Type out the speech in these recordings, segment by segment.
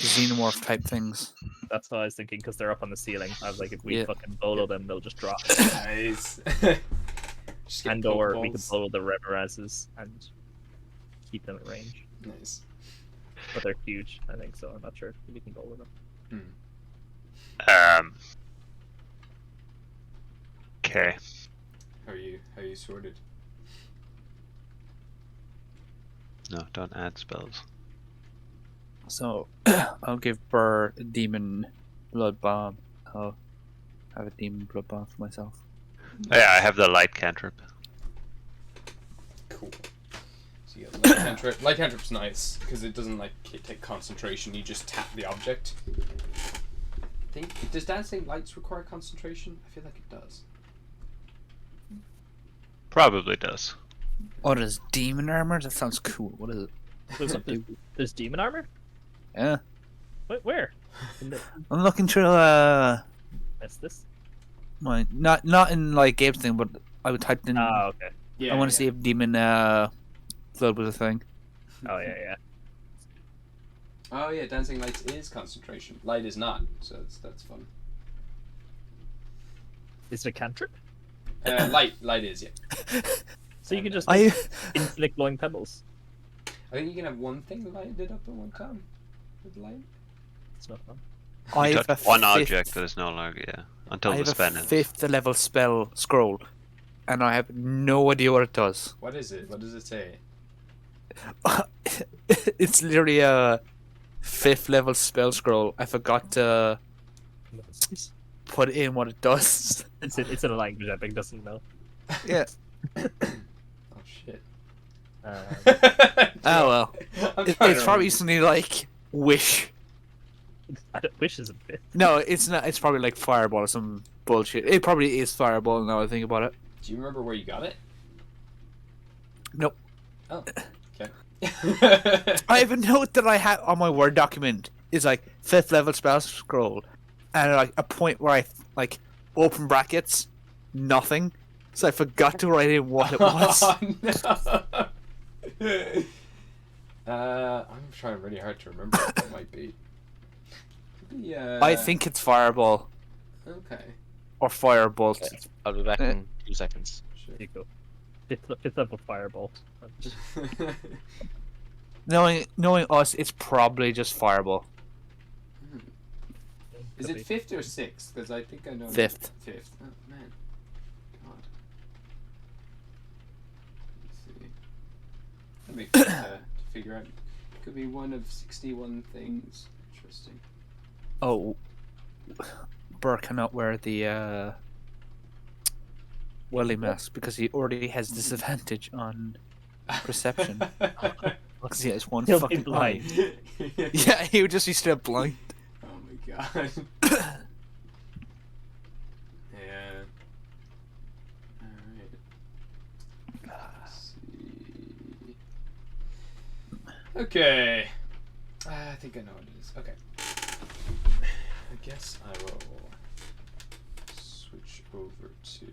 xenomorph type things. That's what I was thinking, because they're up on the ceiling. I was like, if we Yeah. fucking bolo them, they'll just drop. Nice. Just get And or we Pokeballs. could bolo the Remorazes and keep them at range. Nice. But they're huge, I think, so I'm not sure if we can bolo them. Okay. How are you sorted? No, don't add spells. So I'll give Burr a demon blood bomb. I'll have a demon blood bomb for myself. Oh, yeah, I have the light cantrip. Cool. So you have light cantrip. Light cantrip's nice because it doesn't like take concentration. You just tap the object. Does dancing lights require concentration? I feel like it does. Probably does. Oh, there's demon armor? That sounds cool. What is it? There's demon armor? Yeah. Where? I'm looking through Missed this? my not in like games thing, but I would type in. Oh, okay. Yeah. I want to see if demon blood was a thing. Oh, yeah. Oh yeah, dancing lights is concentration. Light is not, so that's fun. Is it a cantrip? Light is, yeah. So you can just I inflict glowing pebbles. I think you can have one thing lighted up at one time with light. It's not fun. I You have touch a one fifth- object that is no longer, yeah. Until I the have spell a ends. 5th level spell scroll, and I have no idea what it does. What is it? What does it say? It's literally a 5th level spell scroll. I forgot to put in what it does. It's in a language Epic doesn't know. Yeah. Oh shit. Oh well. I'm It's trying to probably remember. something like wish. I don't wish is a bit. No, it's not. It's probably like fireball or some bullshit. It probably is fireball now I think about it. Do you remember where you got it? Nope. Oh. Okay. I have a note that I have on my Word document. Is like 5th level spell scroll, and like a point where I like open brackets, nothing. So I forgot to write in what it was. Oh, no. I'm trying really hard to remember what that might be. Could be, I think it's fireball Okay. or firebolt. Okay, I'll be back in 2 seconds. Sure. There you go. Fifth level firebolt. Knowing us, it's probably just fireball. Is it 5th or 6th? Because I think I know. 5th. 5th. Oh man. God. Let's see. That'd be fun to figure out. Could be one of 61 things. Interesting. Oh, Burr cannot wear the welly mask because he already has disadvantage on perception. Because he has one He'll be fucking blind. eye. Yeah, he would just be straight blind. Oh my god. Yeah. Alright. Let's see. Okay. I think I know what it is. Okay. I guess I will switch over to.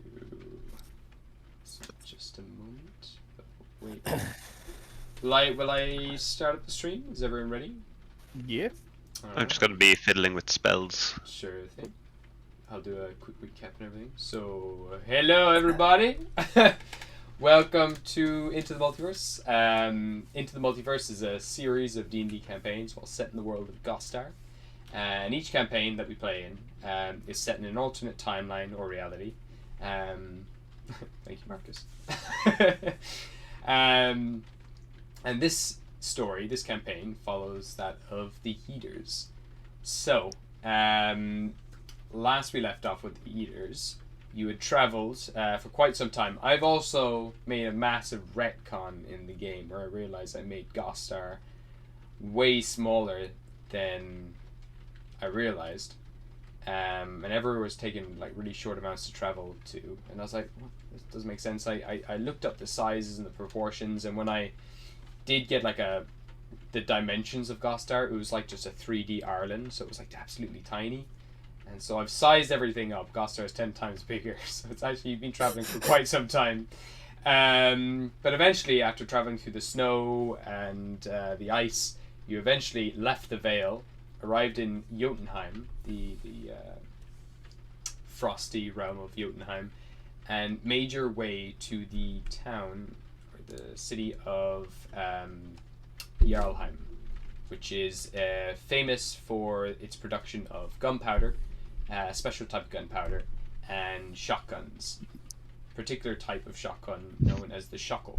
So just a moment. Wait. Will I start up the stream? Is everyone ready? Yeah. I'm just going to be fiddling with spells. Sure thing. I'll do a quick recap and everything. So, hello everybody! Welcome to Into the Multiverse. Into the Multiverse is a series of D&D campaigns while set in the world of Gostar. And each campaign that we play in is set in an alternate timeline or reality. Thank you, Marcus. And this story, this campaign, follows that of the Yeeters. So, last we left off with the Yeeters, you had travelled for quite some time. I've also made a massive retcon in the game where I realised I made Gostar way smaller than I realised. And everywhere was taking like really short amounts to travel to. And I was like, well, this doesn't make sense. I looked up the sizes and the proportions, and when I did get like the dimensions of Gostar, it was like just a 3D Ireland, so it was like absolutely tiny. And so I've sized everything up. Gostar is 10 times bigger, so it's actually been traveling for quite some time. But eventually, after traveling through the snow and the ice, you eventually left the Vale arrived in Jotunheim, the frosty realm of Jotunheim, and made your way to the town, or the city of Jarlheim, which is famous for its production of gunpowder, a special type of gunpowder, and shotguns. Particular type of shotgun known as the shuckle,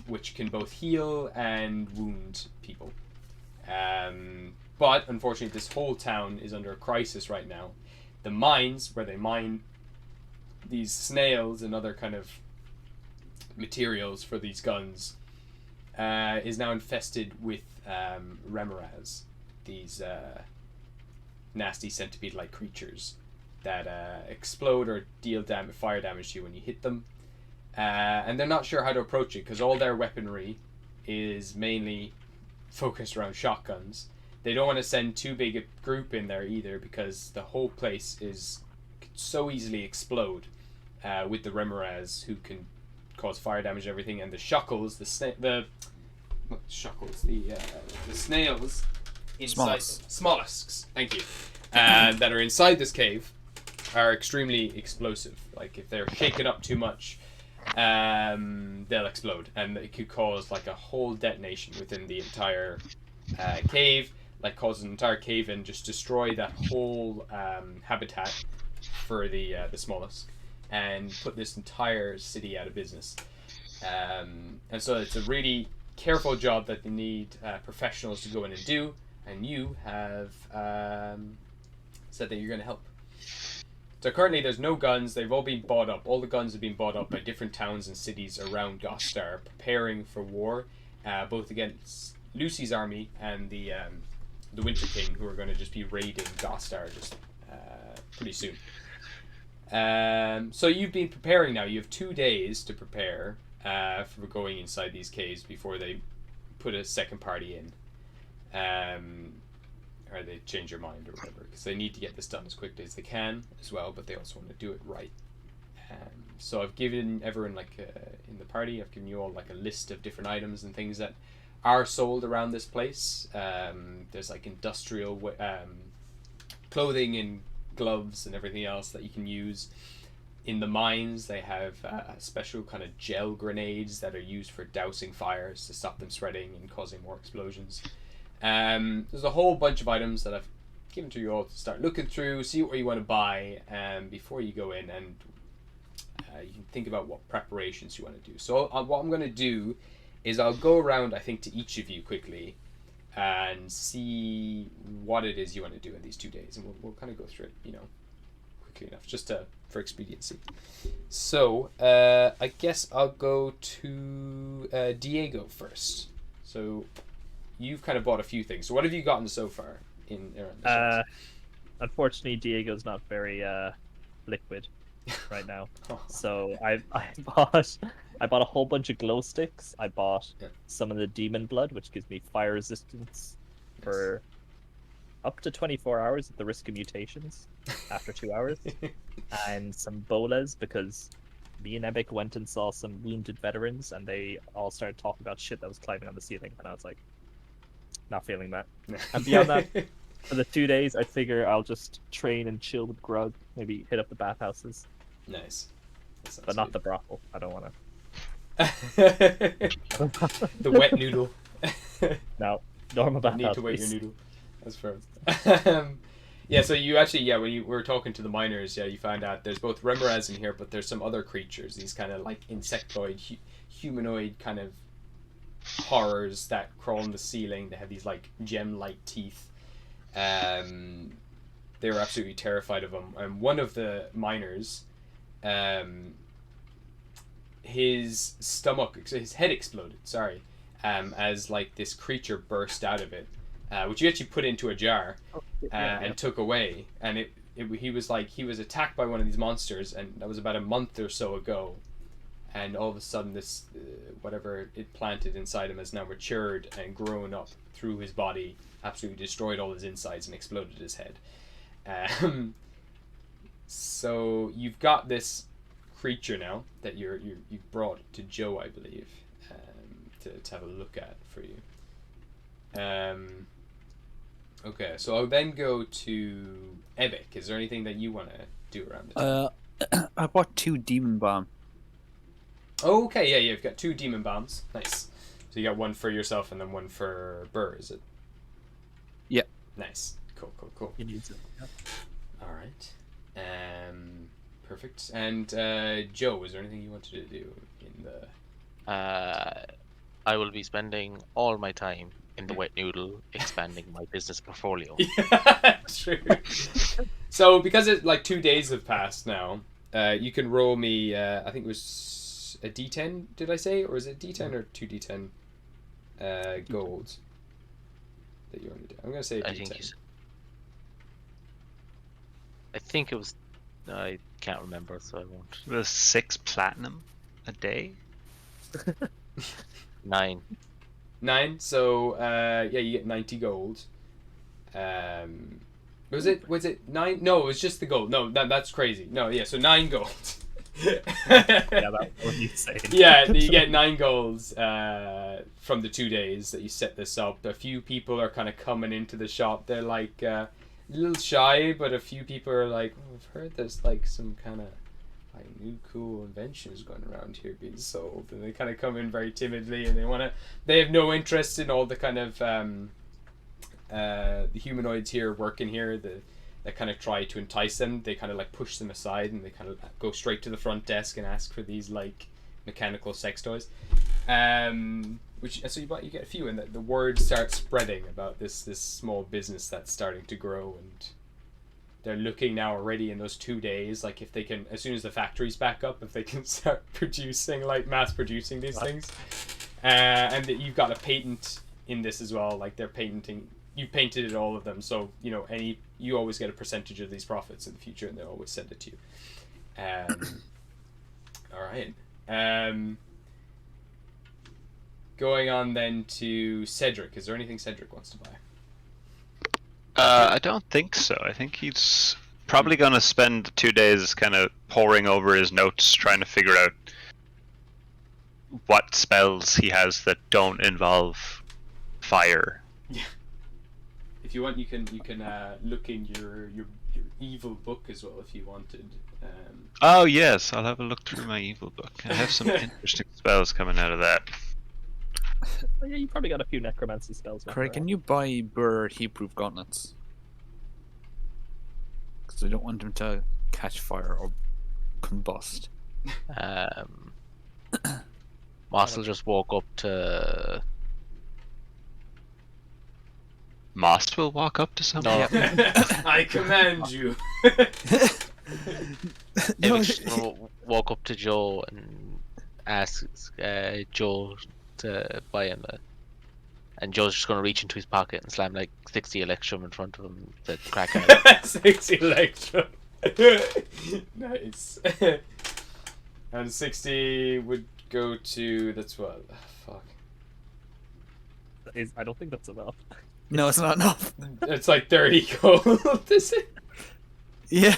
which can both heal and wound people. But unfortunately, this whole town is under a crisis right now. The mines where they mine these snails and other kind of materials for these guns is now infested with remoras, these nasty centipede-like creatures that explode or deal fire damage to you when you hit them. And they're not sure how to approach it because all their weaponry is mainly focused around shotguns. They don't want to send too big a group in there either because the whole place could so easily explode with the remoras who can cause fire damage and everything, and the shuckles, the snails inside mollusks. Thank you. That are inside this cave are extremely explosive. Like if they're shaken up too much, they'll explode, and it could cause like a whole detonation within the entire cave, like cause an entire cave and just destroy that whole habitat for the mollusk, and put this entire city out of business. And so it's a really careful job that they need professionals to go in and do, and you have said that you're going to help. So currently there's no guns, they've all been bought up. All the guns have been bought up by different towns and cities around Gostar, preparing for war, both against Lucy's army and the Winter King, who are going to just be raiding Gostar just pretty soon. So you've been preparing now. You have 2 days to prepare for going inside these caves before they put a second party in. Or they change your mind or whatever, because they need to get this done as quickly as they can as well, but they also want to do it right. So I've given everyone, like in the party, I've given you all like a list of different items and things that are sold around this place. There's like industrial clothing and gloves and everything else that you can use. In the mines, they have special kind of gel grenades that are used for dousing fires to stop them spreading and causing more explosions. There's a whole bunch of items that I've given to you all to start looking through, see what you want to buy before you go in, and you can think about what preparations you want to do. So what I'm going to do is I'll go around, I think, to each of you quickly and see what it is you want to do in these 2 days, and we'll kind of go through it, quickly enough, just for expediency. So I guess I'll go to Diego first. So you've kind of bought a few things. So what have you gotten so far in the Unfortunately, Diego's not very liquid right now. So I bought a whole bunch of glow sticks. I bought some of the demon blood, which gives me fire resistance for up to 24 hours at the risk of mutations after 2 hours, and some bolas because me and Epic went and saw some wounded veterans, and they all started talking about shit that was climbing on the ceiling, and I was like, not feeling that. And beyond that, for the 2 days, I figure I'll just train and chill with Grug, maybe hit up the bathhouses. Nice. But not the brothel. I don't want to. The wet noodle. No, normal bathhouse. Need to wet your noodle. That's fair. Yeah, so you actually, when you were talking to the miners, you found out there's both remoras in here, but there's some other creatures, these kind of like insectoid, humanoid kind of horrors that crawl on the ceiling. They have these like gem-like teeth. They were absolutely terrified of them. And one of the miners, his head exploded. Sorry, as like this creature burst out of it, which you actually put into a jar and took away. And he was attacked by one of these monsters, and that was about a month or so ago. And all of a sudden, this whatever it planted inside him has now matured and grown up through his body, absolutely destroyed all his insides and exploded his head. So you've got this creature now that you've brought to Joe, I believe, to have a look at for you. Okay, so I'll then go to Epic. Is there anything that you want to do around it? I bought 2 demon bomb. Oh, okay, yeah, you've got 2 demon bombs. Nice. So you got one for yourself and then one for Burr, is it? Yeah. Nice. Cool. You need to. All right. Perfect. And Joe, is there anything you wanted to do in the? I will be spending all my time in the wet noodle expanding my business portfolio. Yeah, true. So because it's like 2 days have passed now, you can roll me. I think it was a D10. Did I say, or is it D10 or 2D10 gold that you want to do? I'm gonna say D10. I think it was. I can't remember, so I won't. It was 6 platinum a day. 9. 9. So yeah, you get 90 gold. Was it 9? No, it was just the gold. No, that's crazy. No, yeah, so 9 gold. Yeah, that's what you say. Yeah, you get 9 golds from the 2 days that you set this up. A few people are kind of coming into the shop. They're like a little shy, but a few people are like, oh, I've heard there's like some kind of like new cool inventions going around here being sold, and they kind of come in very timidly, and they have no interest in all the kind of the humanoids here working here that kind of try to entice them. They kind of like push them aside, and they kind of go straight to the front desk and ask for these like mechanical sex toys. So you get a few, and the word starts spreading about this small business that's starting to grow, and they're looking now already in those 2 days, like if they can, as soon as the factory's back up, if they can start producing, like mass producing these things. And that you've got a patent in this as well, like they're patenting, you painted it, all of them, so you always get a percentage of these profits in the future, and they'll always send it to you. All right. Going on then to Cedric. Is there anything Cedric wants to buy? I don't think so. I think he's probably going to spend 2 days kind of poring over his notes, trying to figure out what spells he has that don't involve fire. Yeah. If you want, you can look in your evil book as well if you wanted. Oh yes, I'll have a look through my evil book. I have some interesting spells coming out of that. Well, yeah, you probably got a few necromancy spells. Craig, can you buy Burr heat-proof gauntlets? Because I don't want them to catch fire or combust. Moss will just walk up to. Moss will walk up to someone. No. I command you. Eric's just gonna walk up to Joe and ask Joe to buy him and Joe's just gonna reach into his pocket and slam like 60 electrum in front of him to crack out. 60 electrum. Nice. And 60 would go to, that's what? Oh, fuck. I don't think that's enough. No, it's not enough. It's like 30 gold, is it? Yeah.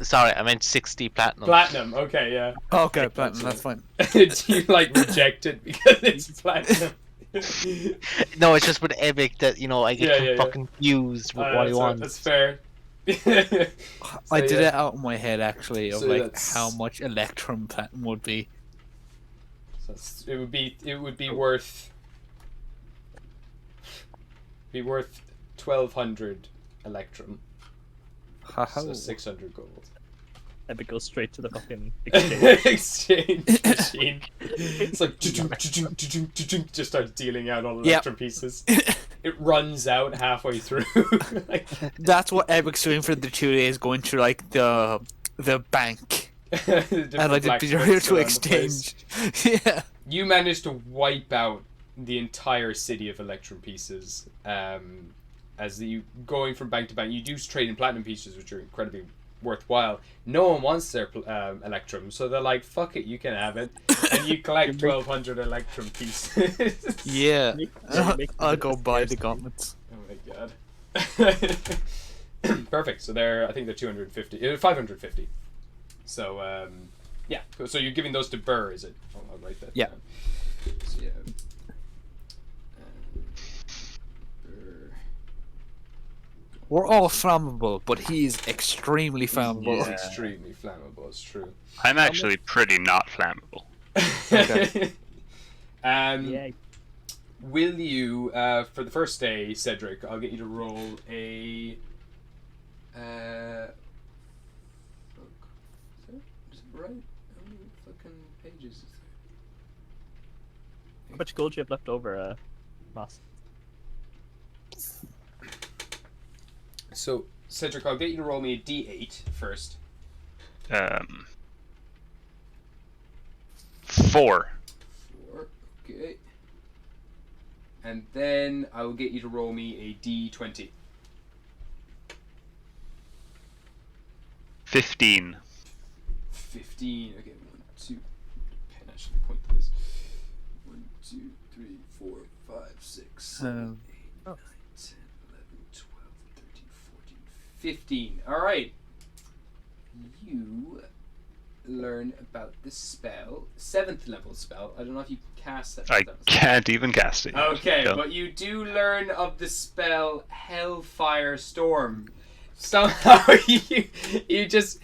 Sorry, I meant 60 platinum. Platinum, okay, yeah. Okay, platinum, that's fine. Do you like reject it because it's platinum? No, it's just with Epic that I get fucking confused with what he wants. That's fair. I did it out in my head actually of So like that's- how much electrum platinum would be. So it would be worth 1,200 electrum. So 600 gold. Epic goes straight to the fucking exchange. Exchange machine. It's like just starts dealing out all the electrum pieces. It runs out halfway through. Like, That's what Epic's doing for the 2 days, going through like the bank and like the bureau to exchange. Yeah. You managed to wipe out the entire city of electrum pieces. As you going from bank to bank, you do trade in platinum pieces, which are incredibly worthwhile. No one wants their electrum, so they're like, "Fuck it, you can have it," and you collect 1,200 electrum pieces. Yeah. Make I'll go buy the gauntlets. Oh my god. Perfect. So I think they're 250, 550. So yeah. So you're giving those to Burr, is it? I'll write that. Yeah. Down. So yeah. we're all flammable, but he's extremely flammable. He's extremely flammable. It's true. I'm actually pretty not flammable. Okay. Yeah. Will you, for the first day, Cedric, I'll get you to roll a... fuck. Is it right? How many fucking pages is there? How much gold do you have left over, Moss? So, Cedric, I'll get you to roll me a d8 first. 4. 4, okay. And then I will get you to roll me a d20. 15. 15. Okay, 1, 2. Pen actually point to this. 1, 2, 3, 4, 5, 6, 7, 8, 9, 10, 11, 12, 13, 14, 15. Alright. You learn about the spell. 7th level spell. I don't know if you can cast that. I can't even cast it. Okay, Go. but you do learn of the spell Hellfire Storm. Somehow you just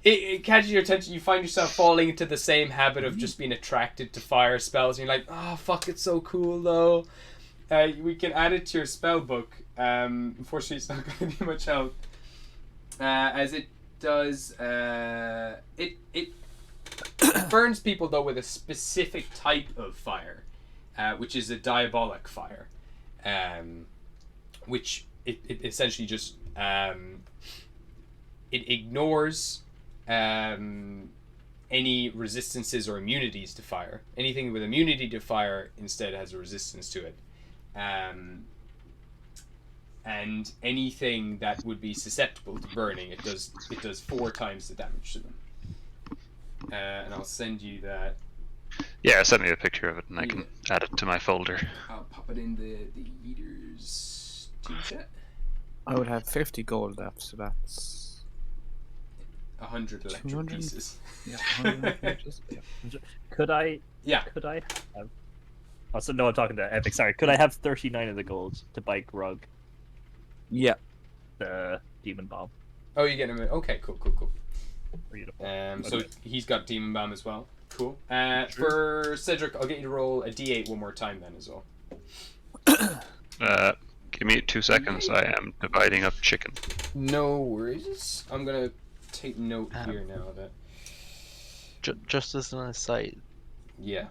it catches your attention. You find yourself falling into the same habit of just being attracted to fire spells, and you're like, oh fuck, it's so cool though. We can add it to your spell book. Unfortunately, it's not going to be much help, as it does. It burns people though with a specific type of fire, which is a diabolic fire, which it essentially just it ignores any resistances or immunities to fire. Anything with immunity to fire instead has a resistance to it, and anything that would be susceptible to burning, it does 4 times the damage to them. And I'll send you that. Yeah, send me a picture of it and I can add it to my folder. I'll pop it in the Yeeters team chat. I would have 50 gold left, so that's 100 electric 200? pieces. yeah. 100 pages. Yeah. Could I? Yeah. Could I have? Oh, so no, I'm talking to Epic. Sorry. Could I have 39 of the gold to buy Grug, Yeah. the demon bomb? Oh, you get him. Okay, cool. Beautiful. So he's got Demon Bomb as well. Cool. For Cedric, I'll get you to roll a d8 one more time then as well. Give me 2 seconds. I am dividing up chicken. No worries. I'm gonna take note here now that. Just as an aside, Yeah.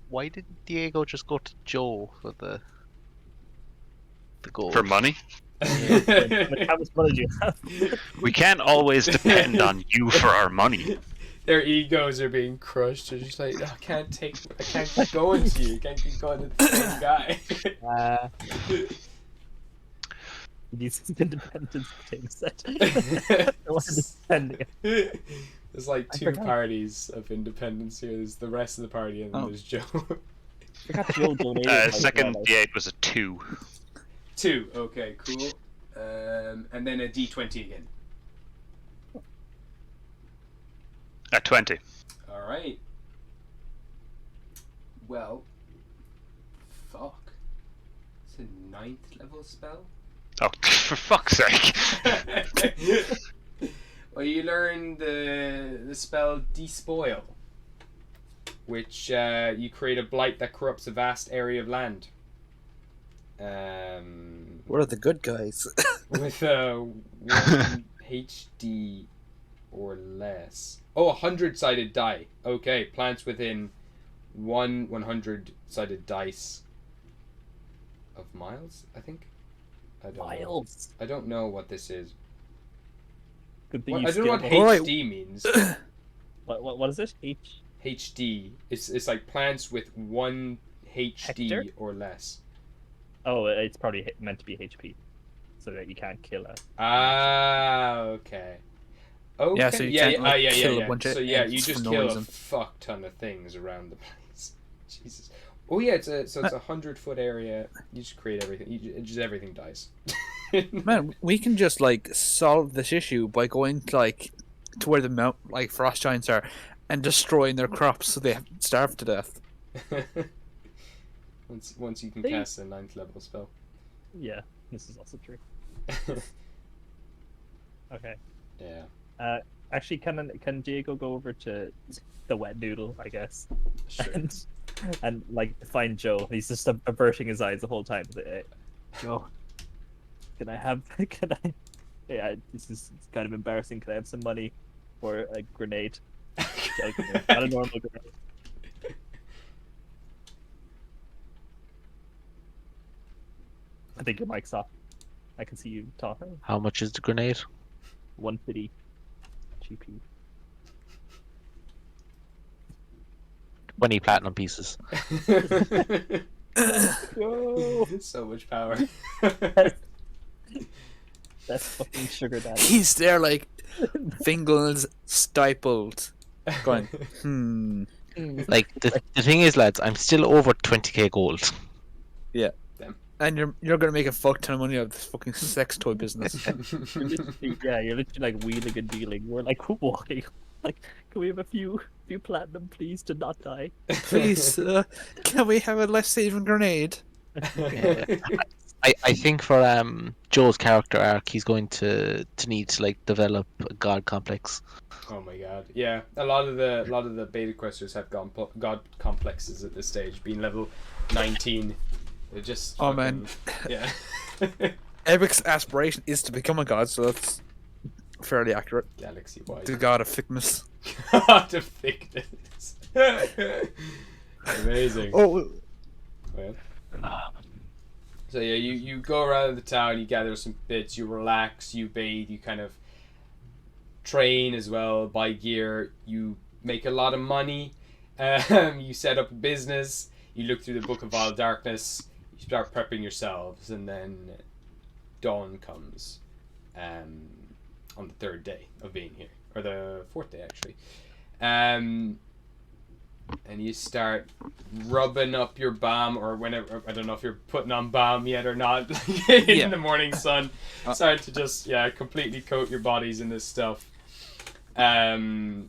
why didn't Diego just go to Joe for the gold? For money? How much money do you have? We can't always depend on you for our money. Their egos are being crushed. They're just like, I can't keep going to you. I can't keep going to the same guy. He needs his independence thing set. I wanted to send it. There's like I 2 forgot. parties of independence here. There's the rest of the party, and then there's Joe. I forgot Joe donated. my Second dollar. D8 was a 2. 2. Okay, cool. And then a d20 again. At 20. All right. Well, fuck. It's a 9th level spell. Oh, for fuck's sake. Well, you learn the spell Despoil, which you create a blight that corrupts a vast area of land. What are the good guys? With 1 HD or less. Oh, 100-sided die. Okay, plants within 1 100-sided dice of miles, I think. I don't Miles. know. I don't know what this is. Good thing What, you I don't know what skipped- Alright. HD means. What is it? HD. It's like plants with 1 HD Hector? or less. Oh, it's probably meant to be HP, so that you can't kill it. Ah, okay. Okay. Yeah, so you can't, like, kill a bunch of So yeah, you ants just for no kill a reason. fuck ton of things around the place. Jesus. Oh yeah, it's a 100-foot area. You just create everything. Just everything dies. Man, we can just like solve this issue by going to where the frost giants are and destroying their crops so they starve to death. once you can They- cast a 9th level spell. Yeah, this is also true. Okay. Yeah. Actually, can Diego go over to the wet noodle, I guess, Sure. and like find Joe? He's just averting his eyes the whole time. Joe, can I have? Can I? Yeah, this is it's kind of embarrassing. Can I have some money for a grenade? Not a normal grenade. I think your mic's off. I can see you talking. How much is the grenade? 150 GP. 20 platinum pieces. So much power. That's fucking sugar daddy. He's there like fingers stippled, going, Like the thing is, lads, I'm still over 20k gold. and you're gonna make a fuck ton of money out of this fucking sex toy business. You're literally like wheeling and dealing. We're like walking. Like, can we have a few platinum, please, to not die? Please, can we have a life-saving grenade? I think for Joe's character arc, he's going to need to like develop a god complex. Oh my god! Yeah, a lot of the beta questers have god complexes at this stage. Being level 19, they're just. Oh, fucking, man. Yeah. Eric's aspiration is to become a god, so that's fairly accurate. Galaxy wide. The god of thickness. God of thickness. Amazing. Oh, Well. So yeah, you go around the town, you gather some bits, you relax, you bathe, you kind of train as well, buy gear, you make a lot of money, you set up a business, you look through the Book of Vile Darkness, you start prepping yourselves, and then dawn comes on the third day of being here, or the fourth day actually. And you start rubbing up your balm, or whenever, I don't know if you're putting on balm yet or not, in the morning sun. Start to just, completely coat your bodies in this stuff. Getting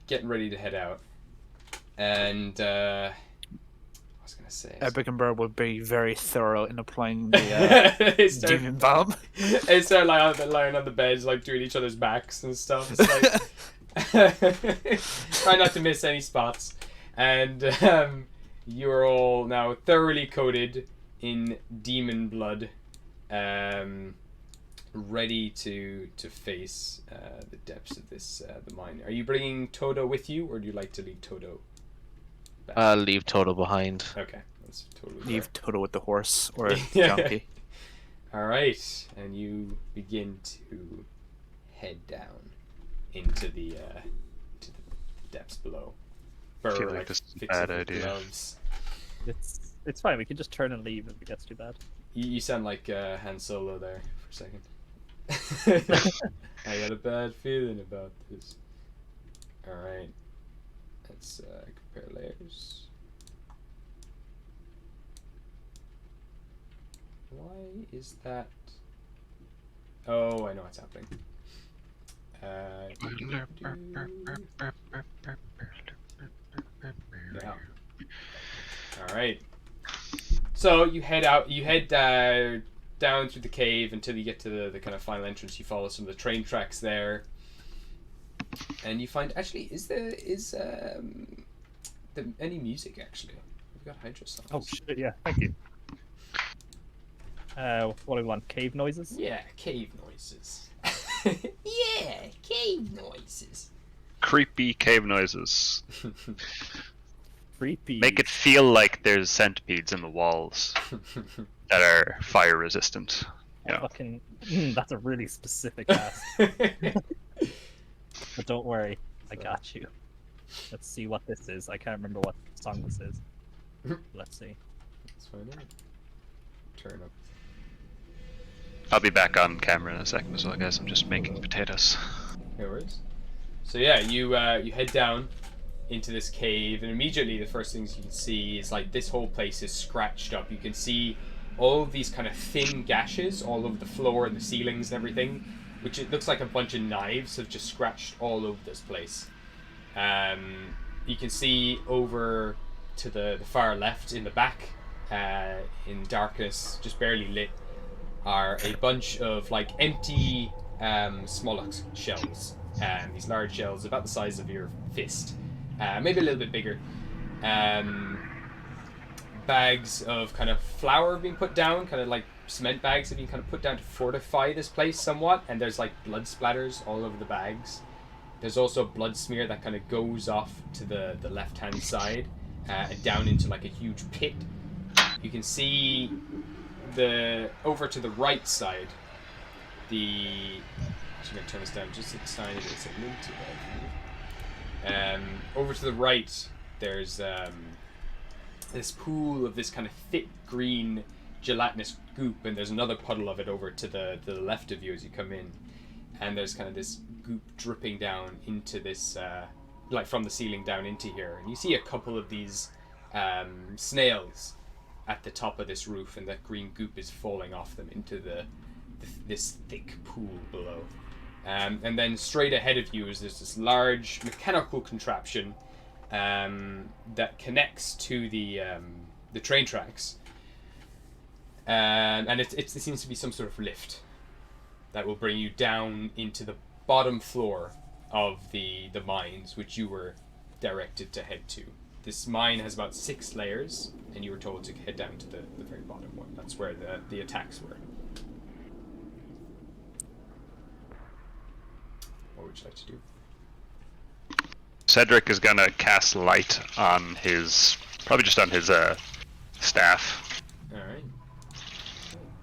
ready to head out. And, I was going to say... Epic and Bird would be very thorough in applying the demon balm. They start lying on the beds, like, doing each other's backs and stuff. It's like... Try not to miss any spots, and you're all now thoroughly coated in demon blood, ready to face the depths of this the mine. Are you bringing Toto with you, or do you like to leave Toto back? I'll leave Toto behind. Okay, that's totally Leave fair. Toto with the horse or a donkey. All right, and you begin to head down into the depths below. I feel like this is a bad idea. Gloves. It's fine. We can just turn and leave if it gets too bad. You sound like Han Solo there for a second. I got a bad feeling about this. All right, let's compare layers. Why is that? Oh, I know what's happening. Yeah. All right. So you head out. You head down through the cave until you get to the kind of final entrance. You follow some of the train tracks there, and you find actually any music actually? We've got Hydra songs. Oh shit! Yeah, thank you. What do we want? Cave noises? Yeah, cave noises. Yeah, cave noises. Creepy cave noises. Creepy. Make it feel like there's centipedes in the walls that are fire resistant. Yeah. Fucking. That's a really specific ask. But don't worry, I got you. Let's see what this is. I can't remember what song this is. Let's see. Let's find out. Turn up. I'll be back on camera in a second as well, guys. I'm just making potatoes. No worries. So yeah, you head down into this cave, and immediately the first things you can see is like this whole place is scratched up. You can see all of these kind of thin gashes all over the floor and the ceilings and everything, which it looks like a bunch of knives have just scratched all over this place. You can see over to the far left in the back, in darkness, just barely lit, are a bunch of like empty Smolux shells. These large shells about the size of your fist, maybe a little bit bigger. Bags of kind of flour being put down, kind of like cement bags have been kind of put down to fortify this place somewhat, and there's like blood splatters all over the bags. There's also a blood smear that kind of goes off to the left hand side and down into like a huge pit. You can see over to the right side, I'm going to turn this down just a tiny bit. It's a little too loud. Over to the right, there's this pool of this kind of thick green gelatinous goop, and there's another puddle of it over to the left of you as you come in, and there's kind of this goop dripping down into this like from the ceiling down into here, and you see a couple of these snails at the top of this roof, and that green goop is falling off them into this thick pool below. And then straight ahead of you is this large mechanical contraption that connects to the train tracks, and it seems to be some sort of lift that will bring you down into the bottom floor of the mines, which you were directed to head to. This mine has about 6 layers, and you were told to head down to the very bottom one. That's where the attacks were. What would you like to do? Cedric is gonna cast light on probably just on his staff. Alright.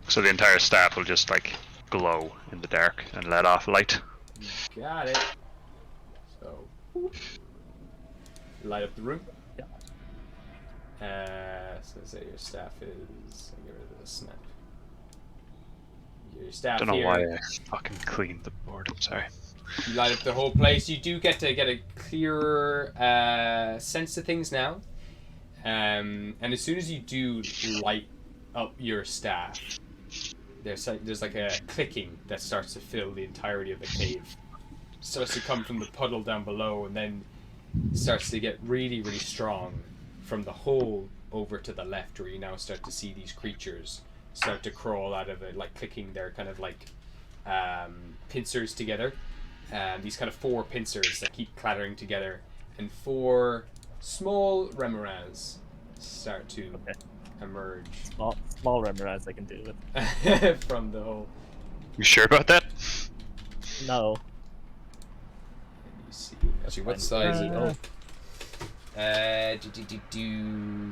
So the entire staff will just like glow in the dark and let off light. Got it. So, light up the room. So say your staff is. I'll get rid of the snap. Your staff Don't know here. why I fucking cleaned the board. I'm sorry. You light up the whole place. You do get a clearer sense of things now. And as soon as you do light up your staff, there's like a clicking that starts to fill the entirety of the cave. It starts to come from the puddle down below, and then starts to get really, really strong from the hole over to the left, where you now start to see these creatures start to crawl out of it, like clicking their kind of like pincers together. These kind of 4 pincers that keep clattering together, and 4 small remoras start to emerge. Small remoras I can deal with. From the hole. You sure about that? No. Let me see. Actually, what size is it?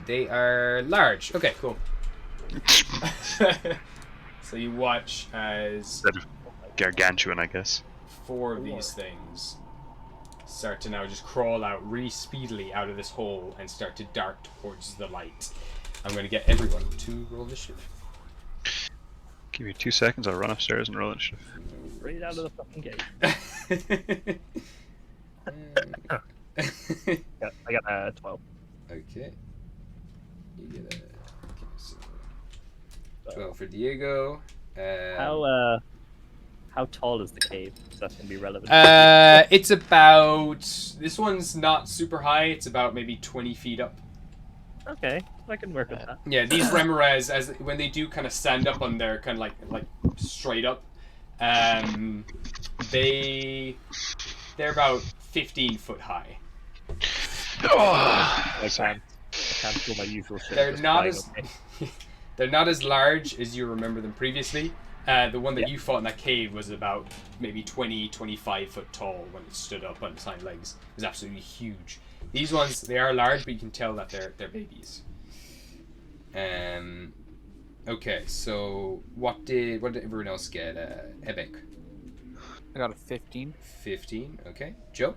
They are large. Okay, cool. So you watch as Gargantuan, I guess. 4 of these things start to now just crawl out really speedily out of this hole and start to dart towards the light. I'm going to get everyone to roll initiative. Give me 2 seconds, I'll run upstairs and roll initiative. Right out of the fucking gate. Yeah, I got 12. Okay. You get okay, so 12 for Diego. How tall is the cave? That's gonna be relevant. It's about. This one's not super high. It's about maybe 20 feet up. Okay, I can work with that. Yeah, these remoras, as when they do kind of stand up on their kind of like straight up, they're about 15 foot high. I can't do my usual shit. They're just not flying, as okay. they're not as large as you remember them previously. The one that you fought in that cave was about maybe 20-25 foot tall when it stood up on its hind legs. It was absolutely huge. These ones, they are large, but you can tell that they're babies. Okay, so what did everyone else get? Ebek. I got a 15. 15. Okay, Joe.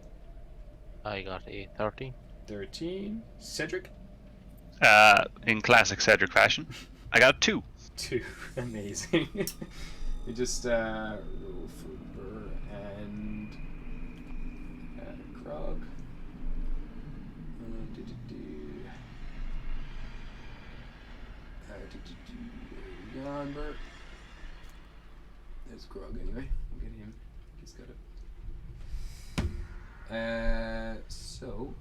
I got a 13. 13. Cedric. In classic Cedric fashion, I got 2. 2. Amazing. You just roll for Burr and Grog. Yarnbert. There's Grog anyway. We'll get him. He's got it. So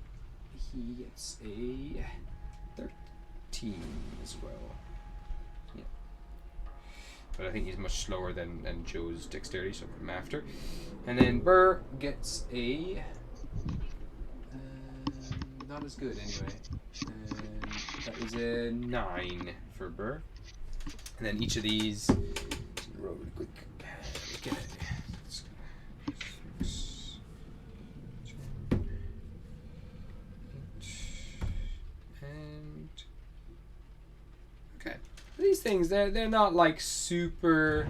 he gets a 13 as well. but I think he's much slower than Joe's dexterity, so I'm after. And then Burr gets a not as good anyway. That is a 9 for Burr. And then each of these, roll really quick. Get it. And okay, these things they're not like super.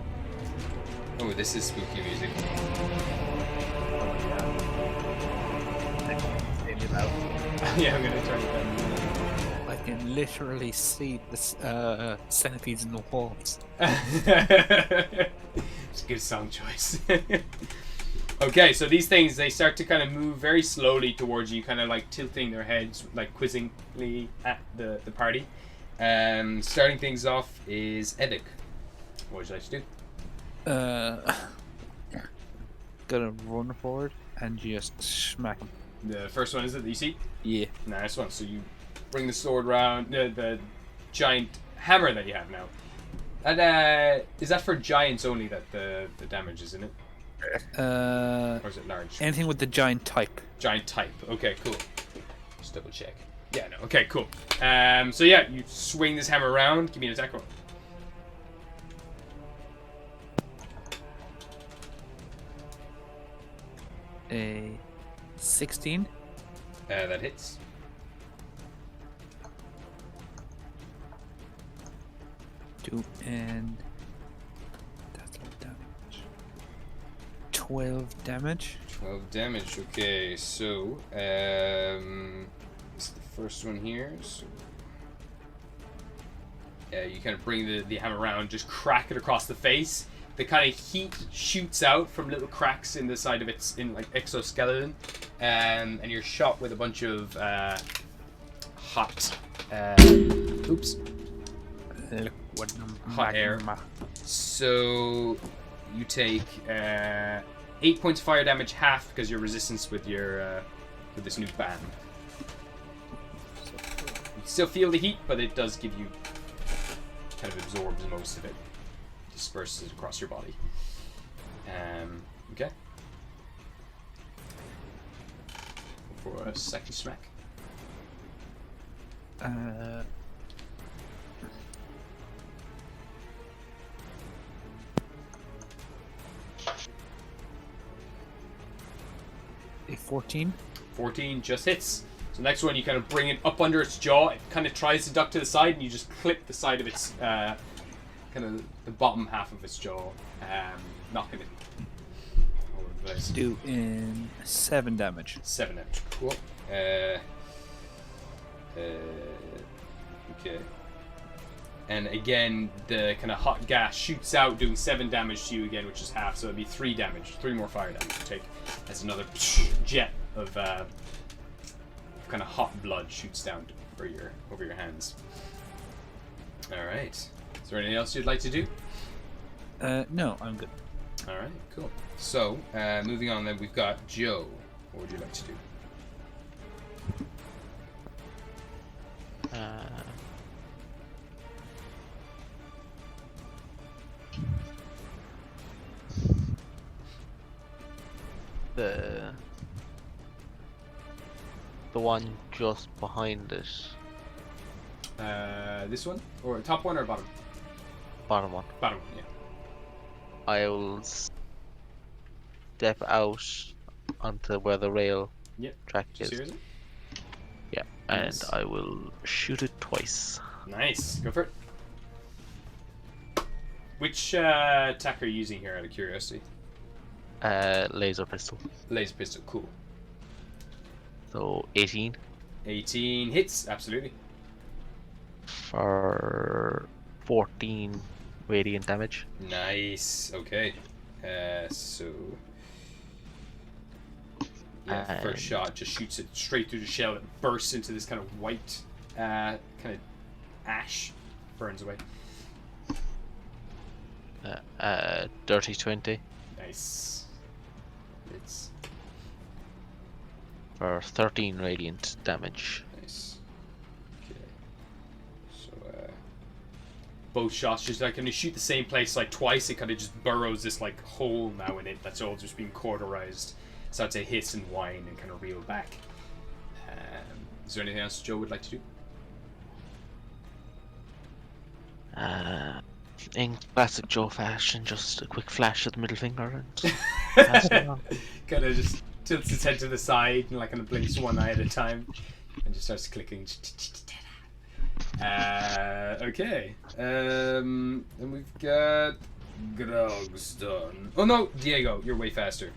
Oh, this is spooky music. Yeah, I'm gonna turn it down. I can literally see the centipedes in the walls. It's a good song choice. Okay, so these things, they start to kind of move very slowly towards you, kind of like tilting their heads, like quizzingly at the party. Starting things off is Edik. What would you like to do? Gonna run forward and just smack him. The first one is it that you see? Yeah. Nice one. So you bring the sword round, the giant hammer that you have now. And is that for giants only that the damage is in it? Or is it large? Anything with the giant type. Giant type. Okay, cool. Just double check. Yeah, no. Okay, cool. So yeah, you swing this hammer around. Give me an attack roll. A 16. That hits. And that's like damage. 12 damage. 12 damage. Okay, so it's the first one here. So you kind of bring the hammer around, just crack it across the face. The kind of heat shoots out from little cracks in the side of its exoskeleton, and you're shot with a bunch of hot. Oops. Hot air. So you take 8 points of fire damage, half because your resistance with your with this new ban. You still feel the heat, but it does give you kind of absorbs most of it, disperses it across your body. Okay. For a second smack. 14. 14 just hits. So next one, you kind of bring it up under its jaw. It kind of tries to duck to the side, and you just clip the side of its, kind of the bottom half of its jaw, knocking it all over the place. Doing 7 damage. 7 damage. Cool. Okay. And again, the kind of hot gas shoots out, doing 7 damage to you again, which is half, so it'd be 3 damage. 3 more fire damage to take as another jet of kind of hot blood shoots down over your hands. All right. Is there anything else you'd like to do? No, I'm good. All right, cool. So, moving on then, we've got Joe. What would you like to do? The one just behind it. This one? Or top one or bottom? Bottom one. Bottom one, yeah. I will step out onto where the rail track is. Seriously? Yeah, and Nice. I will shoot it twice. Nice. Go for it. Which attack are you using here out of curiosity? Laser pistol. Laser pistol, cool. So 18 18 hits, absolutely. for 14 radiant damage. Nice. Okay. So yeah, And- first shot just shoots it straight through the shell. It bursts into this kind of white, kind of ash, burns away. Dirty 20 Nice. It's for 13 radiant damage. nice. Okay. So both shots just like, and you shoot the same place like twice, it kind of just burrows this like hole now in it that's all just being cauterized. Starts to hiss and whine and kind of reel back. Is there anything else Joe would like to do? In classic Joe fashion, just a quick flash of the middle finger and pass it on. Kind of just tilts his head to the side and like kind of blinks one eye at a time and just starts clicking. Okay. And we've got Grog's done. Oh no, Diego, you're way faster.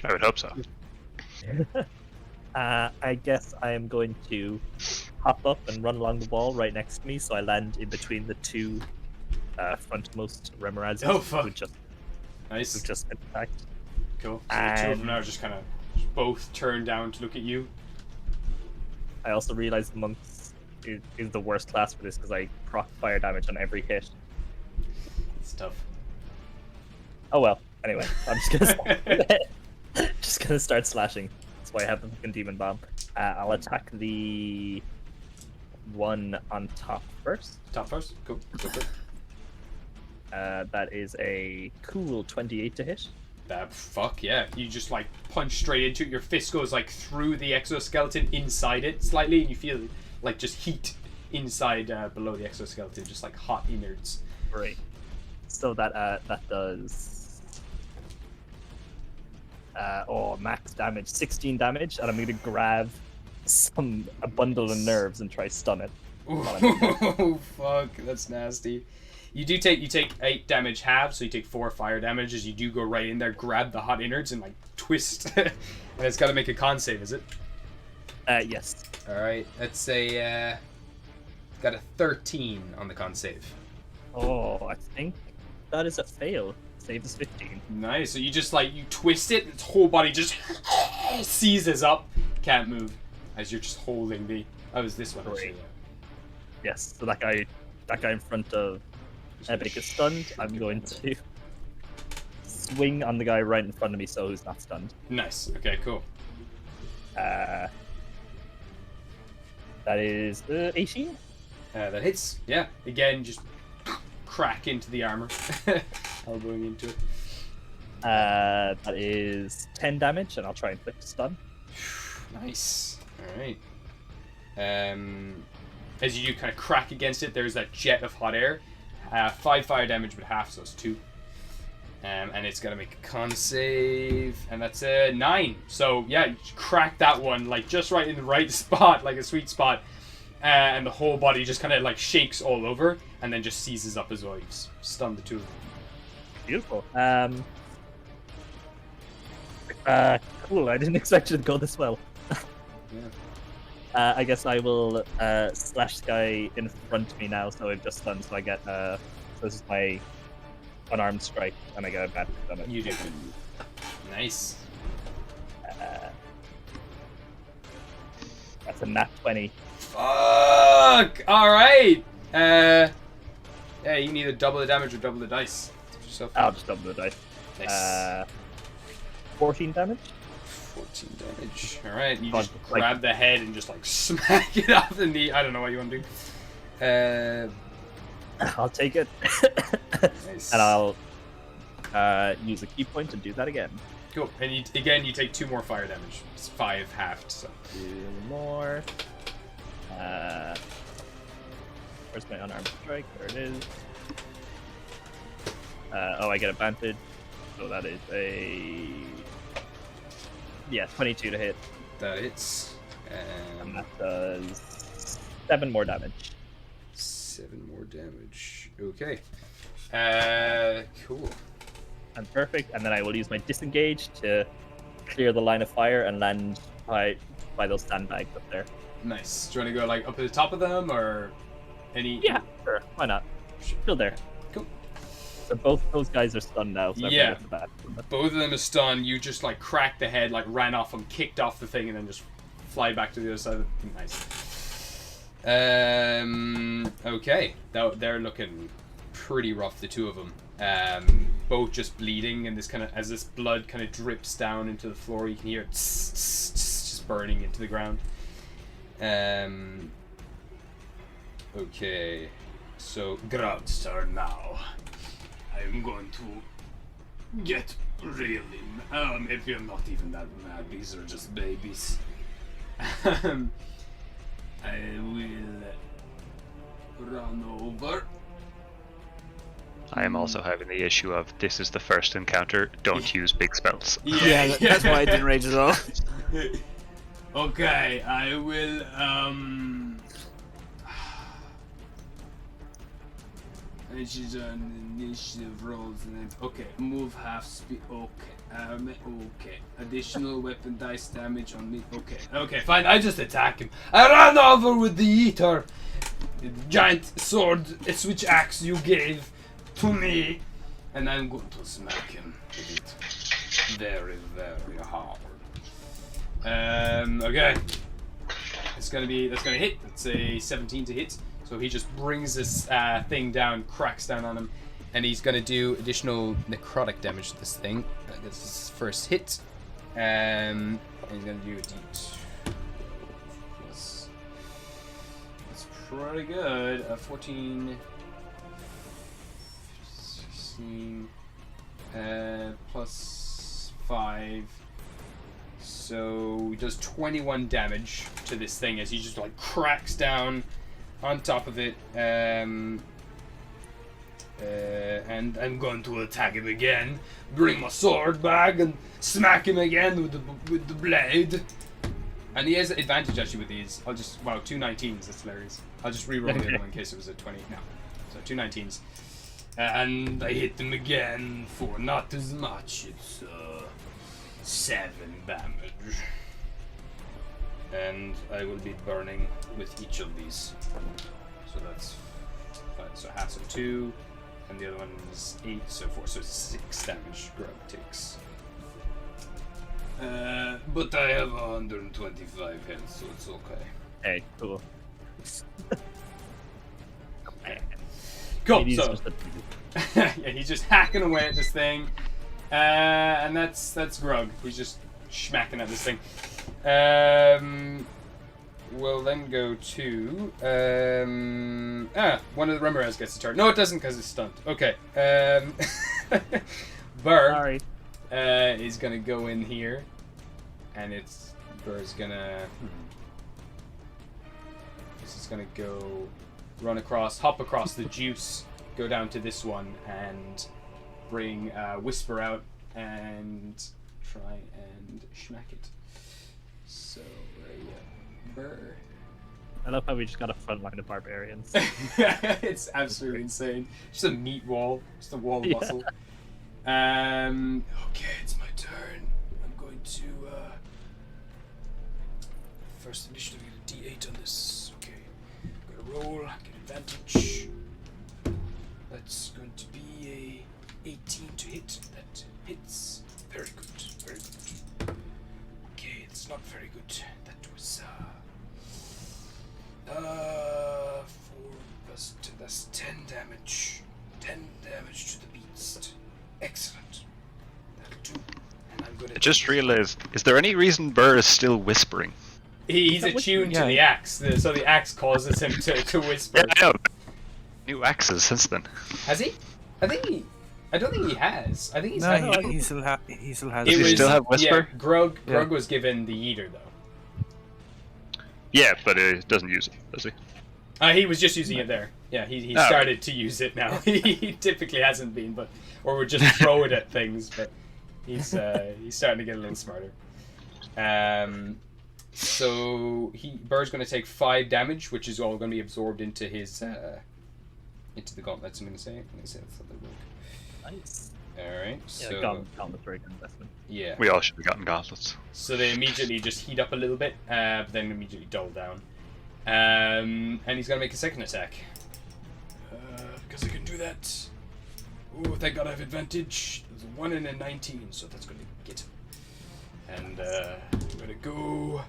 I would hope so. I guess I am going to hop up and run along the wall right next to me, so I land in between the two frontmost Remorazes Oh fuck! who just Nice. been attacked. Cool. So the two of them now just kind of both turn down to look at you. I also realize the monks is the worst class for this because I proc fire damage on every hit. It's tough. Oh well. Anyway, I'm just gonna start slashing. That's why I have the fucking demon bomb. I'll attack the one on top first. Top first. Go for it. That is a cool 28 to hit. Fuck yeah. You just like punch straight into it. Your fist goes like through the exoskeleton inside it slightly, and you feel like just heat inside below the exoskeleton, just like hot innards. Great. So that does max damage, 16 damage, and I'm going to grab a bundle of nerves and try stun it. Oh fuck, that's nasty. You take 8 damage half, so you take 4 fire damage as you do go right in there, grab the hot innards and like twist. And it's got to make a con save, is it? Yes. All right, let's say got a 13 on the con save. Oh, I think that is a fail. Save is 15. Nice. So you just like you twist it, its whole body just seizes up, can't move, as you're just holding the. Oh, it was this one. Actually, yeah. Yes. So that guy in front of Epic is stunned. I'm going to swing on the guy right in front of me, so he's not stunned. Nice. Okay. Cool. That is 18. That hits. Yeah. Again, just crack into the armor, elbowing into it. That is 10 damage, and I'll try and flip the stun. Nice. All right. As you do kind of crack against it, there's that jet of hot air. 5 fire damage, but half, so it's 2. And it's gonna make a con save, and that's a 9. So yeah, you crack that one like just right in the right spot, like a sweet spot. And the whole body just kind of like shakes all over, and then just seizes up as well. You've stunned the two of them. Beautiful. Cool. I didn't expect you to go this well. Yeah. I guess I will slash the guy in front of me now, so I've just stunned. So I get so this is my unarmed strike, and I get a bad damage. You do. Nice. That's a nat 20. Fuck! Alright! Yeah, you can either double the damage or double the dice. I'll just double the dice. Nice. 14 damage? 14 damage. Alright, you Fun. just grab the head and just like smack it off the knee. I don't know what you want to do. I'll take it. Nice. And I'll use a key point to do that again. Cool. And you take 2 more fire damage. It's 5 halved, so. 2 more. Where's my unarmed strike? There it is. I get advantage. So that is a 22 to hit. That hits. And that does 7 more damage. 7 more damage. Okay. Cool. And perfect. And then I will use my disengage to clear the line of fire and land by those sandbags up there. Nice. Do you want to go like up at the top of them or any? Yeah, sure. Why not? Still there. Cool. So both those guys are stunned now. So Yeah. Bad. Both of them are stunned. You just like cracked the head, like ran off them, kicked off the thing, and then just fly back to the other side of the Nice. Okay. They're looking pretty rough, the two of them. Both just bleeding, and this kind of as this blood kind of drips down into the floor, you can hear it just burning into the ground. Okay. So, Grog's turn now. I'm going to get really if you're not even that mad, these are just babies. I will run over. I am also having the issue of this is the first encounter. Don't use big spells. Yeah, that's why I didn't rage at all. Okay, I will initiative rolls and then okay, move half speed. Okay, additional weapon dice damage on me. Okay, fine. I just attack him. I run over with the Yeeter, the giant sword, switch axe you gave to me, and I'm going to smack him with it very, very hard. Okay. That's gonna hit. It's a 17 to hit. So he just brings this thing down, cracks down on him, and he's gonna do additional necrotic damage to this thing. This is his first hit. And he's gonna do a d2. That's pretty good. 14, 16, plus 5. So he does 21 damage to this thing as he just like cracks down on top of it. And I'm going to attack him again. Bring my sword back and smack him again with the blade. And he has advantage actually with these. I'll just 2 19s. That's hilarious. I'll just reroll the other one in case it was a 20. No, so 2 19s. And I hit them again for not as much. It's 7 damage. And I will be burning with each of these. So that's 5. So half, so 2. And the other one is 8, so 4. So 6 damage Grub takes. But I have 125 health, so it's okay. Hey, cool. Cool, He's so... just a- yeah, he's just hacking away at this thing. And that's Grug. He's just smacking at this thing. We'll then go to one of the Remoras gets a turn. No, it doesn't because it's stunned. Okay. Burr Sorry. is gonna go in here, and Burr's gonna. This is gonna go run across, hop across the juice, go down to this one, and bring Whisper out and try and schmack it. So, Burr. I love how we just got a front line of barbarians. It's absolutely insane. Just a meat wall, just a wall of muscle. Okay, it's my turn. I'm going to first initiative get a D8 on this. Okay, I'm gonna roll, get advantage. That's going to be a 18 to hit. That hits. Very good, very good. Okay, it's not very good. That was 4 plus 2, that's 10 damage. 10 damage to the beast. Excellent. That'll do. And I'm gonna I just realized, is there any reason Burr is still whispering? He's attuned to the axe, so the axe causes him to whisper. Yeah, I know. New axes since then. Has he? I don't think he has. I think he's No, had he still has. It Does he still have whisper? Yeah, Grug Yeah. was given the Yeeter though. Yeah, but it doesn't use it, does he? He was just using it there. Yeah, he started to use it now. He typically hasn't been, or would just throw it at things. But he's starting to get a little smarter. So Burr's going to take 5 damage, which is all going to be absorbed into his into the gauntlets. I'm going to say that's how they work. Nice. All right. Yeah, So gauntlet's very good investment. yeah. We all should have gotten gauntlets. So they immediately just heat up a little bit, but then immediately dull down. And he's gonna make a second attack. Because I can do that. Oh, thank God I have advantage. There's a 1 and a 19, so that's gonna get him. And I'm gonna go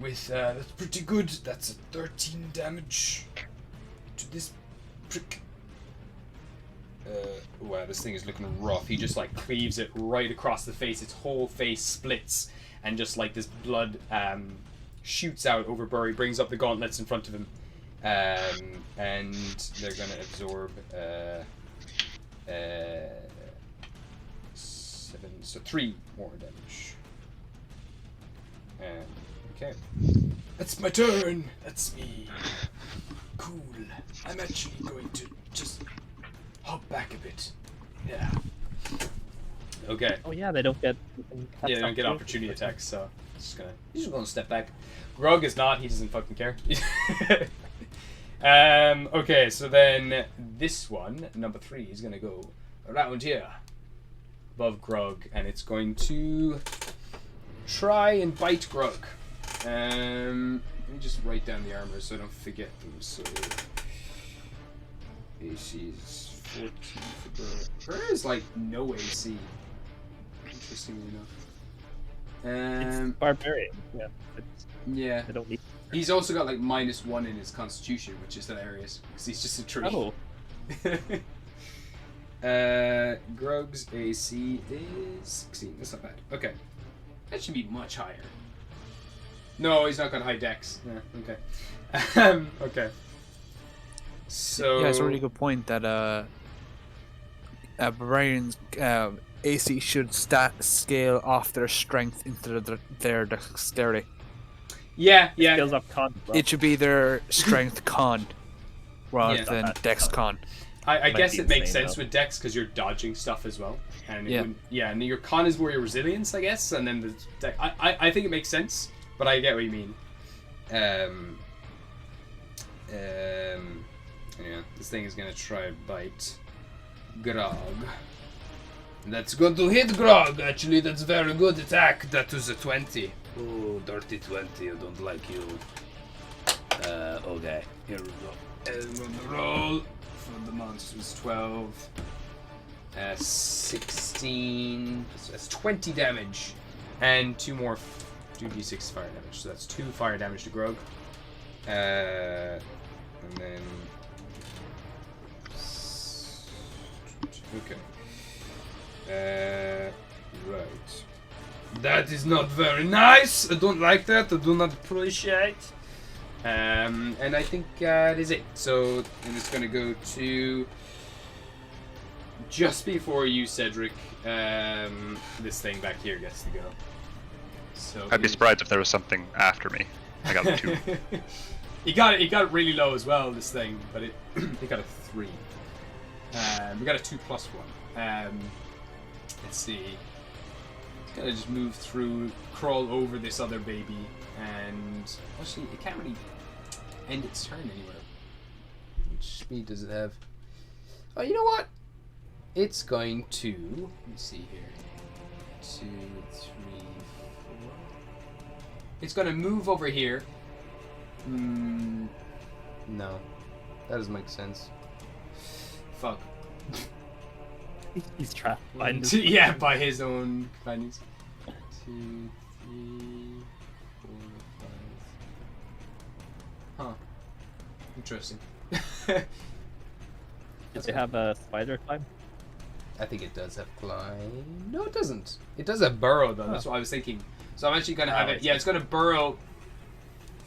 with that's pretty good. That's a 13 damage to this prick. Wow, this thing is looking rough. He just like cleaves it right across the face. Its whole face splits, and just like this blood shoots out over Burr. He brings up the gauntlets in front of him, and they're gonna absorb 7, so 3 more damage. Okay. That's my turn. That's me. Cool. I'm actually going to just hop back a bit. Yeah. Okay. Oh yeah, they don't get. Yeah, they don't get opportunity attacks, so he's just gonna step back. Grog is not. He doesn't fucking care. Okay, so then this one, number 3, is gonna go around here, above Grog, and it's going to try and bite Grog. Let me just write down the armor so I don't forget them. So AC is 14 for Grog. There is like no AC. Interestingly enough. It's barbarian. Yeah. Yeah. They don't need. He's also got like -1 in his constitution, which is hilarious because he's just a tree. Oh. Grog's AC is 16. That's not bad. Okay. That should be much higher. No, he's not got high dex. Yeah, okay. Okay. So Yeah, it's a really good point that barbarians AC should scale off their strength instead of their dexterity. Yeah. Skills up con. Well. It should be their strength con rather Yeah. than dex con. I Might guess be it makes insane, sense though. with dex because you're dodging stuff as well, and Yeah. and your con is more your resilience, I guess, and then the dex. I think it makes sense, but I get what you mean. Yeah, this thing is gonna try and bite Grog. That's going to hit Grog. Actually, that's a very good attack. That was a 20. Oh, dirty 20. I don't like you. Okay, here we go. And we're gonna roll for the monsters. 12. 16. So that's 20 damage. And 2 more. 2d6 fire damage. So that's 2 fire damage to Grog. And then. Okay. Right. That is not very nice. I don't like that. I do not appreciate. And I think that is it. So, and it's gonna go to just before you, Cedric. This thing back here gets to go. So I'd be surprised if there was something after me. I got 2. He got it really low as well. This thing, but it got a 3. We got a 2+1. Let's see. It's gonna just move through, crawl over this other baby, and actually, it can't really end its turn anywhere. Which speed does it have? Oh, you know what? It's going to. Let's see here. 2, 3, 4. It's gonna move over here. No, that doesn't make sense. Fuck. He's trapped. By Yeah, by his own companions. 2, 3, 4, 5. Huh. Interesting. Does it have a spider climb? I think it does have climb. No, it doesn't. It does have burrow though. That's what I was thinking. So I'm actually gonna have it. Yeah, it's gonna burrow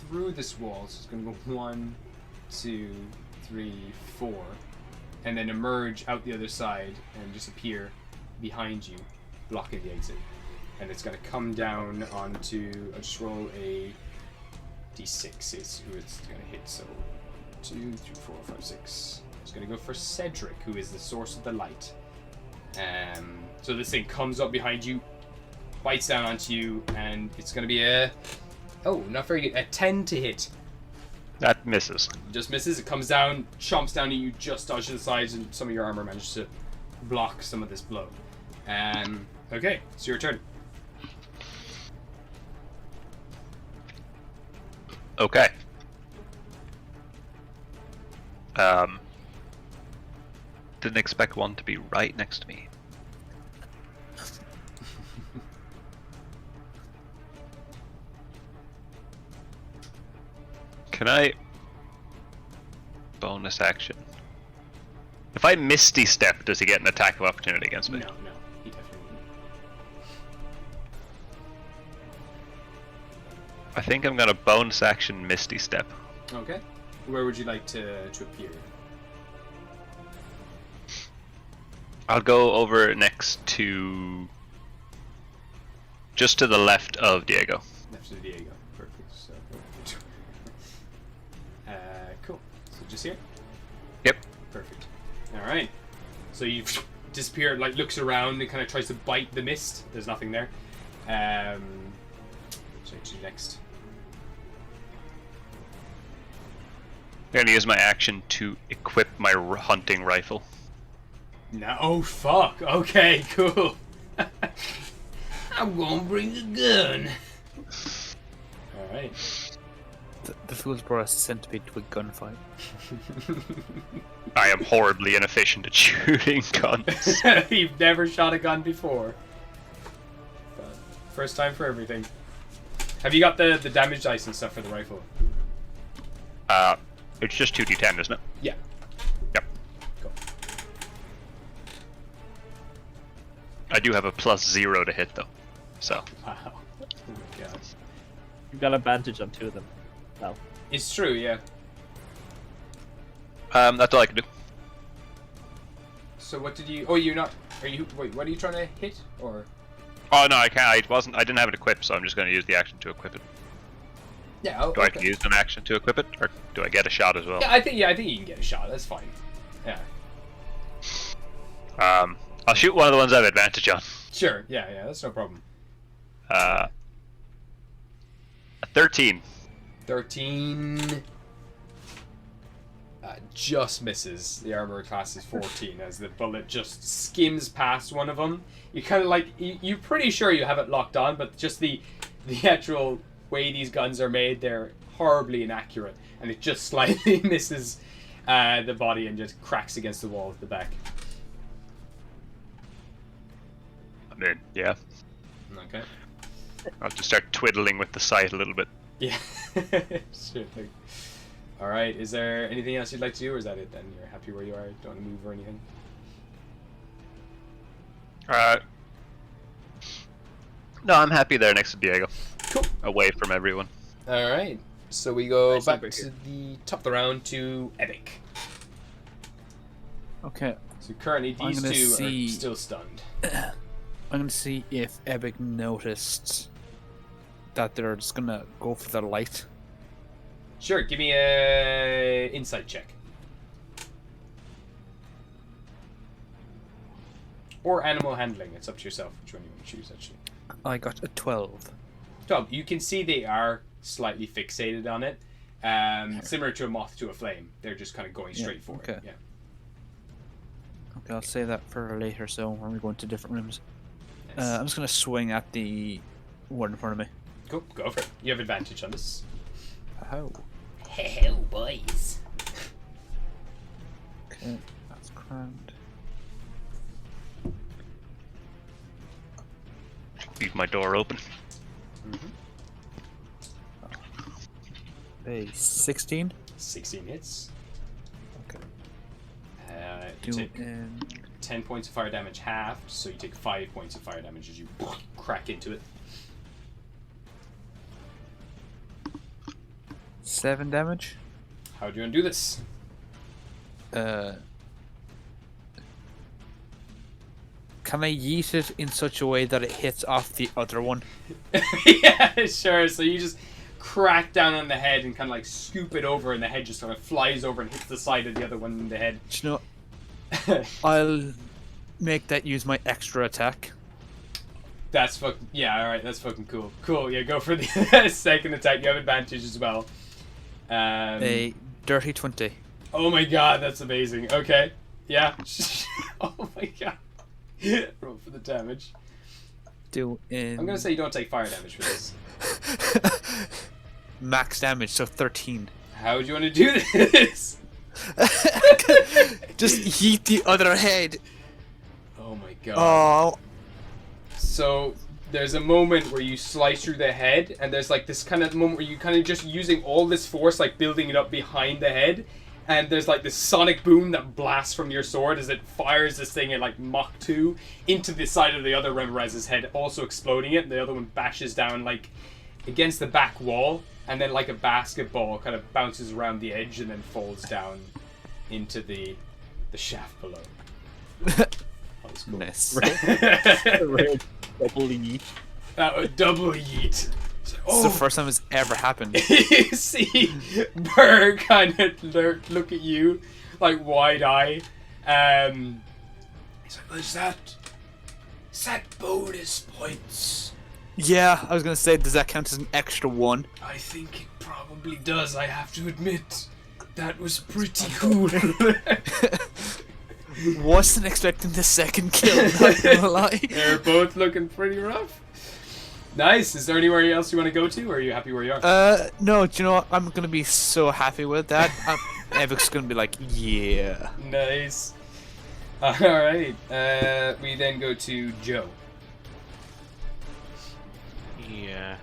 through this wall. So it's gonna go 1, 2, 3, 4. And then emerge out the other side and just appear behind you, blocking the exit. And it's going to come down onto. I'll just roll a d6 is who it's going to hit. So 2, 3, 4, 5, 6. It's going to go for Cedric, who is the source of the light. So this thing comes up behind you, bites down onto you, and it's going to be a. Oh, not very good. A 10 to hit. That misses. Just misses. It comes down, chomps down at you, just dodge to the sides, and some of your armor manages to block some of this blow. Okay, it's your turn. Okay. Didn't expect one to be right next to me. Can I bonus action? If I Misty Step, does he get an attack of opportunity against me? No, he definitely wouldn't. I think I'm gonna bonus action Misty Step. Okay. Where would you like to appear? I'll go over next to... just to the left of Diego. Left of Diego. Perfect. So, cool. So just here? Yep. Perfect. Alright. So you disappear, like looks around and kind of tries to bite the mist. There's nothing there. What should I do next? I'm gonna use my action to equip my hunting rifle. No. Oh, fuck. Okay, cool. I'm gonna bring a gun. Alright. The fool's brought a centipede to a gunfight. I am horribly inefficient at shooting guns. You've never shot a gun before. But first time for everything. Have you got the damage dice and stuff for the rifle? It's just 2d10, isn't it? Yeah. Yep. Cool. I do have a +0 to hit though, so. Wow. Oh my god. You've got advantage on 2 of them. Well, It's true, yeah. That's all I can do. So what did you... Oh, you're not... Are you... Wait, what are you trying to hit? Or... Oh no, I can't. I didn't have it equipped, so I'm just going to use the action to equip it. Yeah, oh, Do I okay. use an action to equip it, or do I get a shot as well? Yeah, I think you can get a shot. That's fine. Yeah. I'll shoot one of the ones I have advantage on. Sure. Yeah, that's no problem. A 13. 13... just misses. The armor class is 14 as the bullet just skims past one of them. You kind of like... You're pretty sure you have it locked on, but just the actual way these guns are made, they're horribly inaccurate. And it just slightly misses the body and just cracks against the wall at the back. I mean, yeah. Okay. I'll just start twiddling with the sight a little bit. Yeah. Sure thing. Alright, is there anything else you'd like to do, or is that it then? You're happy where you are? Don't want to move or anything? No, I'm happy there next to Diego. Cool. Away from everyone. Alright, so we go Nice back over to here. the top of the round to Epic. Okay, So currently I'm these gonna two see- are still stunned. I'm gonna see if Epic noticed that they're just gonna go for the light. Sure, give me a insight check. Or animal handling, it's up to yourself which one you want to choose actually. I got a 12. 12, you can see they are slightly fixated on it. Similar to a moth to a flame. They're just kind of going Yeah, straight for okay. it. Yeah. Okay, I'll save that for later, so when we go into different rooms. Nice. I'm just gonna swing at the one in front of me. Cool, go for it. You have advantage on this. Oh. Hell, boys. Okay, that's grand. Leave my door open. A 16. 16 hits. Okay. You Do take in 10 points of fire damage halved, so you take 5 points of fire damage as you crack into it. 7 damage. How do you want to do this? Can I yeet it in such a way that it hits off the other one? Yeah, sure. So you just crack down on the head and kind of like scoop it over, and the head just sort of flies over and hits the side of the other one in the head. Do you know, I'll make that use my extra attack. That's fucking... Yeah, alright, that's fucking cool. Cool, yeah, go for the second attack. You have advantage as well. A dirty 20. Oh my god, that's amazing. Okay, yeah. Oh my god. Roll for the damage. Do in I'm gonna say you don't take fire damage for this. max damage, so 13. How do you want to do this? Just yeet the other head. Oh my god. Oh, So there's a moment where you slice through the head, and there's like this kind of moment where you kind of just using all this force, like building it up behind the head, and there's like this sonic boom that blasts from your sword as it fires this thing at like Mach 2 into the side of the other Remraz's head, also exploding it. And the other one bashes down like against the back wall, and then like a basketball kind of bounces around the edge and then falls down into the shaft below. That was cool. Nice. Double yeet. Double yeet. It's Oh, the first time it's ever happened. you see Burr kind of look at you like wide eye. He's like, is that bonus points? Yeah, I was gonna say, does that count as an extra one? I think it probably does, I have to admit. That was pretty cool. Wasn't expecting the second kill, not gonna lie. They're both looking pretty rough. Nice. Is there anywhere else you want to go to, or are you happy where you are? No, do you know what? I'm gonna be so happy with that. Evic's gonna be like, yeah. Nice. Alright. We then go to Joe. Yeah.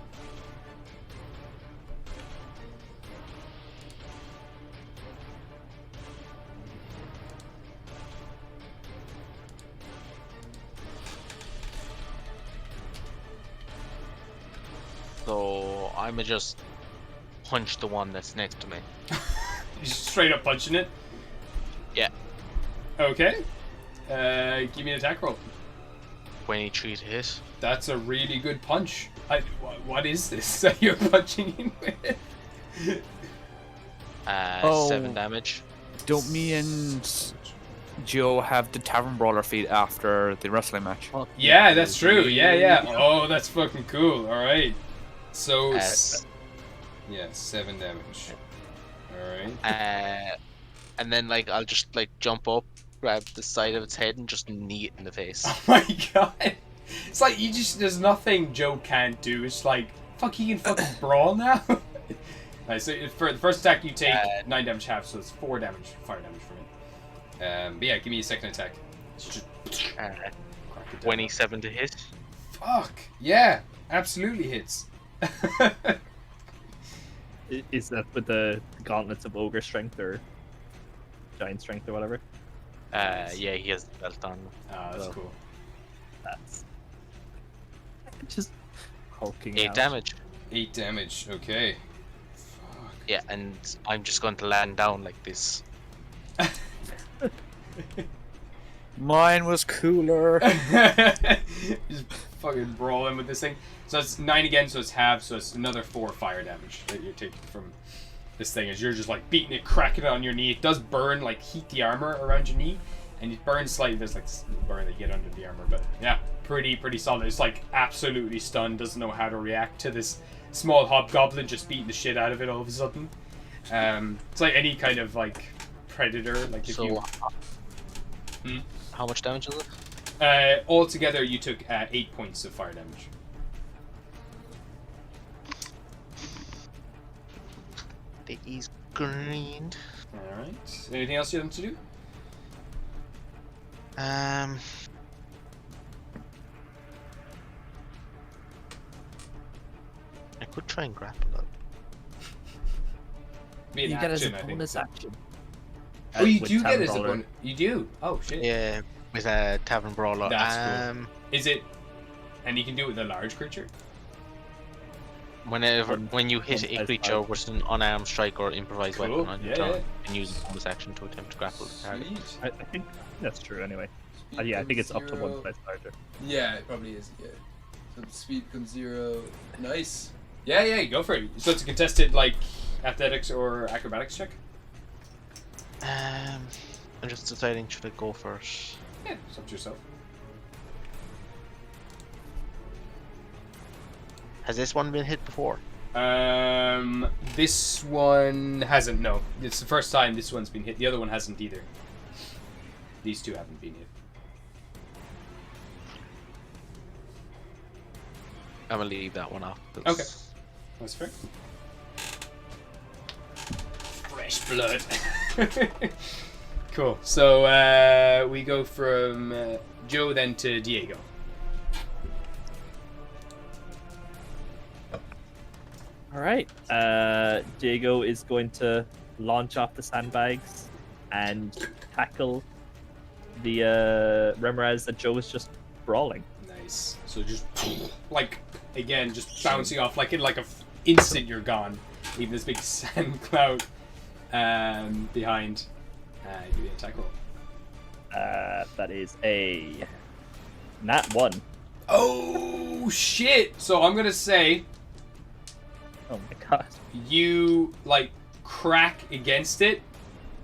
So I'ma just punch the one that's next to me. Just straight up punching it? Yeah. Okay. Give me an attack roll. 23 to hit. That's a really good punch. What is this that you're punching in with? 7 damage. Don't me and Joe have the Tavern Brawler feat after the wrestling match? Yeah, that's true. Yeah. Oh, that's fucking cool. Alright. So, yeah, 7 damage. Alright. And then like I'll just like jump up, grab the side of its head, and just knee it in the face. Oh my god. It's like there's nothing Joe can't do. It's like, fuck, he can fucking brawl now. Alright, so for the first attack you take 9 damage half, so it's 4 damage, fire damage from it. But yeah, give me a second attack. Just crack it down. 27 to hit. Fuck, yeah, absolutely hits. Is that with the gauntlets of ogre strength or giant strength or whatever? Yeah, he has the belt on. Ah, that's So, cool. That's just hulking 8 out. damage. 8 damage, okay. Fuck. Yeah, and I'm just going to land down like this. Mine was cooler. Just fucking brawling with this thing. So it's 9 again, so it's half, so it's another 4 fire damage that you're taking from this thing as you're just like beating it, cracking it on your knee. It does burn, like heat the armor around your knee, and it burns slightly. There's like burn that you get under the armor, but yeah, pretty solid. It's like absolutely stunned, doesn't know how to react to this small hobgoblin just beating the shit out of it all of a sudden. It's like any kind of like predator, like if So, you. how much damage is it? Altogether, you took 8 points of fire damage. He's green. Alright. Anything else you have to do? I could try and grapple it. Be an You get as a action, I think. bonus action. Oh, you With do get Tavern as a Brawler. bonus. You do? Oh, shit. Yeah, with a tavern brawler. That's cool. Is it... And you can do it with a large creature? When you hit a As creature well. with an unarmed strike or improvised Cool, weapon on your yeah, turn, yeah. you can use a bonus action to attempt to grapple the target. Sweet. I think that's true anyway. Yeah, I think it's up to 1 size larger. Yeah, it probably is. Yeah. So speed becomes 0. Nice. Yeah, go for it. So it's a contested, like, athletics or acrobatics check? I'm just deciding should I go first. Yeah, it's up to yourself. Has this one been hit before? This one hasn't, no. It's the first time this one's been hit. The other one hasn't either. These two haven't been hit. I'm gonna leave that one off. Okay. That's fair. Fresh blood. Cool. So, we go from Joe then to Diego. Alright. Diego is going to launch off the sandbags and tackle the Remoraz that Joe is just brawling. Nice. So just like again, just bouncing off like in like a instant you're gone. leaving this big sand cloud behind. Give me an attack roll. That is a nat 1. Oh shit! So I'm gonna say Oh my god. you like crack against it.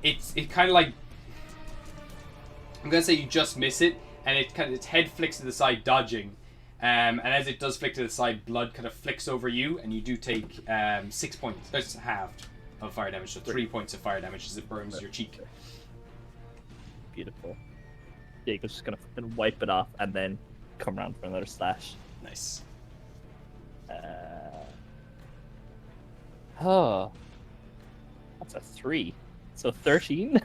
It kind of like, I'm gonna say you just miss it, and its head flicks to the side, dodging. And as it does flick to the side, blood kind of flicks over you, and you do take 6 points. It's halved of fire damage, so 3 points of fire damage as it burns your cheek. Beautiful. Diego's just gonna fucking wipe it off and then come around for another slash. Nice. Oh. That's a 3. So 13?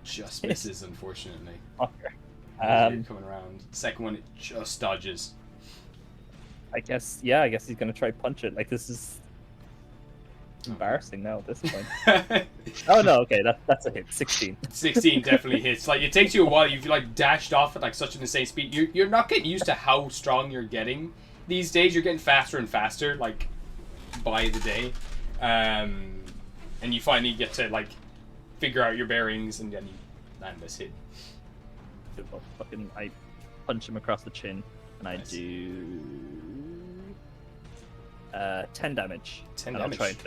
Just misses, unfortunately. Fucker. Coming around. Second one, it just dodges. I guess he's gonna try punch it. Like, this is embarrassing now at this point. Oh no, okay, that's a hit. 16. 16 definitely hits. Like, it takes you a while. You've like dashed off at like such an insane speed. You're not getting used to how strong you're getting these days. You're getting faster and faster, like by the day, and you finally get to like figure out your bearings, and then you land this hit. Fucking, I punch him across the chin, and I do 10 damage. 10 and damage. I'll try and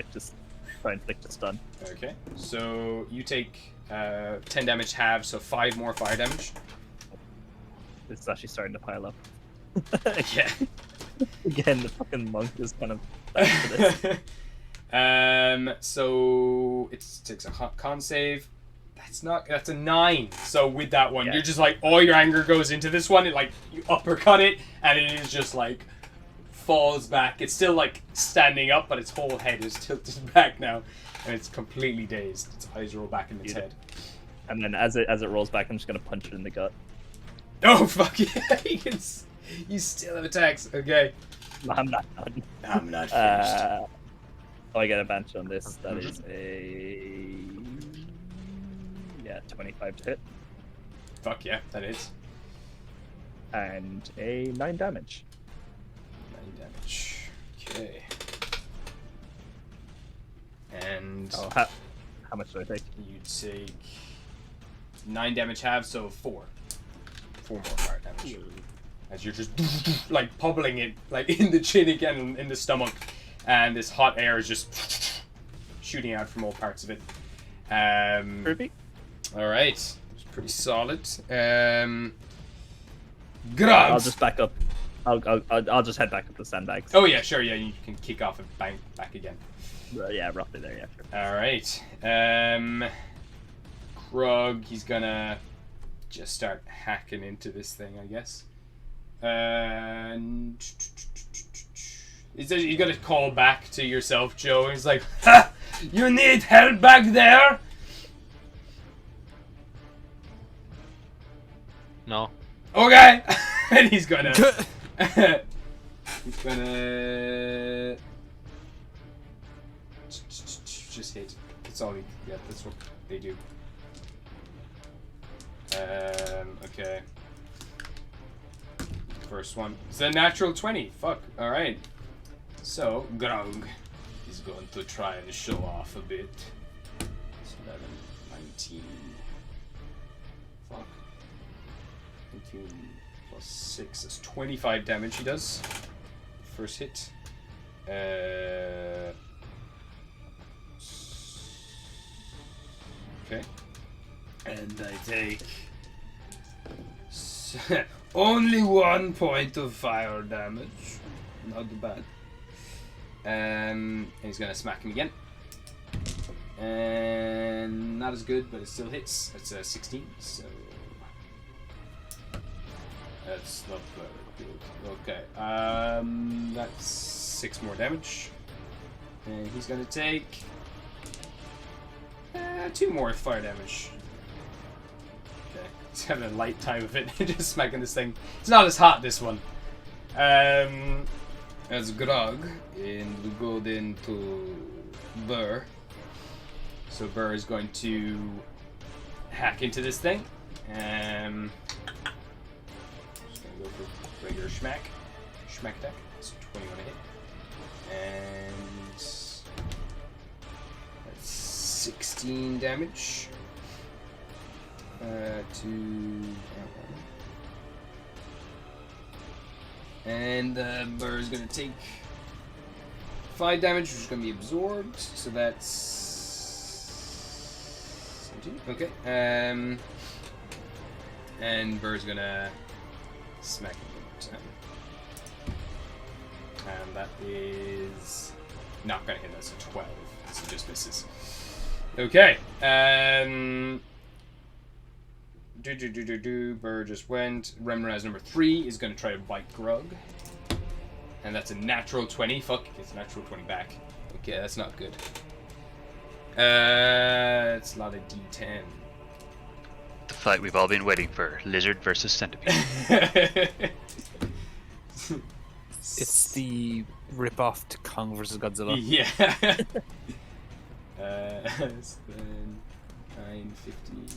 flick the stun. Okay, so you take 10 damage halved, so 5 more fire damage. It's actually starting to pile up. Yeah. Again, the fucking monk is kind of back to this. So it takes a con save. That's a 9. So with that one, Yeah. you're just like, all your anger goes into this one. It like, you uppercut it, and it is just like falls back. It's still like standing up, but its whole head is tilted back now, and it's completely dazed. Its eyes roll back in its head. And then as it rolls back, I'm just gonna punch it in the gut. Oh fuck yeah! You still have attacks. Okay. I'm not done. I'm not finished. Oh, I get advantage on this. That is a 25 to hit, Fuck yeah, that is. and a 9 damage. 9 damage. Okay. And Oh, how much do I take? you'd take 9 damage half, so 4. 4 more fire damage. As you're just like pummeling it like in the chin again, in the stomach, and this hot air is just shooting out from all parts of it. Ruby? All right, it's pretty solid. Grog. I'll just back up. I'll just head back up the sandbags. Oh yeah, sure. Yeah, you can kick off and bang back again. Yeah, roughly there. Yeah. Sure. All right. Grog, he's gonna just start hacking into this thing, I guess. And you gotta call back to yourself, Joe. He's like, "Ha! You need help back there?" No. Okay. And he's gonna just hit. That's all that's what they do. Okay. First one. It's a natural 20. Fuck. Alright. So, Grog is going to try and show off a bit. 11, 19. Fuck. 19 plus 6. That's 25 damage he does. First hit. Okay. And I take only 1 point of fire damage. Not bad. And he's gonna smack him again. And not as good, but it still hits. It's a 16, so that's not very good. Okay. That's 6 more damage. And he's gonna take 2 more fire damage. Okay. He's having a light time of it, just smacking this thing. It's not as hot, this one. As Grog, and we go then to Burr. So Burr is going to hack into this thing. Just gonna go for regular schmack. Schmack attack. So 21 to hit. And 16 damage. To that one. And the Burr's gonna take 5 damage, which is gonna be absorbed. So that's 17. Okay. And Burr's gonna smack him one more time. And that is not gonna hit. That's a 12. So just misses. Okay. Burr just went. Remraz number 3 is going to try to bite Grug. And that's a natural 20. Fuck, it's a natural 20 back. Okay, that's not good. It's a lot of D10. The fight we've all been waiting for. Lizard versus centipede. It's the rip-off to Kong vs. Godzilla. Yeah. So then 9, 15,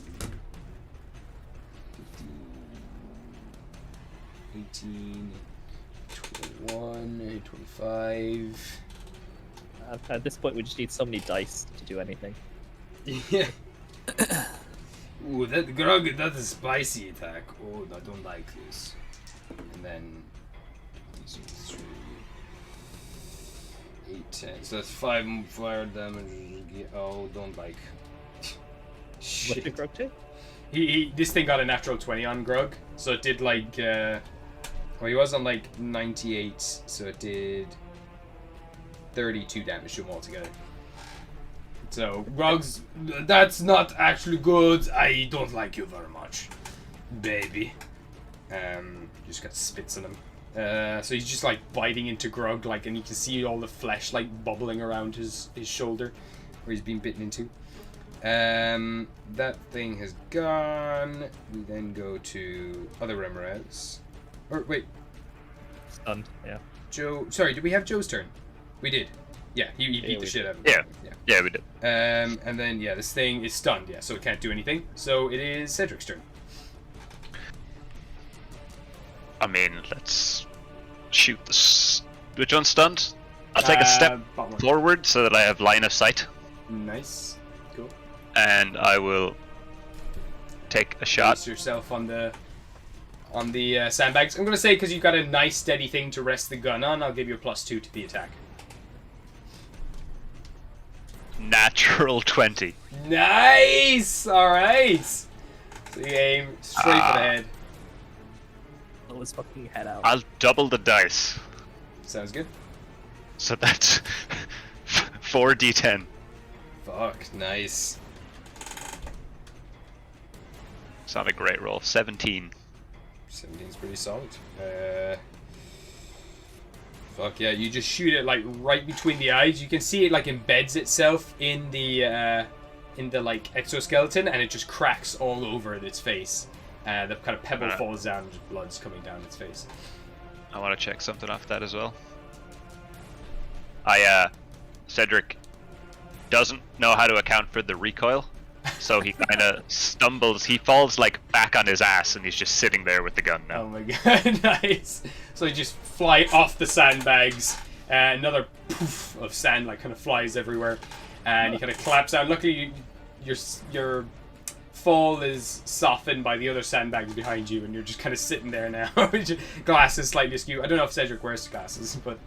18, 21, 25. At this point, we just need so many dice to do anything. Yeah. Ooh, that Grog, that's a spicy attack. Oh, I don't like this. And then 3, 8, 10. So that's 5 fire damage. Oh, don't like. What did Grog do? This thing got a natural 20 on Grog, so it did like. Well, he was on like 98, so it did 32 damage to him altogether. So Grog's, that's not actually good. I don't like you very much, baby. Just got spits on him. So he's just like biting into Grog, like, and you can see all the flesh like bubbling around his shoulder, where he's been bitten into. That thing has gone. We then go to other Remorez. Or wait, Stunned. Yeah. Joe. Sorry, did we have Joe's turn? We did. Yeah, he beat the shit out of him. Yeah, we did. And then yeah, this thing is stunned. Yeah, so it can't do anything. So it is Cedric's turn. I mean, let's shoot this. Which one's stunned? I'll take a step Bottom one. forward so that I have line of sight, Nice. Cool. and I will take a shot. Place yourself on the sandbags. I'm gonna say because you've got a nice steady thing to rest the gun on, I'll give you a +2 to the attack. Natural 20. Nice. All right. So you aim straight for the head. Blow his fucking head out. I'll double the dice. Sounds good. So that's 4d10. Fuck. Nice. It's not a great roll. 17. 17's pretty solid. Fuck yeah, you just shoot it like right between the eyes. You can see it like embeds itself in the like exoskeleton, and it just cracks all over its face. The kind of pebble falls down, and just blood's coming down its face. I want to check something off that as well. Cedric doesn't know how to account for the recoil, so he kind of stumbles. He falls like back on his ass, and he's just sitting there with the gun now. Oh my god, nice. So you just fly off the sandbags. Another poof of sand like kind of flies everywhere, and he kind of collapse down. Luckily, your fall is softened by the other sandbags behind you, and you're just kind of sitting there now. Glasses slightly askew. I don't know if Cedric wears glasses, but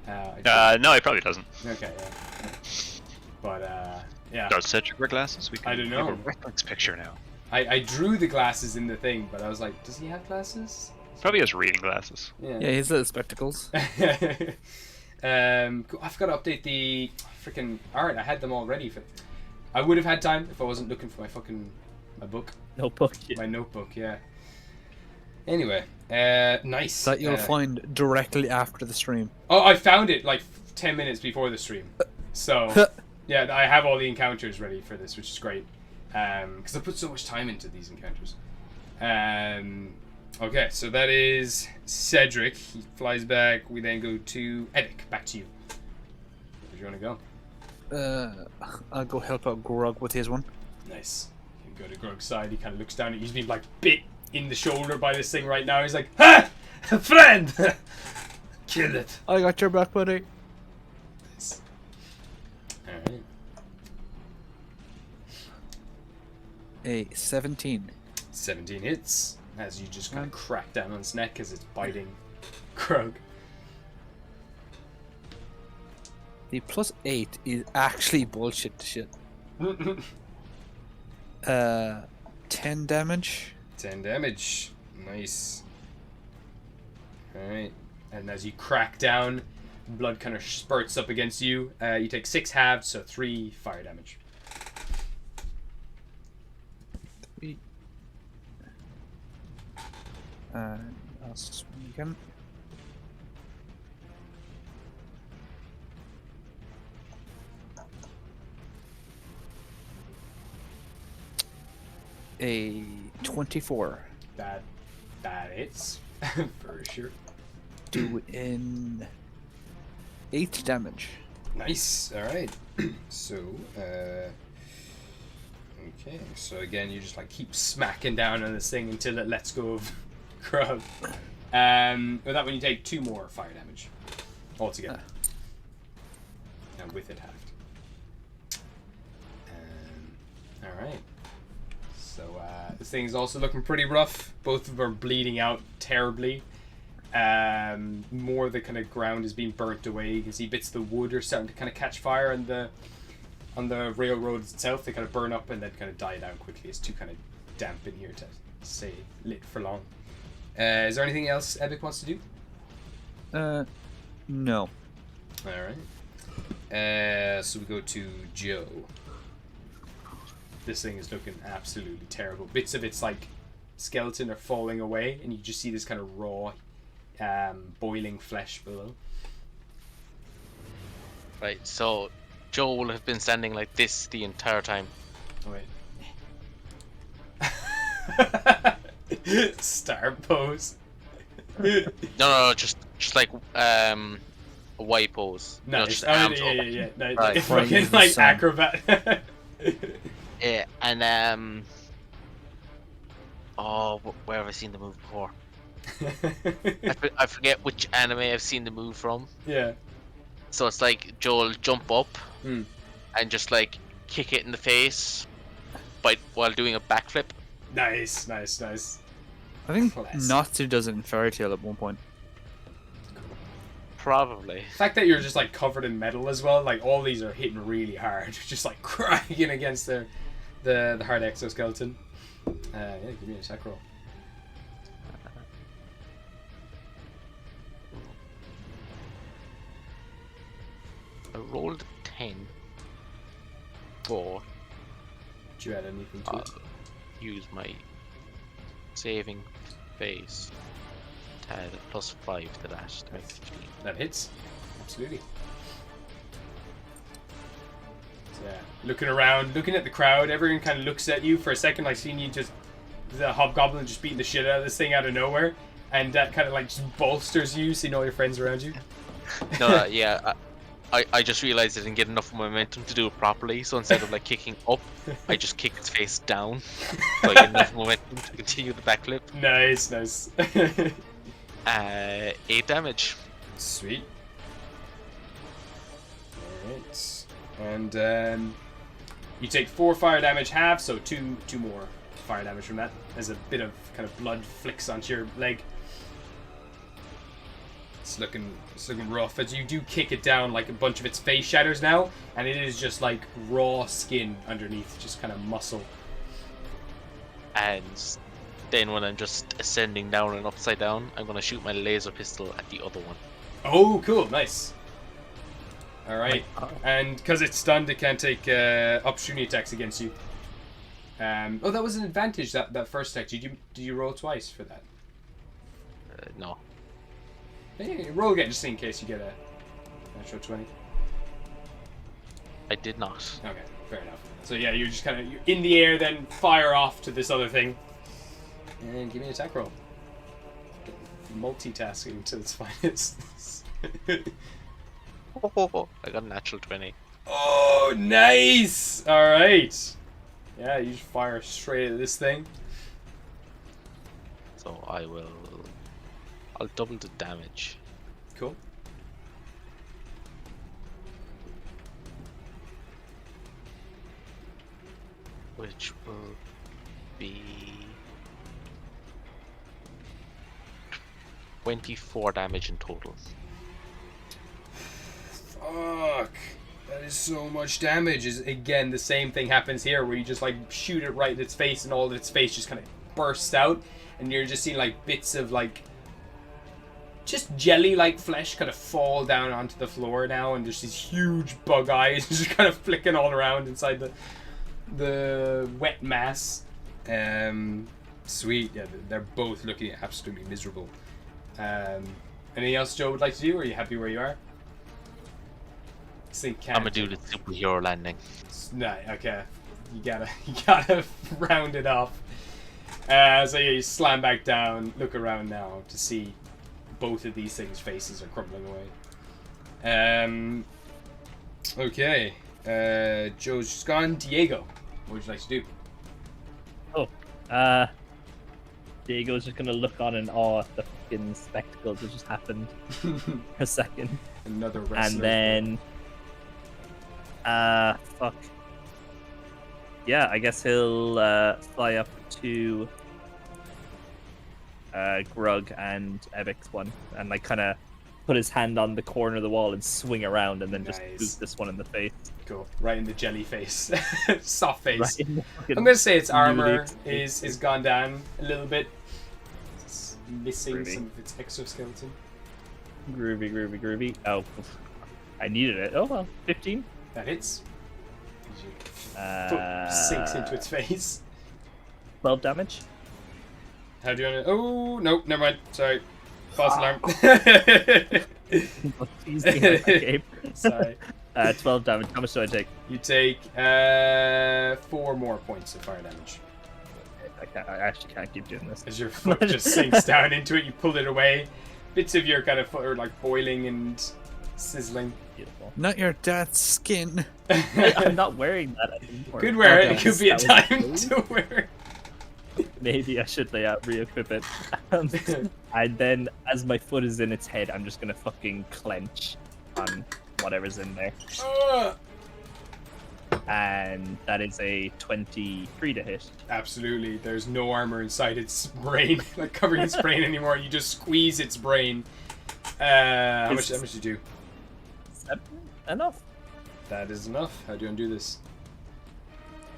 No, he probably doesn't. okay, yeah. But yeah. Does Cedric wear glasses? I don't know. We have a reference picture now. I drew the glasses in the thing, but I was like, does he have glasses? Probably has reading glasses. Yeah, his little spectacles. Cool. I forgot to update the freaking art. I had them all ready for. I would have had time if I wasn't looking for my book. Notebook. Yeah. My notebook, yeah. Anyway, nice. That you'll find directly after the stream. Oh, I found it like 10 minutes before the stream. So, yeah, I have all the encounters ready for this, which is great. Because I put so much time into these encounters. Okay, so that is Cedric. He flies back. We then go to Edic. Back to you. Where do you want to go? I'll go help out Grog with his one. Nice. You can go to Grog's side. He kind of looks down. He's being like bit in the shoulder by this thing right now. He's like, "Ha! Friend! Kill it." I got your back, buddy. Nice. Alright. A 17. 17 hits as you just kind of crack down on its neck as it's biting Krug. The +8 is actually bullshit shit. 10 damage. 10 damage. Nice. Alright. And as you crack down, blood kind of spurts up against you. You take 6 halves, so 3 fire damage. I'll swing again. A 24. That hits. For sure. Doing 8 damage. Nice. Alright. So, okay. So again, you just like keep smacking down on this thing until it lets go of Krug. With that one, you take 2 more fire damage altogether. And with it halved. Alright. So this thing is also looking pretty rough. Both of them are bleeding out terribly. More of the kind of ground is being burnt away. You can see bits of the wood are starting to kind of catch fire on the railroads itself. They kind of burn up and then kind of die down quickly. It's too kind of damp in here to stay lit for long. Is there anything else Epic wants to do? No. Alright. So we go to Joe. This thing is looking absolutely terrible. Bits of its like skeleton are falling away, and you just see this kind of raw, boiling flesh below. Right, so Joe will have been standing like this the entire time. Oh, wait. Star pose. No, just like a Y pose. You know, Nice. just Oh, arms yeah. open. No, Right. fucking like acrobat. Yeah, and where have I seen the move before? I forget which anime I've seen the move from. Yeah. So it's like Joel jump up Hmm. and just like kick it in the face, but while doing a backflip. Nice. I think Classic. Natsu does it in Fairy Tail at one point. Probably. The fact that you're just like covered in metal as well, like all these are hitting really hard, just like cracking against the hard exoskeleton. Yeah, give me a attack roll. I rolled 10. 4. Did you add anything to it? Use my saving phase to add a +5 to that to make 15. That hits. Absolutely. So, yeah, looking around, looking at the crowd, everyone kind of looks at you for a second, like seeing you just, the hobgoblin just beating the shit out of this thing out of nowhere, and that kind of like just bolsters you, seeing all your friends around you. No, yeah, I just realized I didn't get enough momentum to do it properly, so instead of like kicking up, I just kicked its face down, so I get enough momentum to continue the backflip. Nice. 8 damage. Sweet. Alright. And you take 4 fire damage half, so two more fire damage from that, as a bit of kind of blood flicks onto your leg. It's looking rough as you do kick it down. Like a bunch of its face shatters now, and it is just like raw skin underneath, just kind of muscle. And then when I'm just ascending down and upside down, I'm gonna shoot my laser pistol at the other one. Oh, cool, nice. All right, and because it's stunned, it can't take opportunity attacks against you. Oh, that was an advantage. That first attack. Did you roll twice for that? No. Hey, roll again just in case you get a natural 20. I did not. Okay, fair enough. So yeah, you're just kind of in the air, then fire off to this other thing, and give me an attack roll. Multitasking to its finest. I got a natural 20. Oh, nice! All right. Yeah, you just fire straight at this thing. So I'll double the damage. Cool. Which will be 24 damage in total. Fuck. That is so much damage. Is again the same thing happens here where you just like shoot it right in its face and all of its face just kind of bursts out and you're just seeing like bits of like just jelly-like flesh kind of fall down onto the floor now, and there's these huge bug eyes just kind of flicking all around inside the wet mass. Sweet. Yeah, they're both looking absolutely miserable. Anything else Joe would like to do, or are you happy where you are? I'm gonna do the superhero landing. Nah, okay. You gotta round it off. So yeah, you slam back down, look around now to see both of these things' faces are crumbling away. Okay. Joe's just gone. Diego, what would you like to do? Oh, Diego's just gonna look on in awe at the fucking spectacle that just happened for a second. Another wrestler. And then, fuck. Yeah, I guess he'll fly up to Grug and Evic's one, and like kind of put his hand on the corner of the wall and swing around, and then just boot this one in the face. Cool. Right in the jelly face. Soft face. Right in the fucking I'm gonna say its armor newly is gone down a little bit. It's missing Groovy. some of its exoskeleton. Groovy. Oh, I needed it. Oh well, 15. That hits. Foot sinks into its face. 12 damage. How do you want to... Oh, no, never mind. Sorry. False alarm. Sorry. 12 damage. How much do I take? You take 4 more points of fire damage. I actually can't keep doing this. As your foot just sinks down into it, you pull it away. Bits of your kind of foot are like boiling and sizzling. Beautiful. Not your dad's skin. I'm not wearing that anymore. Could wear it. Okay, It could be a that time was to wear it. Maybe I should re-equip it. And then, as my foot is in its head, I'm just gonna fucking clench on whatever's in there. And that is a 23 to hit. Absolutely. There's no armor inside its brain, like covering its brain anymore. You just squeeze its brain. How much damage do you do? 7? Enough. That is enough. How do you undo this?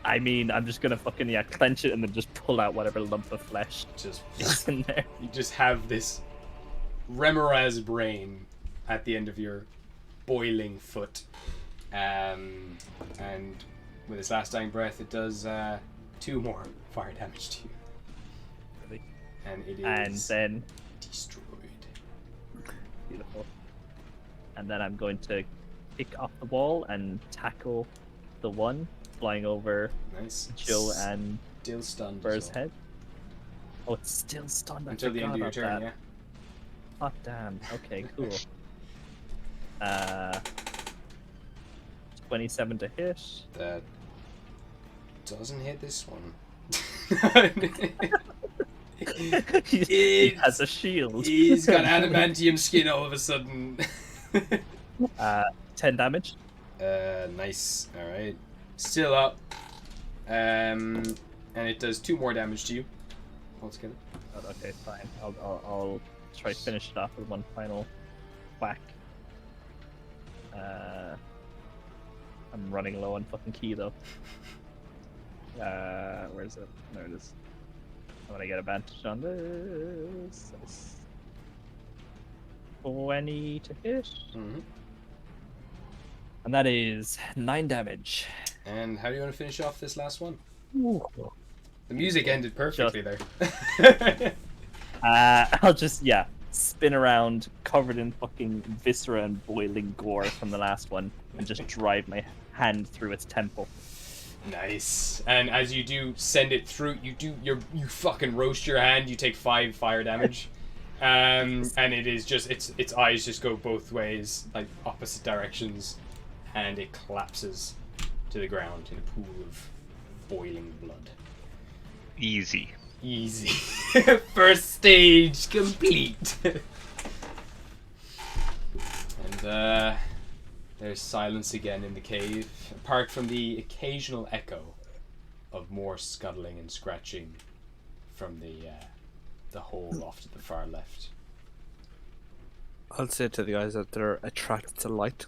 I mean, I'm just gonna fucking clench it and then just pull out whatever lump of flesh Just is in there. you just have this Remoraz brain at the end of your boiling foot. And with its last dying breath, it does 2 more fire damage to you. Really? And it is And then destroyed. beautiful. And then I'm going to kick off the wall and tackle the one flying over Nice. Joe and Still stunned. as Burr's well. head. Oh, it's still stunned. I Until the end of your forgot turn, about yeah. that. Oh, damn. Okay, cool. 27 to hit. That doesn't hit this one. He has a shield. He's got adamantium skin all of a sudden. 10 damage. Nice. Alright. Still up. And it does 2 more damage to you. Altogether. Oh, okay, fine. I'll try to finish it off with one final whack. I'm running low on fucking key though. Where is it? There it is. I'm gonna get advantage on this. That's 20 to hit. Mm-hmm. And that is 9 damage. And how do you want to finish off this last one? Ooh. The music ended perfectly there. I'll just, spin around covered in fucking viscera and boiling gore from the last one and just drive my hand through its temple. Nice. And as you do send it through, you fucking roast your hand. You take 5 fire damage, and it is just its eyes just go both ways, like opposite directions, and it collapses to the ground in a pool of boiling blood. Easy. Easy. First stage complete. And there's silence again in the cave, apart from the occasional echo of more scuttling and scratching from the hole off to the far left. I'll say to the guys that they're attracted to light.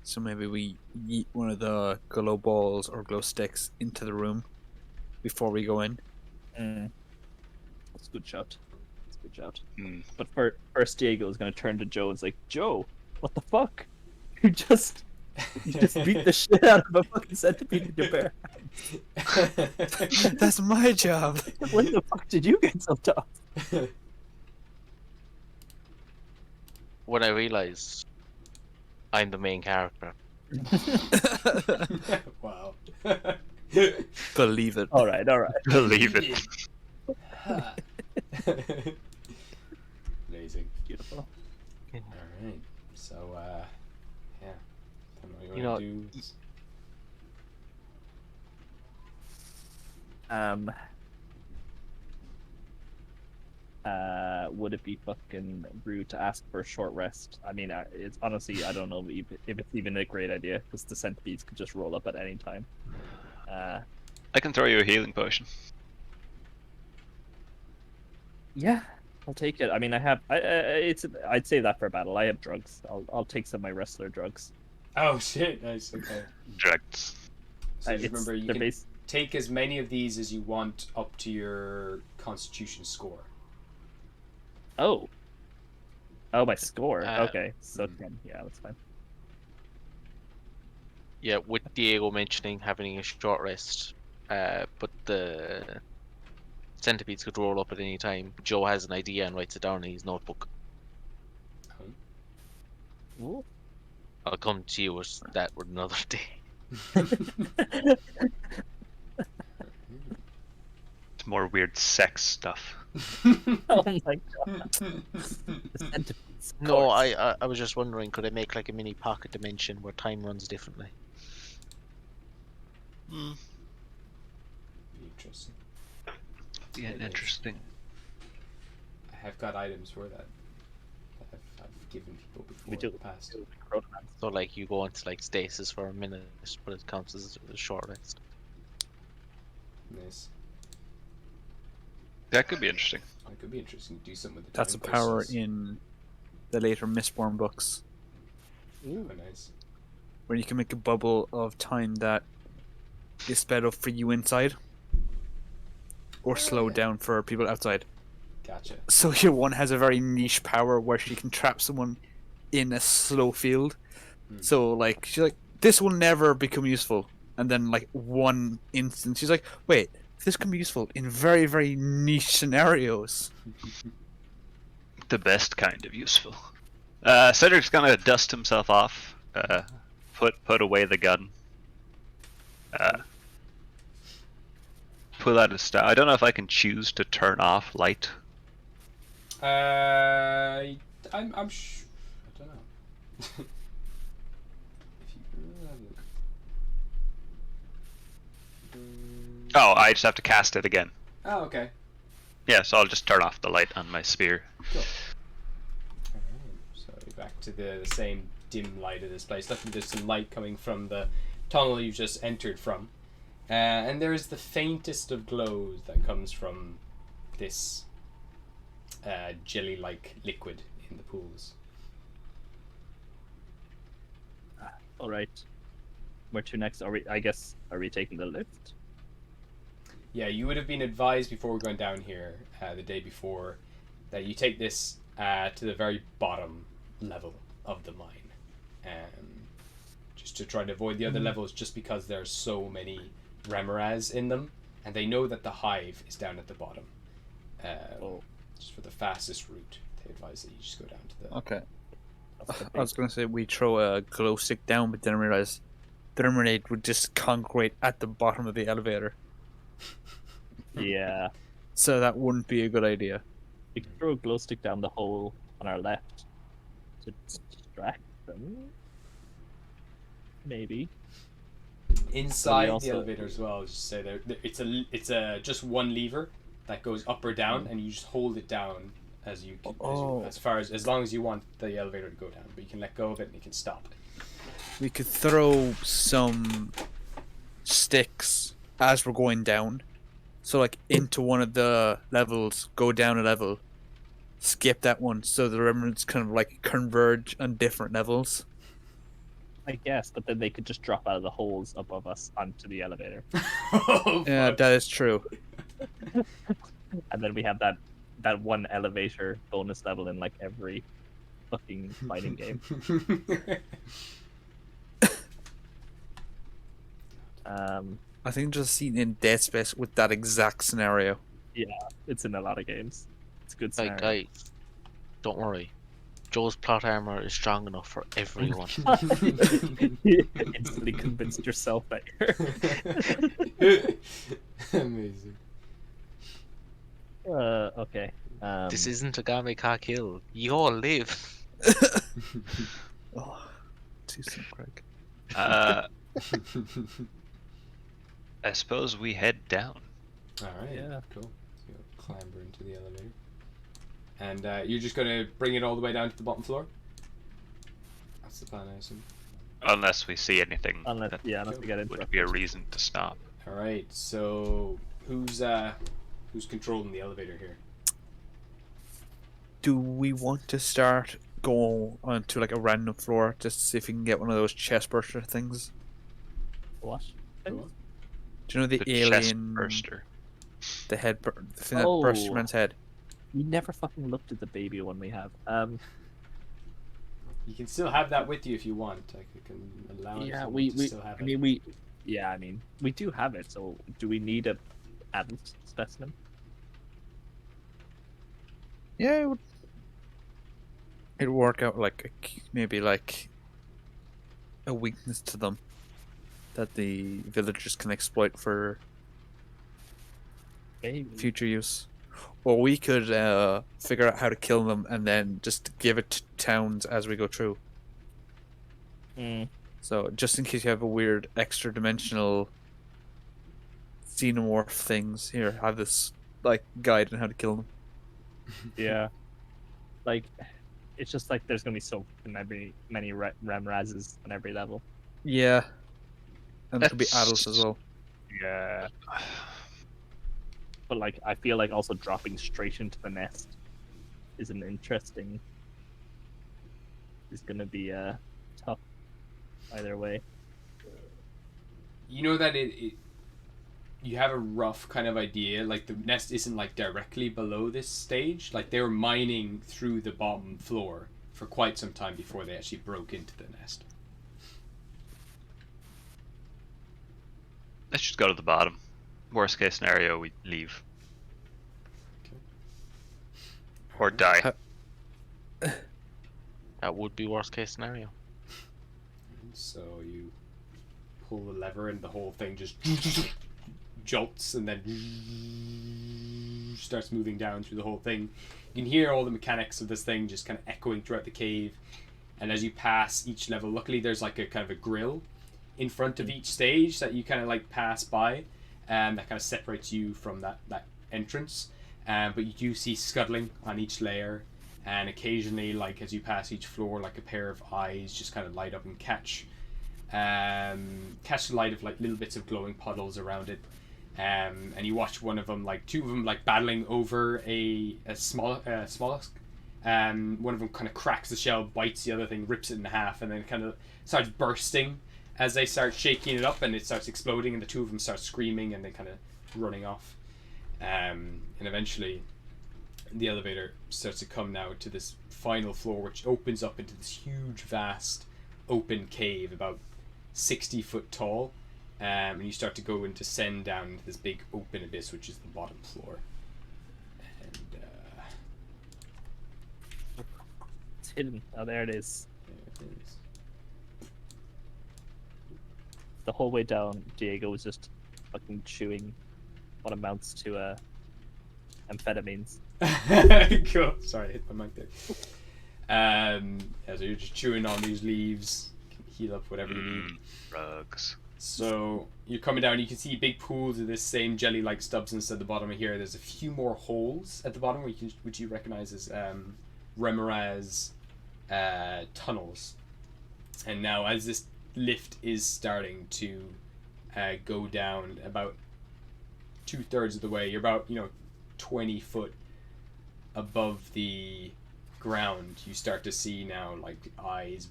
So maybe we yeet one of the glow balls or glow sticks into the room before we go in. That's a good shout. That's a good shout. Hmm. But first, Diego is going to turn to Joe and is like, Joe, what the fuck? You just beat the shit out of a fucking centipede in your bare hands. That's my job. When the fuck did you get so tough? When I realised I'm the main character. Wow. Believe it. All right. Believe it. Amazing. Beautiful. All right. So, yeah. I don't know what You you know, want to do. Would it be fucking rude to ask for a short rest? I mean, it's honestly, I don't know if it's even a great idea, because the centipedes could just roll up at any time. I can throw you a healing potion. Yeah, I'll take it. I mean, I'd save that for a battle. I have drugs. I'll take some of my wrestler drugs. Oh shit! Nice. Okay. Drugs. So just remember, you can base. take as many of these as you want up to your Constitution score. Oh, my score. Uh, Okay, so 10. Yeah, that's fine. Yeah, with Diego mentioning having a short rest, but the centipedes could roll up at any time. Joe has an idea and writes it down in his notebook. Ooh. I'll come to you with that with another day. It's more weird sex stuff. Oh my god. The centipedes. of No, course. I was just wondering, could I make like a mini pocket dimension where time runs differently? Interesting. Yeah, interesting. I have got items for that. I've given people before We do. in the past. So like you go into like stasis for a minute, but it counts as a short rest. Nice. That could be interesting. That could be interesting. Do something with the That's a time power crystals. in the later Mistborn books, Oh, nice. where you can make a bubble of time that is sped up for you inside, or slowed down for people outside. Gotcha. So your one has a very niche power where she can trap someone in a slow field. So like she's like, this will never become useful, and then like one instance she's like, wait, this can be useful in very, very niche scenarios. The best kind of useful. Cedric's gonna dust himself off. Put away the gun. Pull out his staff. I don't know if I can choose to turn off light. I don't know. If you, Oh, I just have to cast it again. oh, okay. Yeah, so I'll just turn off the light on my spear. Cool. Alright, so back to the same dim light of this place. Luckily there's some light coming from the tunnel you've just entered from. And there is the faintest of glows that comes from this jelly-like liquid in the pools. All right. Where to next? Are we taking the lift? Yeah, you would have been advised before going down here the day before that you take this to the very bottom level of the mine. Just to try to avoid the other levels, just because there's so many remoras in them, and they know that the hive is down at the bottom. Just for the fastest route, they advise that you just go down to the... Okay. I was gonna say we throw a glow stick down, but then I realized the grenade would just congregate at the bottom of the elevator, Yeah. so that wouldn't be a good idea. We can throw a glow stick down the hole on our left to distract them. Maybe. Inside the also- elevator as well, just say it's a just one lever that goes up or down, and you just hold it down as you can, as long as you want the elevator to go down, but you can let go of it and you can stop. We could throw some sticks as we're going down. So like into one of the levels, go down a level, skip that one, so the remnants kind of like converge on different levels. I guess, but then they could just drop out of the holes above us onto the elevator, Oh, Yeah, fuck. that is true. and then we have that one elevator bonus level in like every fucking fighting game. I think just seen in Dead Space with that exact scenario. Yeah, it's in a lot of games. It's a good Like, scenario. guys, don't worry. Joe's plot armor is strong enough for everyone. Instantly convinced yourself that you're. Amazing. Okay. This isn't a Game Cock Hill. You all live. Oh, too soon, Craig. I suppose we head down. Alright, Yeah. cool. So you'll clamber into the elevator. And you're just going to bring it all the way down to the bottom floor? That's the plan, I assume. Unless we see anything Unless that we get into would be a reason to stop. Alright, so who's controlling the elevator here? Do we want to start going onto like a random floor just to see if we can get one of those chest burster things? What? The what? Do you know the The alien, chest burster. the head, the thing that bursts your Oh. man's head? We never fucking looked at the baby one we have. You can still have that with you if you want. I can allow it. Yeah, if you we want to still have I it. mean we do have it. So do we need a adult specimen? Yeah, it'd work out like maybe like a weakness to them that the villagers can exploit for Maybe. future use. Or we could figure out how to kill them and then just give it to towns as we go through. So just in case you have a weird extra dimensional xenomorph things, here, have this like guide on how to kill them. Yeah. Like, it's just like there's gonna be so many Remrazes on every level. Yeah. And there could be adults as well. Yeah. But like, I feel like also dropping straight into the nest is an interesting. Is gonna be tough either way. You know that you have a rough kind of idea, like the nest isn't like directly below this stage. Like they were mining through the bottom floor for quite some time before they actually broke into the nest. Let's just go to the bottom. Worst case scenario, we leave. Okay. Or die. That would be worst case scenario. So you pull the lever and the whole thing just jolts and then starts moving down through the whole thing. You can hear all the mechanics of this thing just kind of echoing throughout the cave. And as you pass each level, luckily there's like a kind of a grill in front of each stage that you kind of like pass by, and that kind of separates you from that entrance. But you do see scuttling on each layer, and occasionally, like as you pass each floor, like a pair of eyes just kind of light up and catch the light of like little bits of glowing puddles around it. And you watch one of them, like two of them, like battling over a small mollusk. One of them kind of cracks the shell, bites the other thing, rips it in half, and then kind of starts bursting as they start shaking it up, and it starts exploding, and the two of them start screaming, and they kind of running off. And eventually, the elevator starts to come now to this final floor, which opens up into this huge, vast, open cave, about 60 foot tall. And you start to go and descend down into this big open abyss, which is the bottom floor. And It's hidden. Oh, there it is. there it is. The whole way down, Diego was just fucking chewing what amounts to amphetamines. Cool. Sorry, I hit my mic there. Yeah, so you're just chewing on these leaves, can heal up whatever you need. Drugs. So you're coming down, you can see big pools of this same jelly-like substance at the bottom of here. There's a few more holes at the bottom which you recognize as Remoraz tunnels. And now as this lift is starting to go down, about 2/3 of the way. You're about 20 foot above the ground. You start to see now like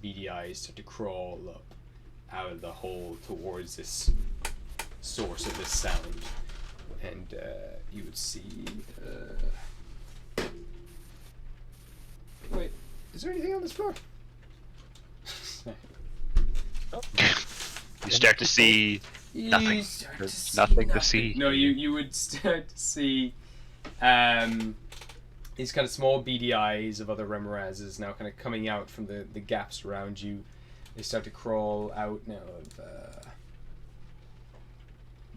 beady eyes start to crawl up out of the hole towards this source of this sound, and you would see. Wait, is there anything on this floor? You start to see nothing. You start There's to nothing to see. No, you would start to see these kind of small beady eyes of other Remorazes now kind of coming out from the gaps around you. They start to crawl out now of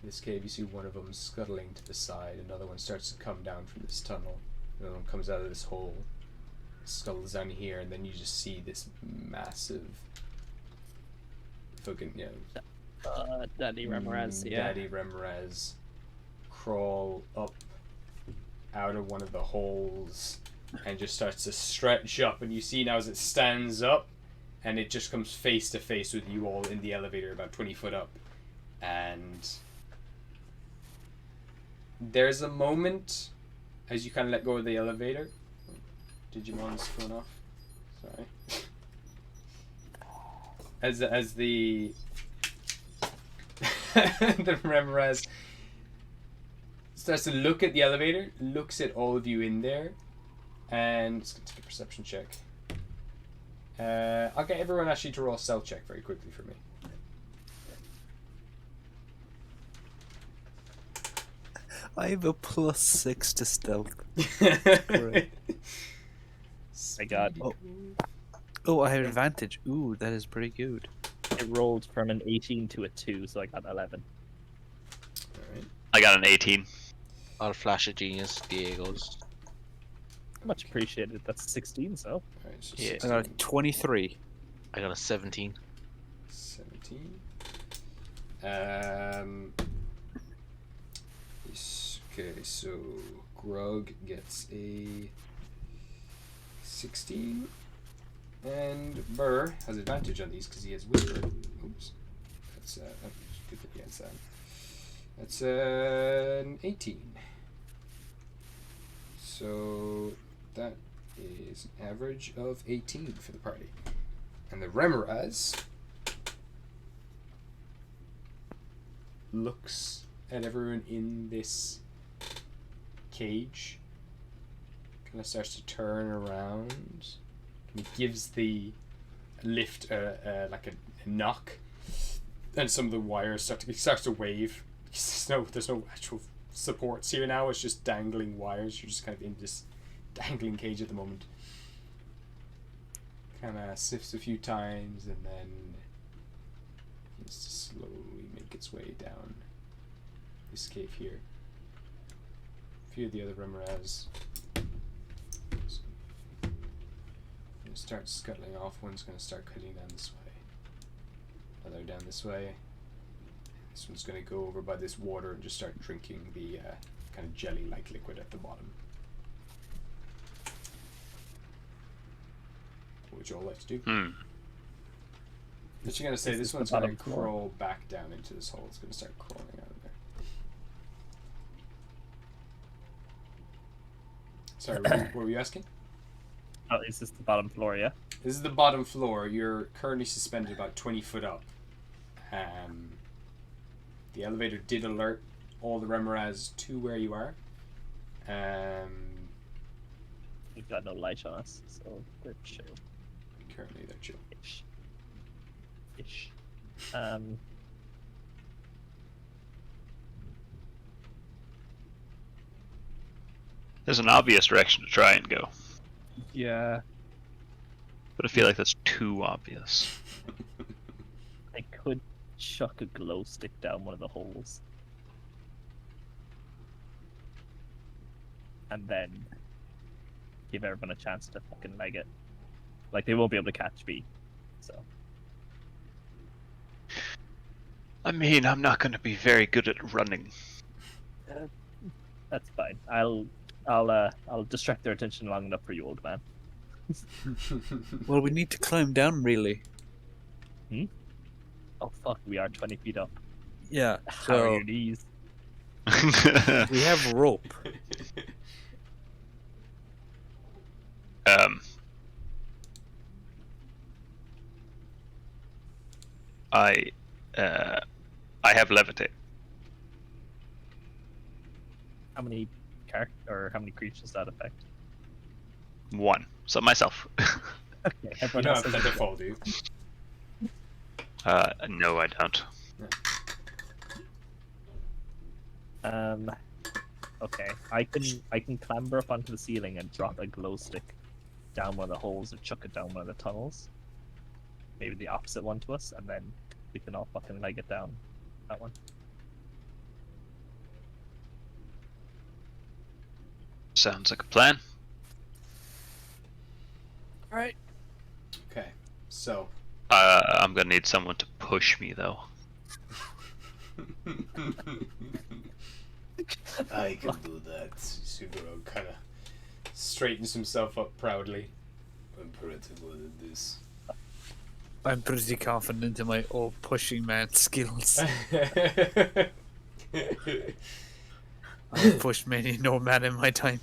this cave. You see one of them scuttling to the side. Another one starts to come down from this tunnel. Another one comes out of this hole, scuttles down here, and then you just see this massive fucking Daddy Remoraz, yeah. Daddy Remoraz crawl up out of one of the holes and just starts to stretch up, and you see now as it stands up and it just comes face to face with you all in the elevator about 20 foot up, and there's a moment as you kind of let go of the elevator. Digimon's going off. Sorry. As the the Remoraz starts to look at the elevator, looks at all of you in there, and it's going to take a perception check. I'll get everyone actually to roll a stealth check very quickly for me. I have a +6 to stealth. My God. Oh, I have advantage. Ooh, that is pretty good. It rolled from an 18 to a 2, so I got 11. Alright. I got an 18. I'll flash a genius, Diego's. Much appreciated. That's 16, so. Alright, so Yeah. I got a 23. I got a 17. 17. Okay, so Grug gets a 16. And Burr has advantage on these because he has Whisper. Oops. That's good against that. That's an 18. So that is an average of 18 for the party. And the Remoraz looks at everyone in this cage, kind of starts to turn around. He gives the lift like a knock, and some of the wires starts to wave. There's no actual supports here now. It's just dangling wires. You're just kind of in this dangling cage at the moment. Kind of sniffs a few times and then begins to slowly make its way down this cave here. A few of the other Remoraz start scuttling off. One's going to start cutting down this way. Another down this way. This one's going to go over by this water and just start drinking the kind of jelly-like liquid at the bottom. What would you all like to do? But you're going to say this one's going to crawl back down into this hole. It's going to start crawling out of there. Sorry, what were you asking? Oh, is this the bottom floor, yeah? This is the bottom floor. You're currently suspended about 20 foot up. The elevator did alert all the Remoraz to where you are. We've got no light on us, so we're chill. Currently, they're chill. Ish. There's an obvious direction to try and go, Yeah. but I feel like that's too obvious. I could chuck a glow stick down one of the holes. And then give everyone a chance to fucking leg it. Like, they won't be able to catch me, so. I mean, I'm not going to be very good at running. That's fine. I'll distract their attention long enough for you, old man. Well, we need to climb down, really. Oh fuck, we are 20 feet up. Yeah. How are So your knees? We have rope. um, I have levitate. How many how many creatures does that affect? 1. So myself. Okay, You everyone don't else have has Featherfall, do you? No, I don't. Okay, I can clamber up onto the ceiling and drop a glow stick down one of the holes or chuck it down one of the tunnels. Maybe the opposite one to us, and then we can all fucking leg it down that one. Sounds like a plan. All right. Okay, so. I'm gonna need someone to push me though. I can do that. Suguro kind of straightens himself up proudly. I'm pretty good at this. I'm pretty confident in my old pushing man skills. I've pushed many no man in my time.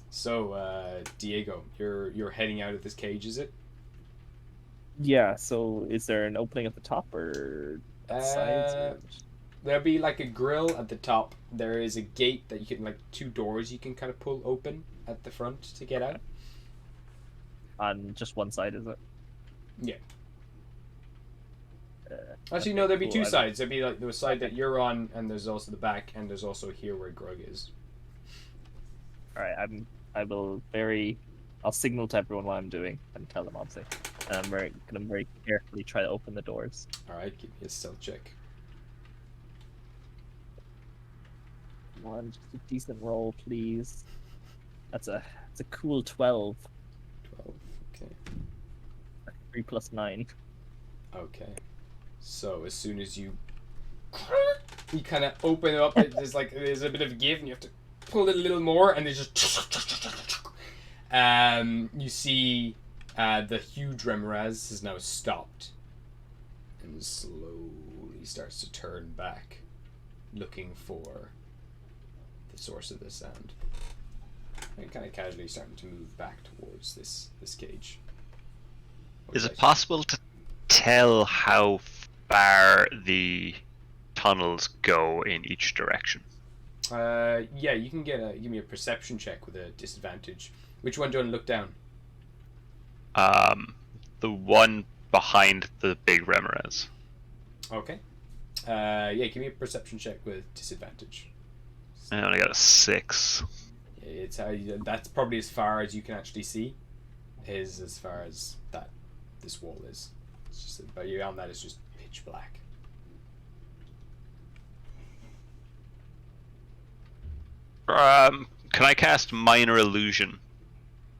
So, Diego, you're heading out of this cage, is it? Yeah. So, is there an opening at the top or at sides? Or... There'll be like a grill at the top. There is a gate that you can, like, 2 doors you can kind of pull open at the front to get out. On just one side, is it? Yeah. Actually, Okay, no, there'd be cool, 2 I don't- sides. There'd be like the side that you're on, and there's also the back, and there's also here where Grug is. All right, I'll signal to everyone what I'm doing and tell them obviously. And I'm gonna very carefully try to open the doors. Alright, give me a stealth check. One, just a decent roll, please. It's a cool 12. 12, okay. 3 plus 9. Okay. So, as soon as you kind of open it up, there's a bit of a give, and you have to pull it a little more, and there's just you see the huge Remoraz has now stopped and slowly starts to turn back, looking for the source of the sound, and kind of casually starting to move back towards this cage. Is it possible to tell how far the tunnels go in each direction? Yeah, you can give me a perception check with a disadvantage. Which one do you want to look down? The one behind the big Remoraz. Okay. Yeah, give me a perception check with disadvantage. I only got a 6. It's that's probably as far as you can actually see. Is as far as this wall is. It's just, but beyond that, it's just pitch black. Can I cast Minor Illusion?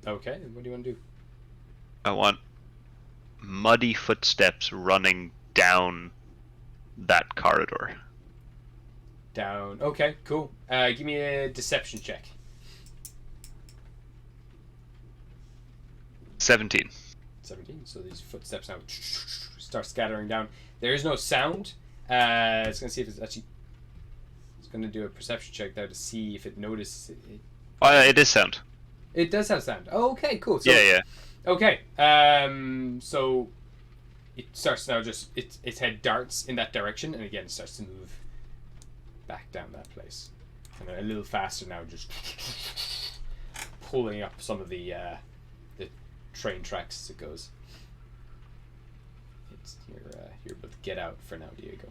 Okay, what do you want to do? I want muddy footsteps running down that corridor. Down. Okay, cool. Give me a deception check. 17. 17. So these footsteps now start scattering down. There is no sound. It's gonna see if it's actually. It's gonna do a perception check there to see if it notices it. Oh, it is sound. It does have sound. Oh, okay, cool. So, Yeah. Okay. So it starts now. Just its head darts in that direction, and again it starts to move back down that place, and a little faster now, just pulling up some of the train tracks as it goes. You're able to get out for now, Diego.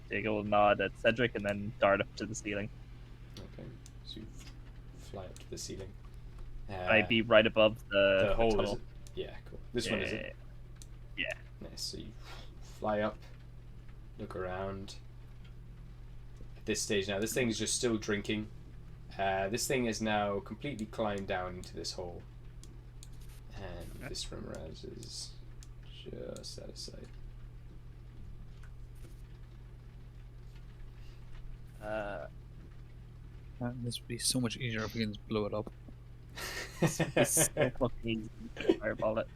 Diego will nod at Cedric and then dart up to the ceiling. Okay, so you fly up to the ceiling. I'd be right above the hole. Is tunnel. it? Yeah, cool. This one is it. Yeah. Nice. So you fly up, look around. At this stage now, this thing is just still drinking. This thing is now completely climbed down into this hole, and this Rimraz is just out of sight. This would be so much easier if we can just blow it up. It's so fucking easy to fireball it.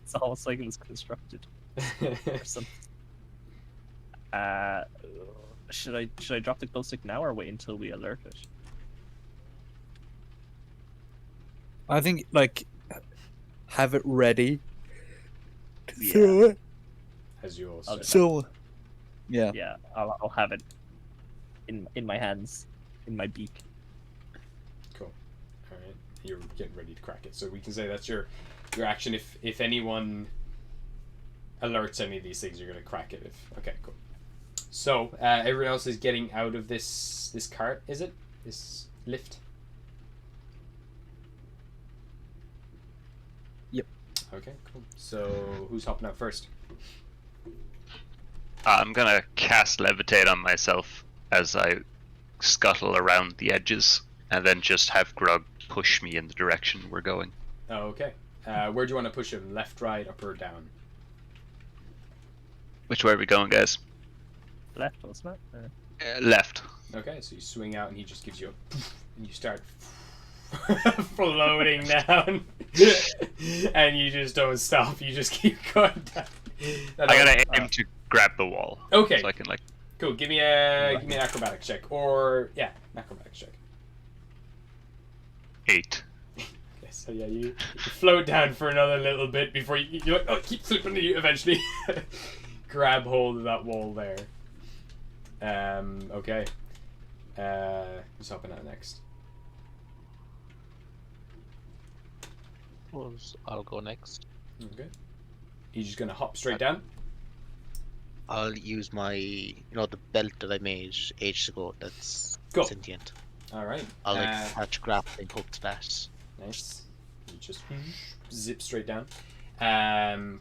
It's almost like it was constructed or something. Should I drop the glow stick now or wait until we alert it? I think like have it ready to Yeah. throw it. As you all I'll said. just- So yeah. Yeah, I'll have it in my hands, in my beak. Cool. All right, you're getting ready to crack it. So we can say that's your action. If anyone alerts any of these things, you're gonna crack it. Okay, cool. So everyone else is getting out of this cart. Is it this lift? Yep. Okay, cool. So who's hopping out first? I'm gonna cast levitate on myself as I scuttle around the edges, and then just have Grug push me in the direction we're going. Oh, okay. Where do you want to push him? Left, right, up, or down? Which way are we going, guys? Left, wasn't it? Left. Okay, so you swing out and he just gives you a and you start floating down and you just don't stop, you just keep going down. I gotta aim to grab the wall. Okay. So I can like. Cool, give me an acrobatics check. Or an acrobatics check. 8. Okay, so yeah, you float down for another little bit before you're like, oh, keep slipping, you eventually grab hold of that wall there. Okay. Who's hopping out next? I'll go next. Okay. You just gonna hop straight down? I'll use my, the belt that I made ages ago. That's Cool. sentient. All right. I'll attach grappling hook to that. Nice. You just zip straight down.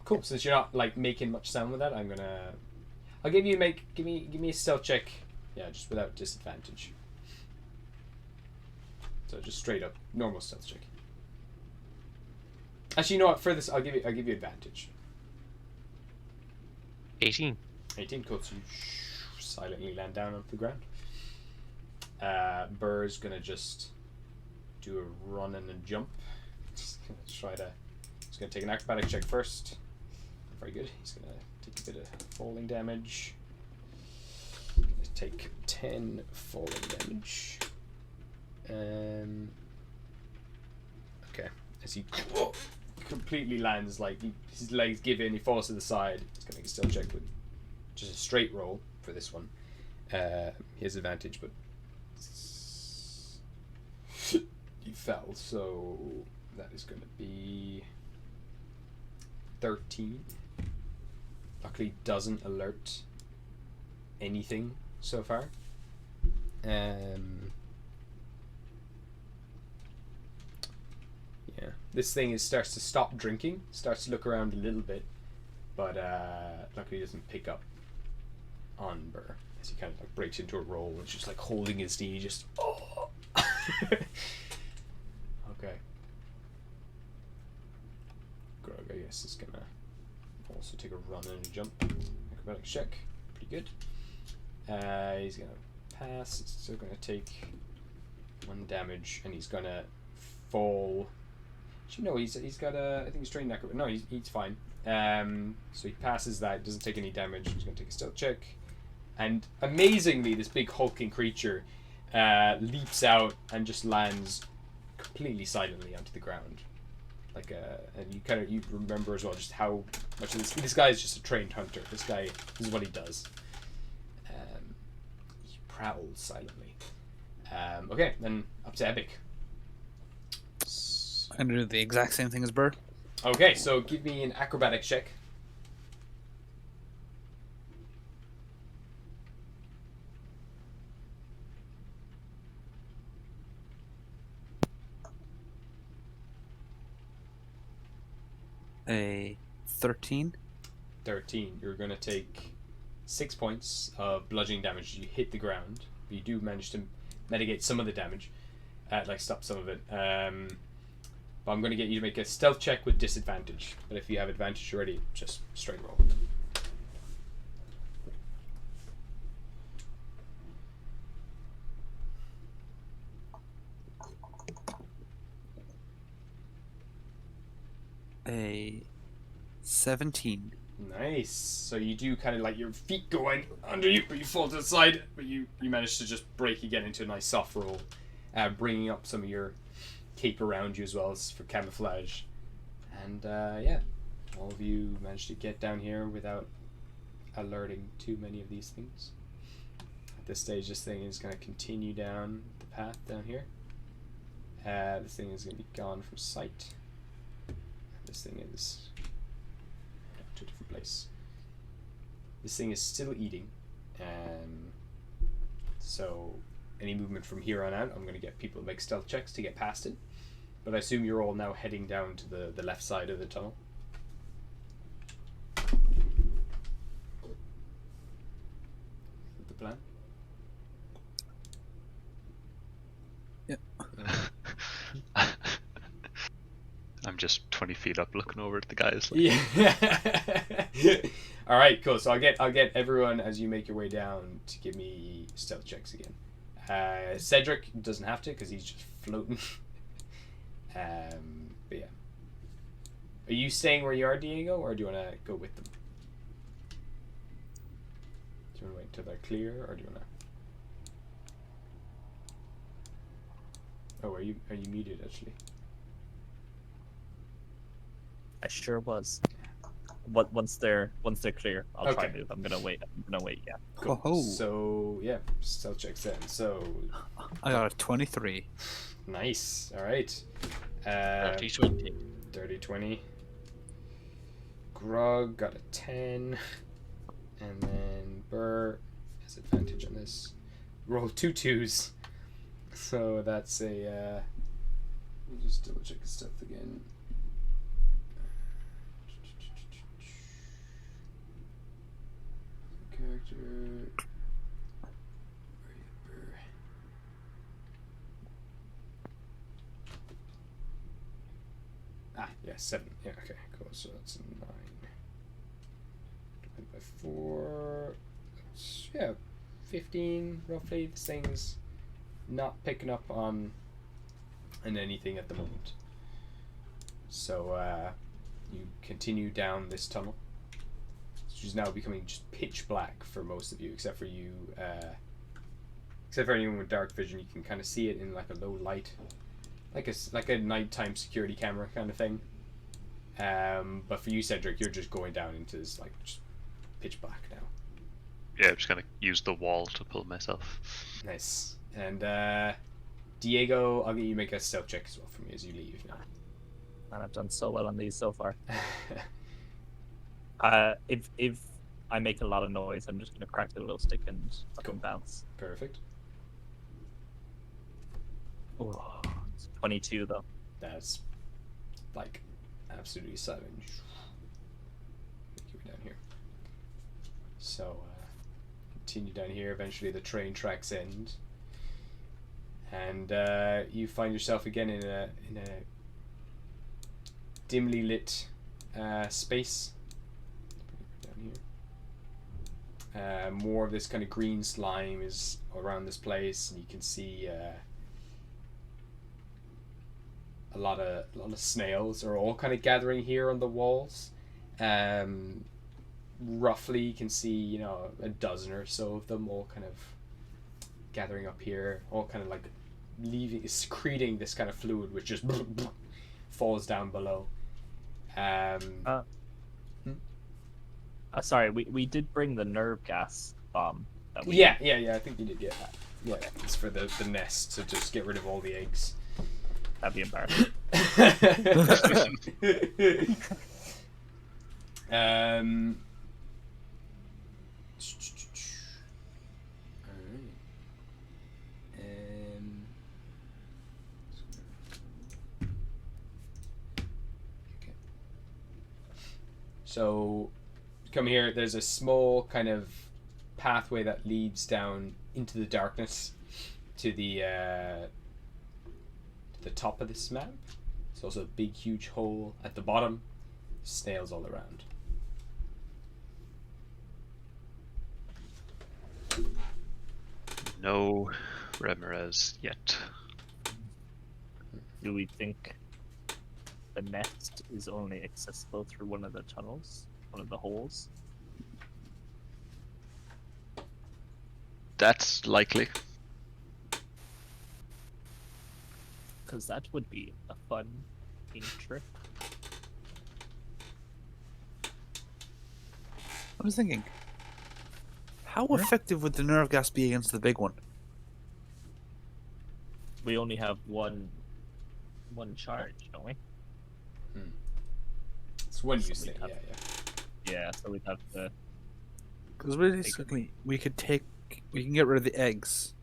Cool. Since you're not like making much sound with that, I'll give you give me a stealth check. Yeah, just without disadvantage. So just straight up normal stealth check. Actually, you know what? For this, I'll give you advantage. 18. 18. Cool. So you silently land down onto the ground. Burr's gonna just do a run and a jump. He's gonna take an acrobatic check first. Very good. He's gonna take a bit of falling damage. Gonna take 10 falling damage. Okay. As he completely lands, like his legs give in, he falls to the side. He's gonna make a stealth check with just a straight roll for this one. He has advantage, but he fell, so that is going to be 13. Luckily doesn't alert anything so far. Yeah, this thing starts to stop drinking, starts to look around a little bit, but luckily doesn't pick up on Burr as he kind of like breaks into a roll and just like holding his knee, just oh. Okay. Grog, I guess, is gonna also take a run and a jump. Acrobatic check, pretty good. He's gonna pass. It's still gonna take 1 damage, and he's gonna fall. Actually, no, he's got a. I think he's trained acrobat. No, he's fine. So he passes that. Doesn't take any damage. He's gonna take a stealth check, and amazingly, this big hulking creature leaps out and just lands completely silently onto the ground. Like and you remember as well just how much of this guy is just a trained hunter. This is what he does. He prowls silently. Okay, then up to Epic. I'm gonna do the exact same thing as Burr. Okay, so give me an acrobatic check. A 13. 13. You're going to take 6 points of bludgeoning damage. You hit the ground, but you do manage to mitigate some of the damage, like stop some of it. But I'm going to get you to make a stealth check with disadvantage. But if you have advantage already, just straight roll. A 17. Nice. So you do kind of like your feet going under you, but you fall to the side, but you manage to just break again into a nice soft roll, bringing up some of your cape around you as well as for camouflage. And yeah, all of you managed to get down here without alerting too many of these things. At this stage, this thing is going to continue down the path down here. This thing is going to be gone from sight. This thing is to a different place. This thing is still eating. So any movement from here on out, I'm going to get people to make stealth checks to get past it. But I assume you're all now heading down to the left side of the tunnel. Is that the plan? I'm just 20 feet up looking over at the guys. Like, Yeah. All right, cool. So I'll get everyone as you make your way down to give me stealth checks again. Cedric doesn't have to because he's just floating. But yeah. Are you staying where you are, Diego, or do you want to go with them? Do you want to wait until they're clear, or do you want to? Oh, are you muted actually? I sure was. Once they're clear, I'll try Okay. to move. I'm gonna wait. Yeah. Cool. Oh. So yeah, stealth checks then. So I got a 23. nice. All right. 30-20. Dirty 20. Grog got a 10. And then Burr has advantage on this. Rolled 2 2s. So that's a. Let me just double check his stealth again. Character. Where are you, Burr? Ah, yeah, 7. Yeah, okay, cool. So that's a 9. Divided by 4. That's, yeah, 15 roughly. This thing's not picking up on anything at the moment. So you continue down this tunnel, which is now becoming just pitch black for most of you, except for you. Except for anyone with dark vision, you can kind of see it in like a low light. Like a nighttime security camera kind of thing. But for you, Cedric, you're just going down into this like just pitch black now. yeah, I'm just gonna use the wall to pull myself. Nice. And Diego, I'll get you to make a stealth check as well for me as you leave now. And I've done so well on these so far. If I make a lot of noise, I'm just gonna crack the glow stick and fucking bounce. Perfect. Oh, it's 22 though. That's like absolutely silent. Make your way down here. So continue down here. Eventually, the train tracks end, and you find yourself again in a dimly lit space. Down here. More of this kind of green slime is around this place, and you can see a lot of snails are all kind of gathering here on the walls. Roughly, you can see a dozen or so of them all kind of gathering up here, all kind of like secreting this kind of fluid, which just falls down below. Sorry, we did bring the nerve gas bomb. That we Yeah, I think you did get that. Yeah, it's for the nest to just get rid of all the eggs. That'd be embarrassing. So, come here. There's a small kind of pathway that leads down into the darkness to the top of this map. There's also a big, huge hole at the bottom. Snails all around. No Ramirez yet. Do we think the nest is only accessible through one of the tunnels? one of the holes. That's likely. Because that would be a fun trick. I was thinking, how effective would the nerve gas be against the big one? We only have one charge, don't we? It's one So use we'd thing. have- Yeah. Yeah, so we'd have to. Because basically, we can get rid of the eggs.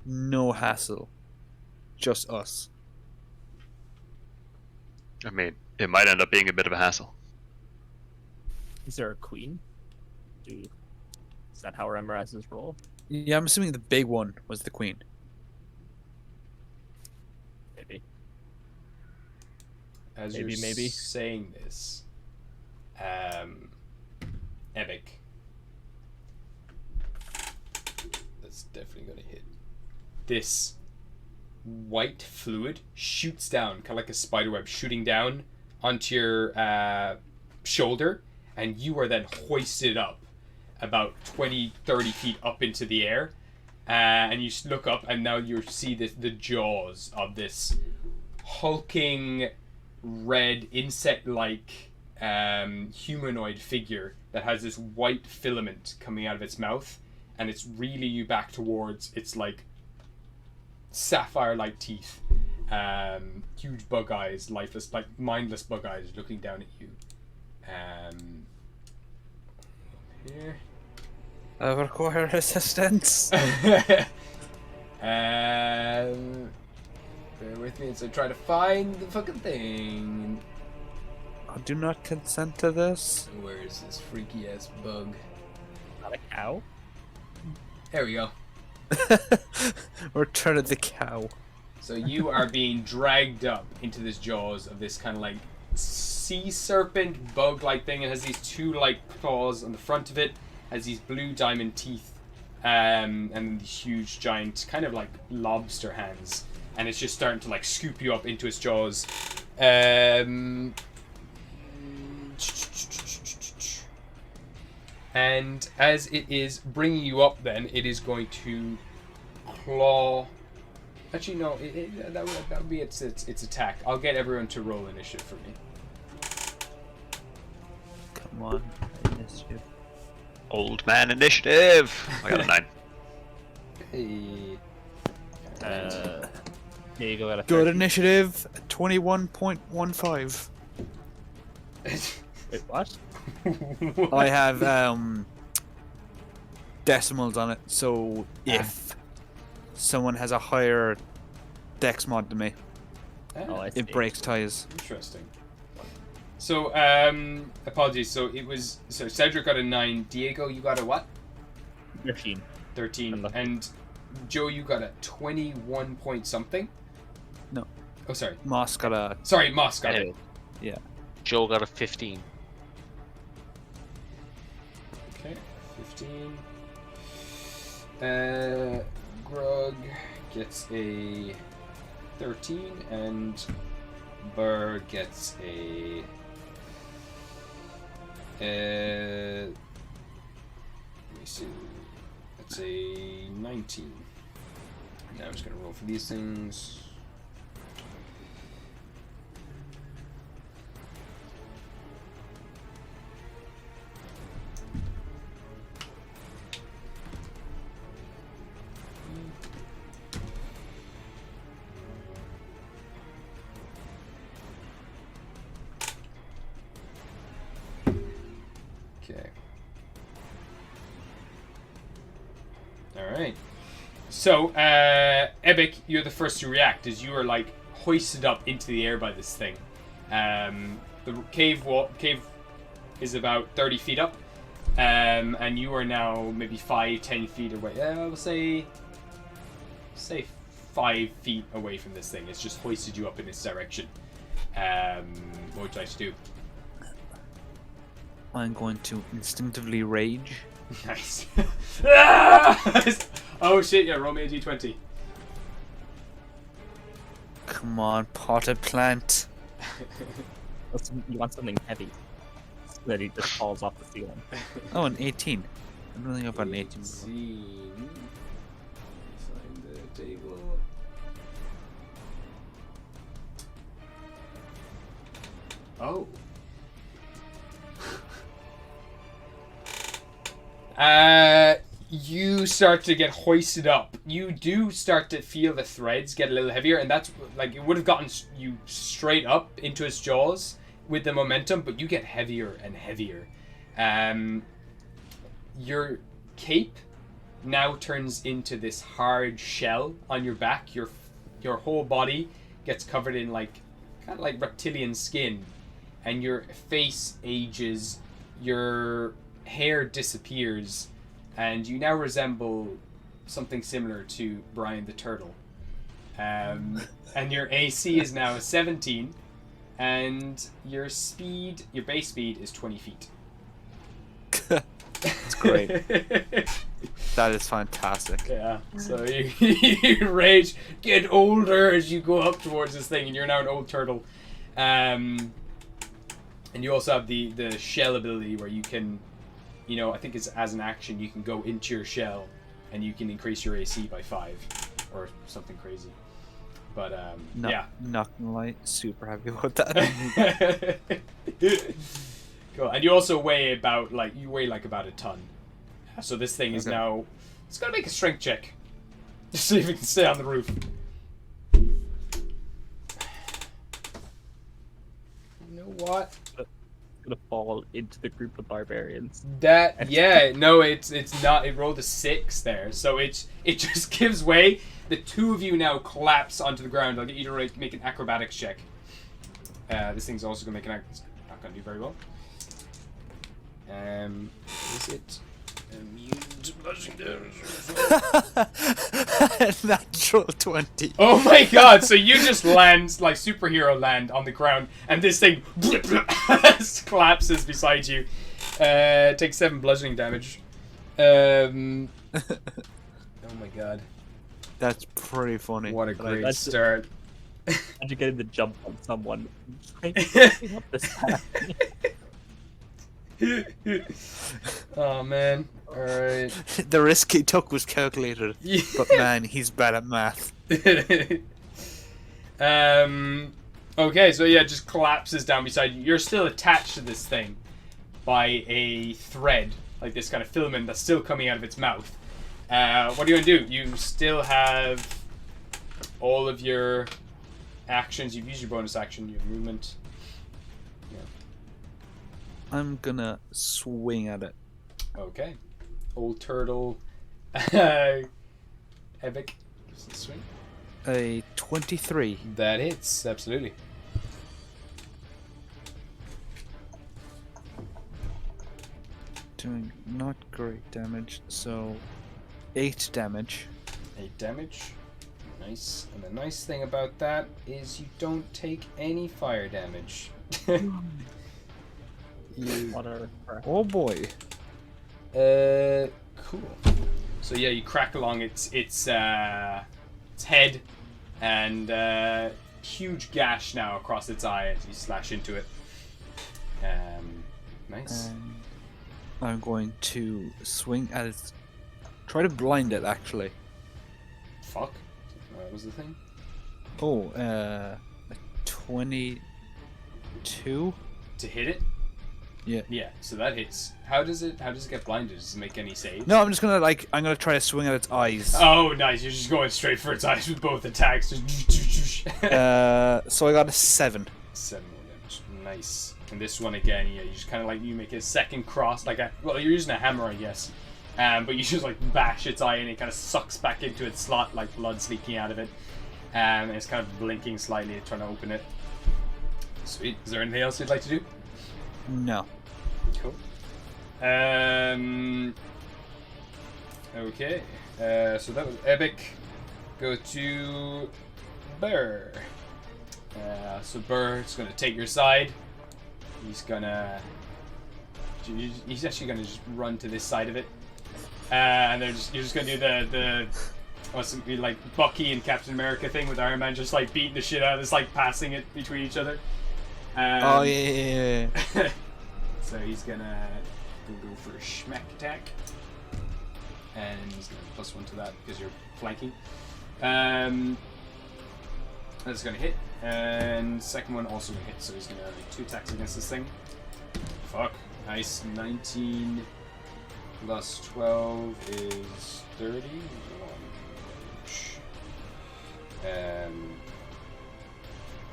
No hassle. Just us. I mean, it might end up being a bit of a hassle. Is there a queen? Is that how Remoraz's role? Yeah, I'm assuming the big one was the queen. Maybe. As Maybe, you're maybe. saying this, Epic. That's definitely gonna hit. This white fluid shoots down, kind of like a spiderweb shooting down onto your shoulder, and you are then hoisted up about 20-30 feet up into the air, and you look up, and now you see the jaws of this hulking red insect-like humanoid figure that has this white filament coming out of its mouth, and it's reeling you back towards its like sapphire-like teeth, huge bug eyes, lifeless, like mindless bug eyes looking down at you. Here. I require assistance. Bear with me as I try to find the fucking thing. I do not consent to this. Where is this freaky ass bug? Not a cow? There we go. Return of the cow. So you are being dragged up into this jaws of this kind of like sea serpent bug-like thing. It has these two like claws on the front of it, has these blue diamond teeth, and these huge giant kind of like lobster hands, and it's just starting to like scoop you up into its jaws. And as it is bringing you up, then it is going to claw. Actually, no. That would be its attack. I'll get everyone to roll initiative for me. Come on, initiative. Old man initiative. I got a 9. Hey. Here you go. Got a Good 13. initiative. 21.15. Wait, what? I have decimals on it, so if someone has a higher dex mod than me, Oh, I see. it breaks ties. Interesting. So, apologies. So it was. So Cedric got a 9. Diego, you got a what? 13. 13. And Joe, you got a 21 point something. No. Oh, sorry. Moss got a Sorry, Moss got it. yeah. Joe got a 15. Okay, 15. Grug gets a 13, and Burr gets a. Let me see. That's a 19. Now I'm just gonna roll for these things. Okay. Alright. So, Ebic, you're the first to react as you are like hoisted up into the air by this thing. The cave is about 30 feet up, and you are now maybe 5-10 feet away. We'll say 5 feet away from this thing. It's just hoisted you up in this direction. What would you like to do? I'm going to instinctively rage. Nice. Ah! Oh shit, yeah, roll me a d20. Come on, potted plant. You want something heavy. Then he just falls off the ceiling. Oh, an 18. I'm really up on an 18. 18. Find the table. Oh. You start to get hoisted up. You do start to feel the threads get a little heavier, and that's like it would have gotten you straight up into its jaws with the momentum, but you get heavier and heavier. Your cape now turns into this hard shell on your back. Your whole body gets covered in like kind of like reptilian skin, and your face ages. Your hair disappears. And you now resemble something similar to Brian the Turtle. And your AC is now 17, and your base speed is 20 feet. That's great. That is fantastic. Yeah, so you rage, get older as you go up towards this thing, and you're now an old turtle. And you also have the shell ability where you can... You know, I think it's as an action you can go into your shell and you can increase your AC by 5 or something crazy. But yeah. Not gonna lie, super happy about that. Cool. And you also weigh about like about a ton. So this thing is now it's gotta make a strength check. Just see if it can stay on the roof. You know what? Gonna fall into the group of barbarians. It's not. It rolled a 6 there, so it just gives way. The two of you now collapse onto the ground. I'll get you to make an acrobatics check. This thing's also gonna make not gonna do very well. Is it immune to bludgeoning damage? Natural 20. Oh my god, so you just land, like superhero land on the ground, and this thing collapses beside you. Takes 7 bludgeoning damage. Oh my god. That's pretty funny. What a great start. Imagine getting the jump on someone. Oh man. Alright. The risk he took was calculated. But man, he's bad at math. Okay, so yeah, it just collapses down beside you. You're still attached to this thing by a thread, like this kind of filament that's still coming out of its mouth. What are you gonna do? You still have all of your actions. You've used your bonus action, your movement. Yeah. I'm gonna swing at it. Okay. Old turtle. Epic. Swing. A 23. That hits, absolutely. Doing not great damage, so 8 damage. 8 damage. Nice. And the nice thing about that is you don't take any fire damage. Oh boy. Cool. So yeah, you crack along its head, and huge gash now across its eye as you slash into it. Nice. I'm going to swing at it. Try to blind it, actually. Fuck. What was the thing? Oh, a 22 to hit it. Yeah. Yeah. So that hits. How does it get blinded? Does it make any saves? No, I'm just gonna I'm gonna try to swing at its eyes. Oh, nice. You're just going straight for its eyes with both attacks. So I got a 7. 7 more damage. Nice. And this one again, yeah, you just kind of you make a second cross, well, you're using a hammer, I guess. But you just bash its eye and it kind of sucks back into its slot, like blood leaking out of it. And it's kind of blinking slightly, trying to open it. Sweet. Is there anything else you'd like to do? No. Cool. Okay. So that was epic. Go to Burr. So Burr is going to take your side. He's actually going to just run to this side of it. And you're just going to do the what's it be like Bucky and Captain America thing with Iron Man just beating the shit out of this, passing it between each other. Oh yeah. So he's gonna go for a schmack attack. And he's gonna +1 to that because you're flanking. That's gonna hit. And second one also gonna hit, so he's gonna make 2 attacks against this thing. Fuck. Nice. 19 plus 12 is 31.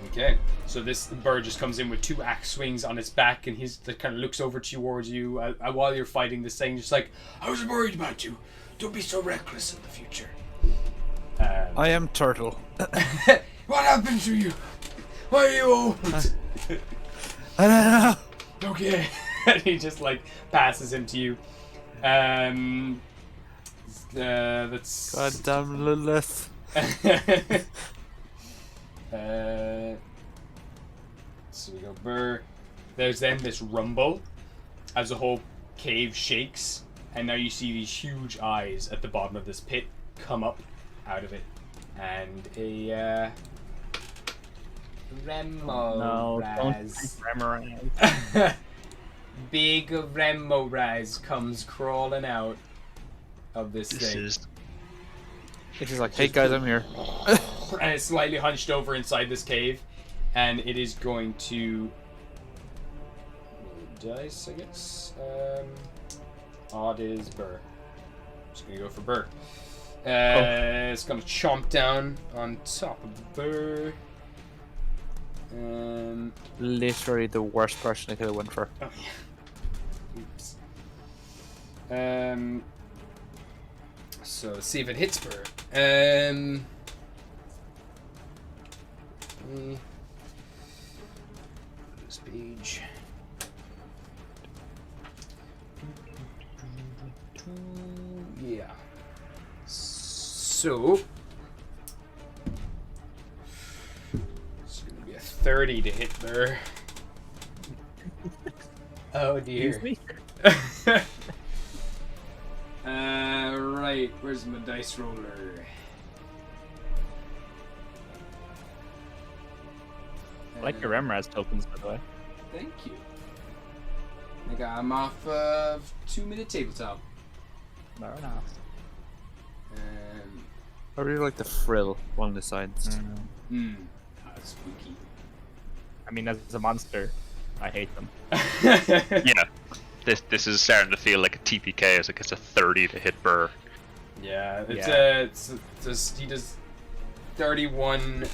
Okay, so this bird just comes in with 2 axe swings on its back, and he's kind of looks over towards you while you're fighting this thing, just like, I was worried about you. Don't be so reckless in the future. I am Turtle. What happened to you? Why are you old? I don't know. Okay. And he just like passes him to you. That's Goddamn Lilith. So we go burr. There's then this rumble as the whole cave shakes, and now you see these huge eyes at the bottom of this pit come up out of it, and a Remoraz. Remoraz. Big Remoraz comes crawling out of this thing. It's just like, hey guys, I'm here. And it's slightly hunched over inside this cave, and it is going to roll dice, I guess. Odd is Burr. Just gonna go for Burr. It's gonna chomp down on top of Burr. Literally the worst person I could have went for. Oh yeah. Oops. So let's see if it hits Burr. This page. Yeah. So it's gonna be a 30 to hit Burr. Oh dear. Excuse me? Right, where's my dice roller? I like your Remoraz tokens, by the way. Thank you. I got them off of 2-minute tabletop. Very nice. I really like the frill along the sides. Spooky. I mean, as a monster, I hate them. Yeah. This is starting to feel like a TPK. It's like it's a 30 to hit Burr. Yeah, he does 31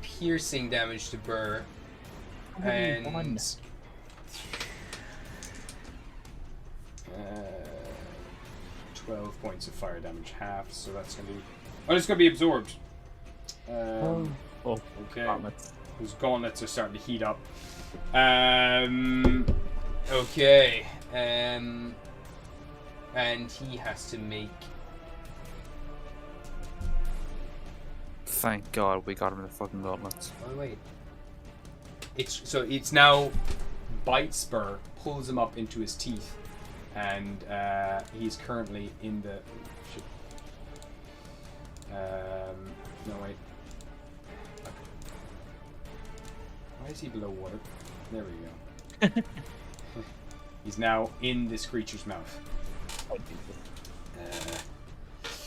piercing damage to Burr, and 12 points of fire damage, half. So that's gonna be. Oh, it's gonna be absorbed. Oh, okay. gauntlets. Those gauntlets are starting to heat up. Okay. And he has to make. Thank God we got him in the fucking gauntlets. Oh wait. It's now bite spur pulls him up into his teeth, and he's currently in the. Shit. No wait. Why is he below water? There we go. He's now in this creature's mouth.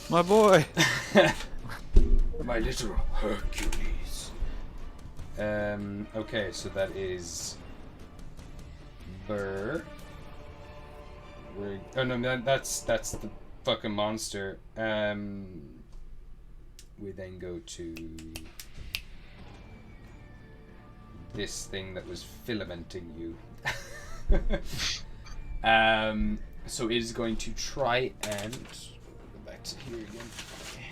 My boy. My little Hercules. Okay, so that is Burr. Oh no, that's the fucking monster. We then go to this thing that was filamenting you. So it is going to try and go back to here again. Okay.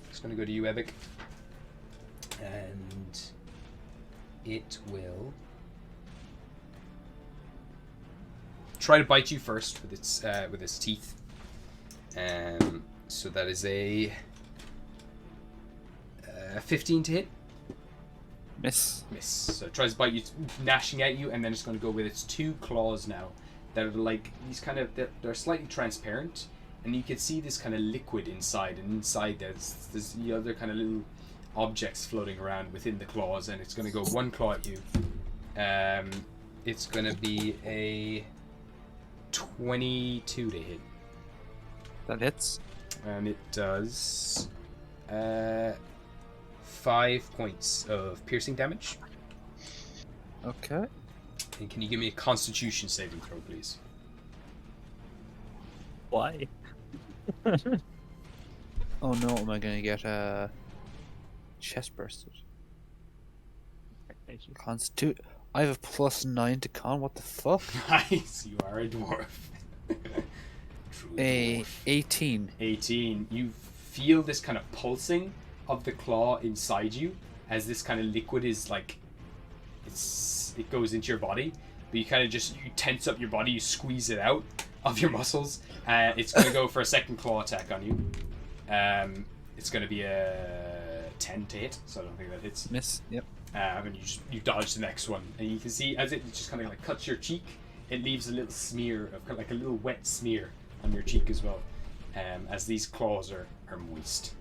It's going to go to you, Ebic, and it will try to bite you first with its teeth. So that is a 15 to hit. Miss. So it tries to bite you, gnashing at you, and then it's going to go with its 2 claws now. That are like these kind of, they're slightly transparent, and you can see this kind of liquid inside, and inside there's the other kind of little objects floating around within the claws, and it's going to go 1 claw at you, It's gonna be a 22 to hit. That hits. And it does 5 points of piercing damage. Okay. And can you give me a Constitution saving throw, please? Why? Oh no, am I gonna get chest bursted? Constitute. I have a +9 to con. What the fuck? Nice, you are a dwarf. True A dwarf. 18. 18. You feel this kind of pulsing of the claw inside you as this kind of liquid is like it goes into your body, but you kind of just you tense up your body, you squeeze it out of your muscles. It's going to go for a second claw attack on you. It's going to be a 10 to hit, so I don't think that hits. Miss. Yep. And you dodge the next one, and you can see as it just kind of like cuts your cheek, it leaves a little smear of kind of like a little wet smear on your cheek as well, as these claws are moist.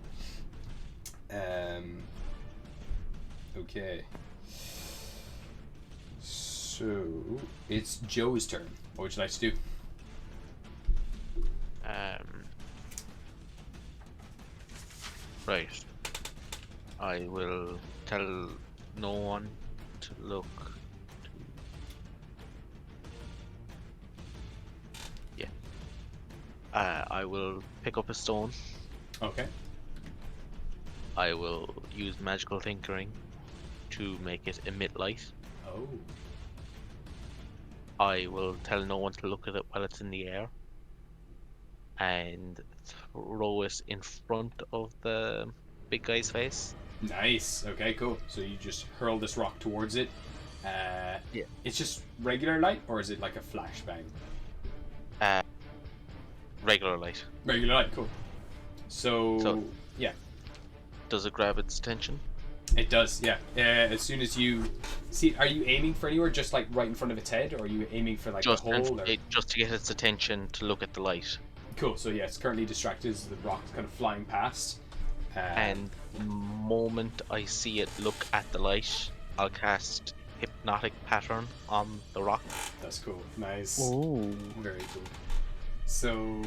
Okay. So it's Joe's turn. What would you like to do? Right. I will tell no one to look. Yeah. I will pick up a stone. Okay. I will use magical tinkering to make it emit light. Oh. I will tell no one to look at it while it's in the air, and throw it in front of the big guy's face. Nice. Okay, cool. So you just hurl this rock towards it. Yeah. It's just regular light, or is it like a flashbang? Regular light. Regular light, cool. So yeah, Does it grab its attention? it does. Yeah. As soon as you see, are you aiming for anywhere, just like right in front of its head, or are you aiming for like Just, a hole? Or... just to get its attention to look at the light. Cool. So yeah, it's currently distracted as the rock's kind of flying past. And the moment I see it look at the light, I'll cast Hypnotic Pattern on the rock. That's cool. Nice. Oh. Very cool. So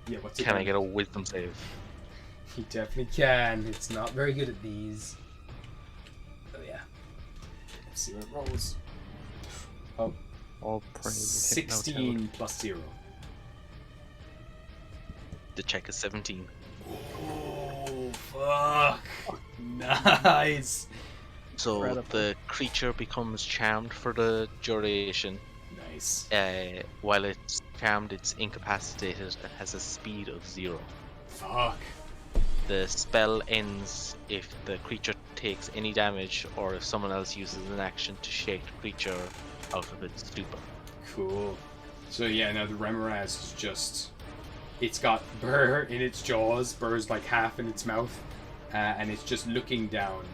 yeah, what's it? Can I get a Wisdom save? He definitely can. It's not very good at these. Oh yeah. Let's see what it rolls. Oh, All praise. 16 plus 0. The check is 17. Oh, fuck. Nice. So Incredible. the creature becomes charmed for the duration. Nice. While it's charmed, it's incapacitated and has a speed of 0. Fuck. The spell ends if the creature takes any damage or if someone else uses an action to shake the creature out of its stupor. Cool. So yeah, now the Remoraz is just... It's got Burr in its jaws. Burr's like half in its mouth. And it's just looking down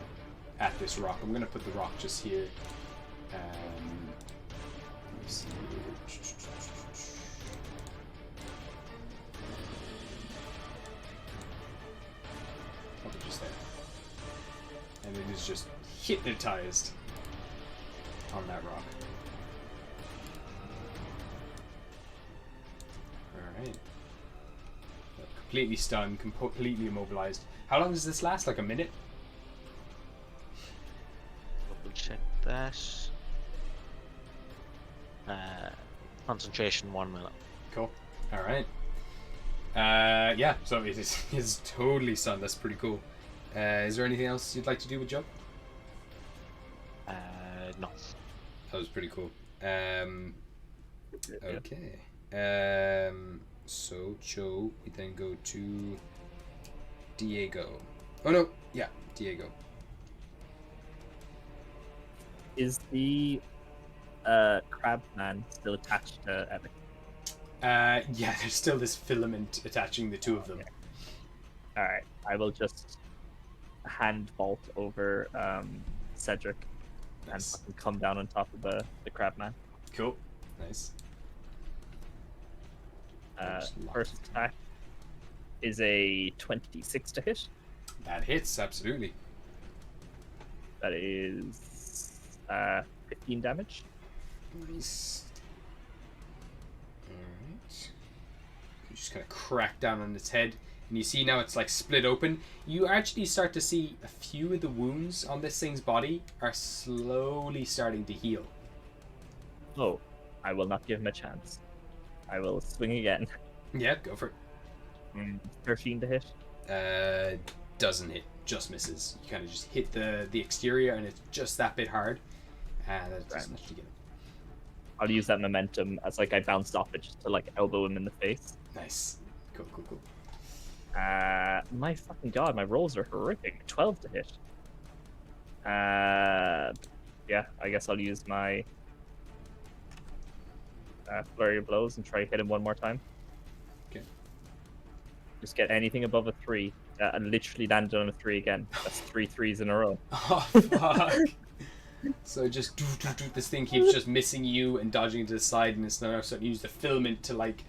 at this rock. I'm going to put the rock just here. Let me see here. Probably just there. And it is just hypnotized on that rock. Alright. Completely stunned, completely immobilized. How long does this last? Like a minute? Double check that. Concentration 1 minute. Cool. Alright. Yeah, so it is totally stunned. That's pretty cool. Is there anything else you'd like to do with Joe? No. That was pretty cool. Okay. So Joe, we then go to Diego. Oh no, yeah, Diego. Is the crab man still attached to Epic? Yeah, there's still this filament attaching the two of them. Alright, I will just hand vault over Cedric and Nice. fucking come down on top of the crab man. Cool. Nice. Just lock First it. attack is a 26 to hit. That hits, absolutely. That is 15 damage. Nice. Alright. You just kind of crack down on its head, and you see now it's like split open. You actually start to see a few of the wounds on this thing's body are slowly starting to heal. Oh, I will not give him a chance. I will swing again. Yeah, go for it. 13 to hit. Doesn't hit, just misses. You kind of just hit the exterior, and it's just that bit hard. And that doesn't actually get him. I'll use that momentum as like I bounced off it just to like elbow him in the face. Nice. Cool. My fucking god, my rolls are horrific. 12 to hit. Yeah, I guess I'll use my flurry of blows and try to hit him one more time. Okay. Just get anything above a 3 and literally land on a 3 again. That's 3 threes in a row. Oh, fuck. So just this thing keeps just missing you and dodging to the side, and it's now starting to use the filament to like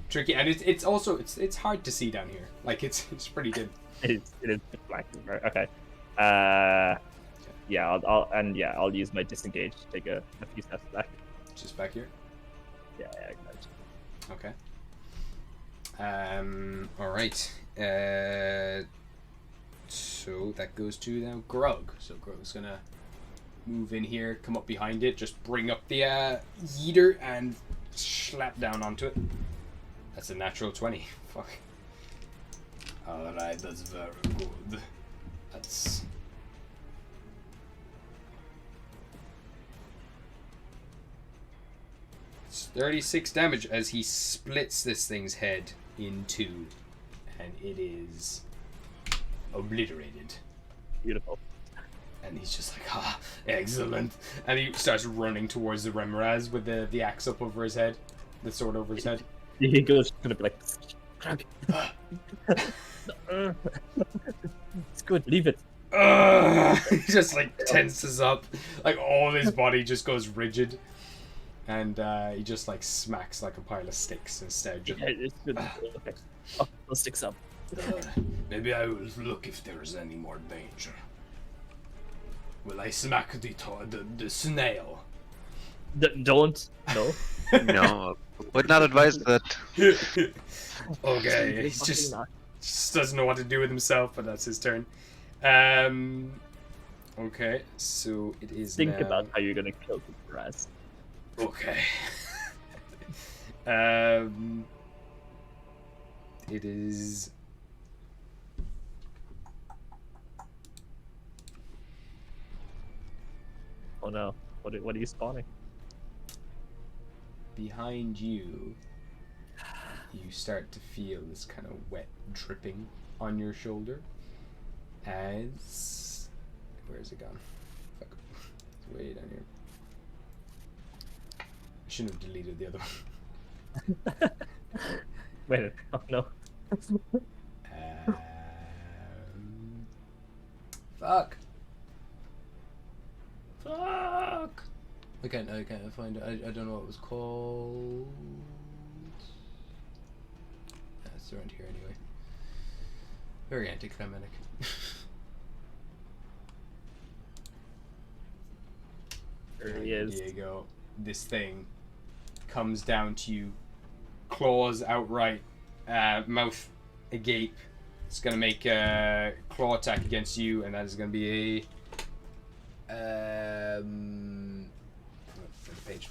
trick you. And it's also it's hard to see down here. Like it's pretty dim. It is black. Right? Okay. Yeah, I'll use my disengage to take a few steps back. Just back here. Yeah, I got it. Okay. All right. So that goes to now Grug. So Grug's gonna move in here, come up behind it, just bring up the Yeeter and slap down onto it. That's a natural 20. Fuck. Alright, that's very good. That's... It's 36 damage as he splits this thing's head in two, and it is obliterated. Beautiful. And he's just like, ah, excellent. And he starts running towards the Remraz with the axe up over his head, the sword over his head. He goes gonna be like, it's good, leave it. He just like tenses up, like all his body just goes rigid, and he just like smacks like a pile of sticks instead. Just, Yeah, it's good. Okay. Oh, those sticks up. maybe I will look if there is any more danger. Will I smack the snail? Don't. No. No, would not advise that. Okay, he just doesn't know what to do with himself, but that's his turn. Okay, so it is Think now... about how you're gonna kill the grass. Okay. It is... Oh no. What are you spawning? Behind you, you start to feel this kind of wet dripping on your shoulder as... Where's it gone? Fuck. It's way down here. I shouldn't have deleted the other one. Wait, oh no. Fuck. Fuck. I can't find it. I don't know what it was called. It's around here anyway. Very anticlimactic. There he is. Diego, this thing comes down to you, claws outright, mouth agape. It's gonna make a claw attack against you, and that is gonna be a page.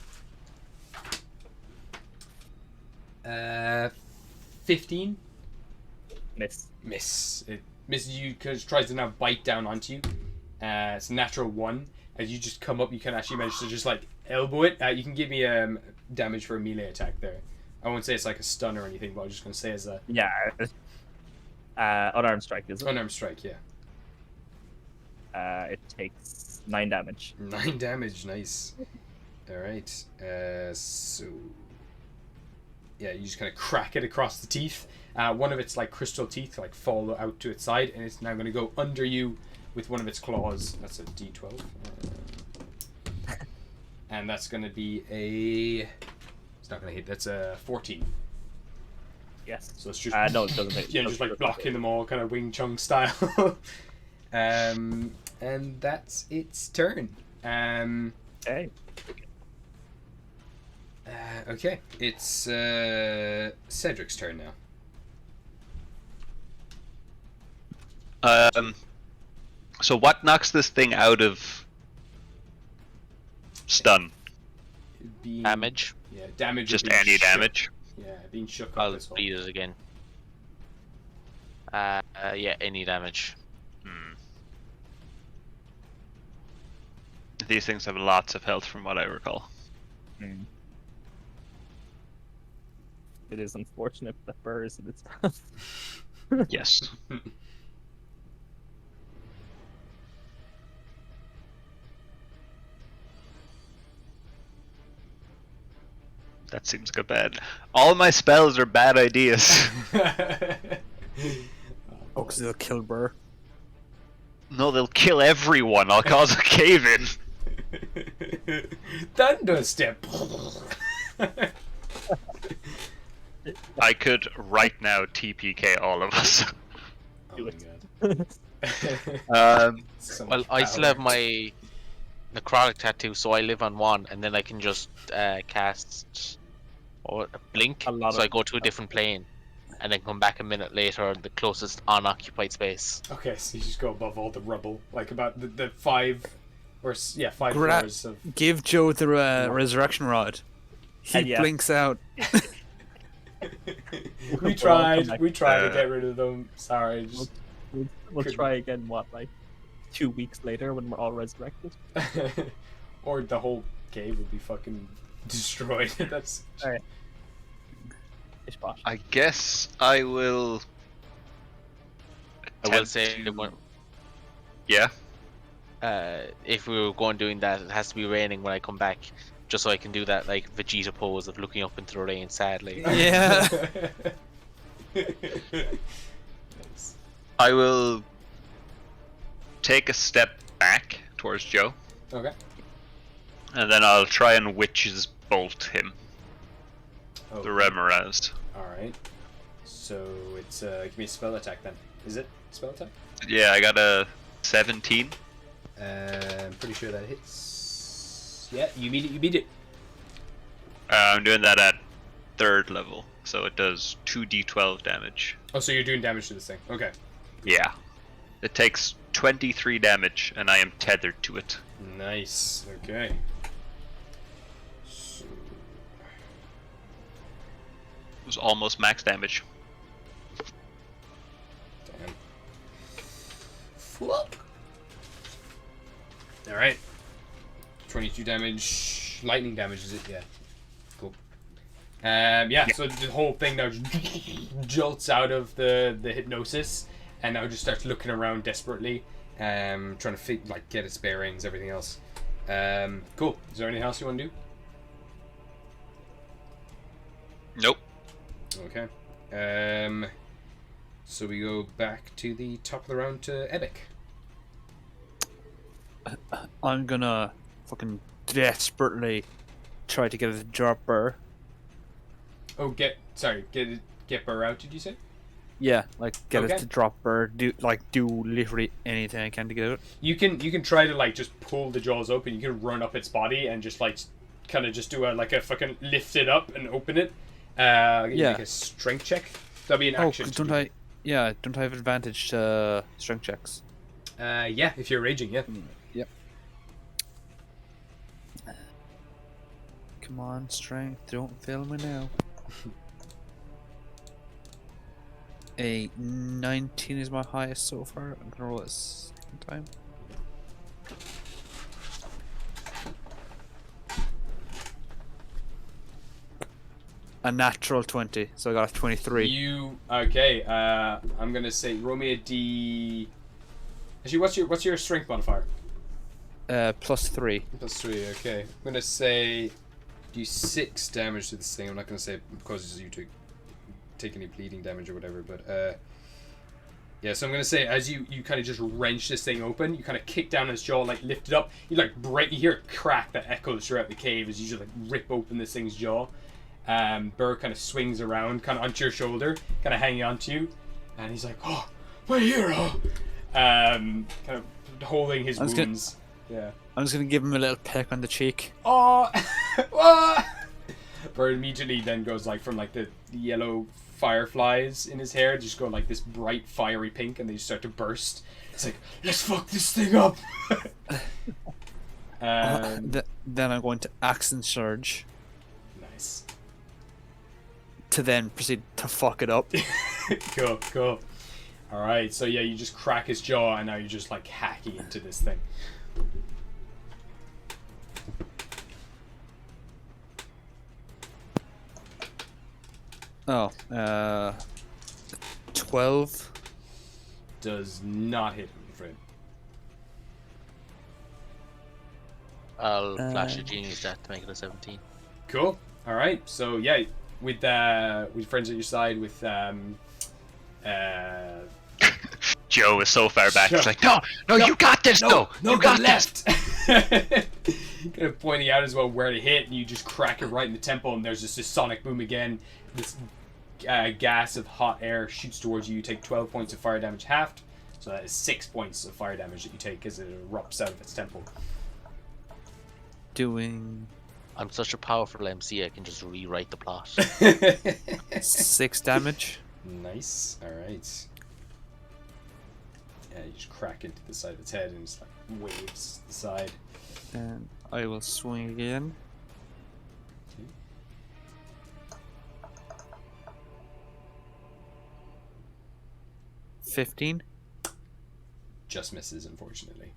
15. Miss. It misses you because it tries to now bite down onto you. It's a natural 1. As you just come up, you can actually manage to just like elbow it. You can give me damage for a melee attack there. I won't say it's like a stun or anything, but I'm just gonna say as a Yeah. Unarmed strike, is it? unarmed strike. Yeah. It takes 9 damage. 9 damage. Nice. All right. So yeah, you just kind of crack it across the teeth. One of its like crystal teeth like fall out to its side, and it's now going to go under you with one of its claws. That's a D12, and that's going to be a. It's not going to hit. That's a 14. Yes. So it's just no, it doesn't hit. yeah, just like blocking them all, kind of Wing Chun style. And that's its turn. Okay. Okay, it's Cedric's turn now. So what knocks this thing out of stun? Being, Damage. Yeah, damage. Just of being any shook. damage? Yeah, being shook up I'll as well. read it again. Yeah, any damage. These things have lots of health from what I recall. It is unfortunate that Burr is in its Yes. That seems like a bad. All my spells are bad ideas. Oh, because they'll kill Burr. No, they'll kill everyone. I'll cause a cave-in. Thunderstep. I could right now TPK all of us. Oh my Um, So well, much I still power. have my necrotic tattoo, so I live on one, and then I can just cast or blink, A lot so of- I go to a different plane, and then come back a minute later the closest unoccupied space. Okay, so you just go above all the rubble, like about the 5 or 5 Gra- floors of. Give Joe the resurrection rod. He And yeah. blinks out. we We'll all come tried back. to get rid of them. Sorry, just We'll try again. What, like 2 weeks later when we're all resurrected? or the whole cave would be fucking destroyed. That's Alright. Ish bosh. I guess I will. I will attempt say, to- Yeah. if we were going doing that, it has to be raining when I come back, just so I can do that like Vegeta pose of looking up into the rain sadly. Yeah. Nice. I will take a step back towards Joe, Okay. and then I'll try and Witch's Bolt him, Oh, the Remoraz. Alright. So it's give me a spell attack then. Is it spell attack? Yeah, I got a 17. I'm pretty sure that hits. Yeah, you beat it. You beat it. I'm doing that at 3rd level, so it does 2d12 damage. Oh, so you're doing damage to this thing. Okay. Yeah. It takes 23 damage, and I am tethered to it. Nice. Okay. So, It was almost max damage. damn. Flop. All right. 22 damage. Lightning damage, is it? Yeah. Cool. Yeah. So the whole thing now just jolts out of the hypnosis, and now just starts looking around desperately, trying to get its bearings, everything else. Cool. Is there anything else you want to do? Nope. Okay. So we go back to the top of the round to Epic. I'm gonna fucking desperately try to get it to drop Burr. Oh, get Burr out. Did you say? Yeah, like get Okay. it to drop Burr. Do literally anything I can to get it. You can try to like just pull the jaws open. You can run up its body and just like kind of just do a fucking lift it up and open it. Yeah. Make a strength check. That'll be an Oh, action. 'cause don't I? Yeah, don't I have advantage to strength checks? Yeah, if you're raging, yeah. Yep. Come on, strength. Don't fail me now. A 19 is my highest so far. I'm gonna roll it a second time. A natural 20, so I got a 23. You okay? I'm gonna say roll me a D. Actually, what's your strength modifier? Plus 3. +3. Okay. I'm gonna say do 6 damage to this thing. I'm not gonna say it causes you to take any bleeding damage or whatever, but yeah. So I'm gonna say as you kind of just wrench this thing open, you kind of kick down its jaw, like lift it up. You like break. You hear a crack that echoes throughout the cave as you just like rip open this thing's jaw. Burr kind of swings around, kind of onto your shoulder, kind of hanging onto you, and he's like, "Oh, my hero!" Kind of holding his I was gonna- wounds. Yeah. I'm just gonna give him a little peck on the cheek. Oh, oh! Burr immediately then goes like from like the yellow fireflies in his hair just go like this bright fiery pink, and they just start to burst. It's like, let's fuck this thing up. Then I'm going to Accent Surge Nice. to then proceed to fuck it up. Cool. Alright, so yeah, you just crack his jaw, and now you're just like hacking into this thing. Oh, 12. Does not hit him, Fred. I'll flash a genius that to make it a 17. Cool. Alright, so yeah, with friends at your side, with Joe is so far back. Sure. He's like, no, you got this, no, you got this. left. Kind of pointing out as well where to hit, and you just crack it right in the temple, and there's just this sonic boom again. This gas of hot air shoots towards you. You take 12 points of fire damage halved, so that is 6 points of fire damage that you take as it erupts out of its temple. Doing I'm such a powerful MC, I can just rewrite the plot. 6 damage. Nice. Alright. Yeah, you just crack into the side of its head and it's like waves to the side. Then I will swing again. Okay. 15. Just misses, unfortunately.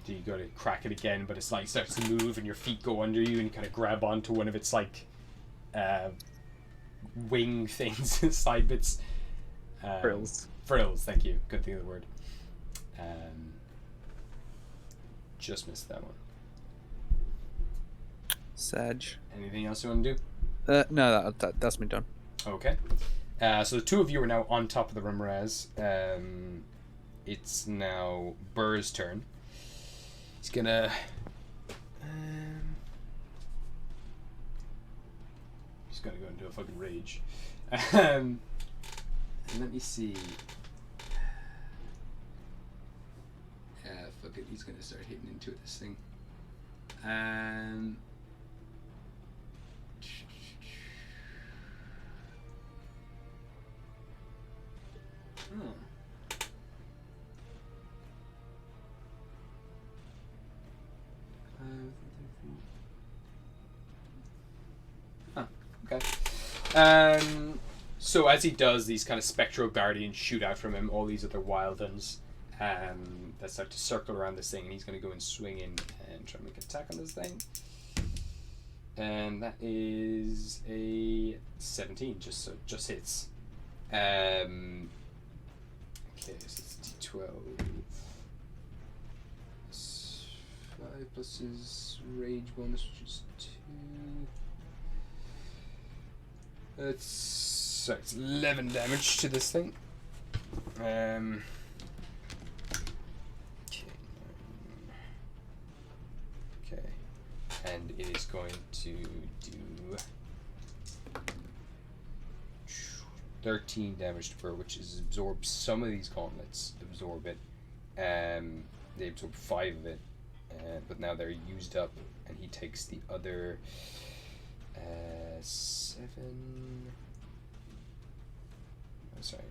So you go to crack it again, but it's like starts to move and your feet go under you and you kind of grab onto one of its like wing things, side bits. Frills. Frills, thank you. Good thing of the word. Just missed that one. Sag. Anything else you want to do? No, that's me done. Okay. So the two of you are now on top of the Rimraz. It's now Burr's turn. He's gonna... he's gonna go into a fucking rage. Let me see. Fuck it, he's gonna start hitting into this thing. Okay. So as he does, these kind of spectral guardians shoot out from him, all these other wild ones that start to circle around this thing, and he's going to go and swing in and try and make an attack on this thing. And that is a 17, just hits. Okay, so it's D12. 5 plus his rage bonus, which is 2. It's 11 damage to this thing. Okay. Okay. And it is going to do 13 damage to Burr, which is absorbs some of these gauntlets. Absorb it. They absorb 5 of it, but now they're used up, and he takes the other 7. Oh, sorry,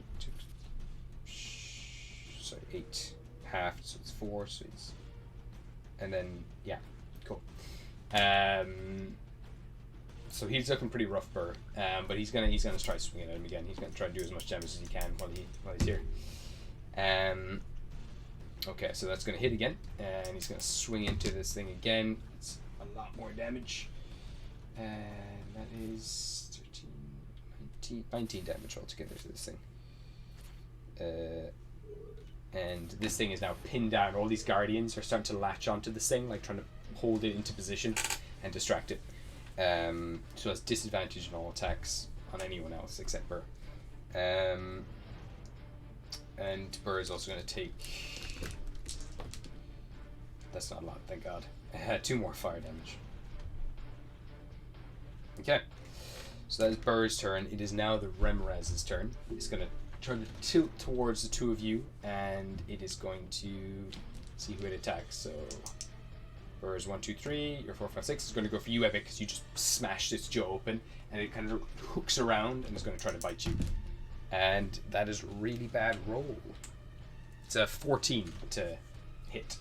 8 half, so it's 4. So it's, and then yeah, cool. So he's looking pretty rough, Burr. But he's gonna try swinging at him again. He's gonna try to do as much damage as he can while he's here. Okay, so that's gonna hit again, and he's gonna swing into this thing again. It's a lot more damage. And that is 13, 19 damage altogether to this thing. And this thing is now pinned down. All these guardians are starting to latch onto this thing, like trying to hold it into position and distract it. So it's disadvantage in all attacks on anyone else except Burr. And Burr is also going to take... That's not a lot, thank God. 2 more fire damage. Okay, so that is Burr's turn. It is now the Remraz's turn. It's going to try to tilt towards the two of you, and it is going to see who it attacks. So Yours 1, 2, 3. Your 4, 5, 6 is going to go for you, Epic, because you just smashed its jaw open, and it kind of hooks around and is going to try to bite you. And that is a really bad roll. It's a 14 to hit.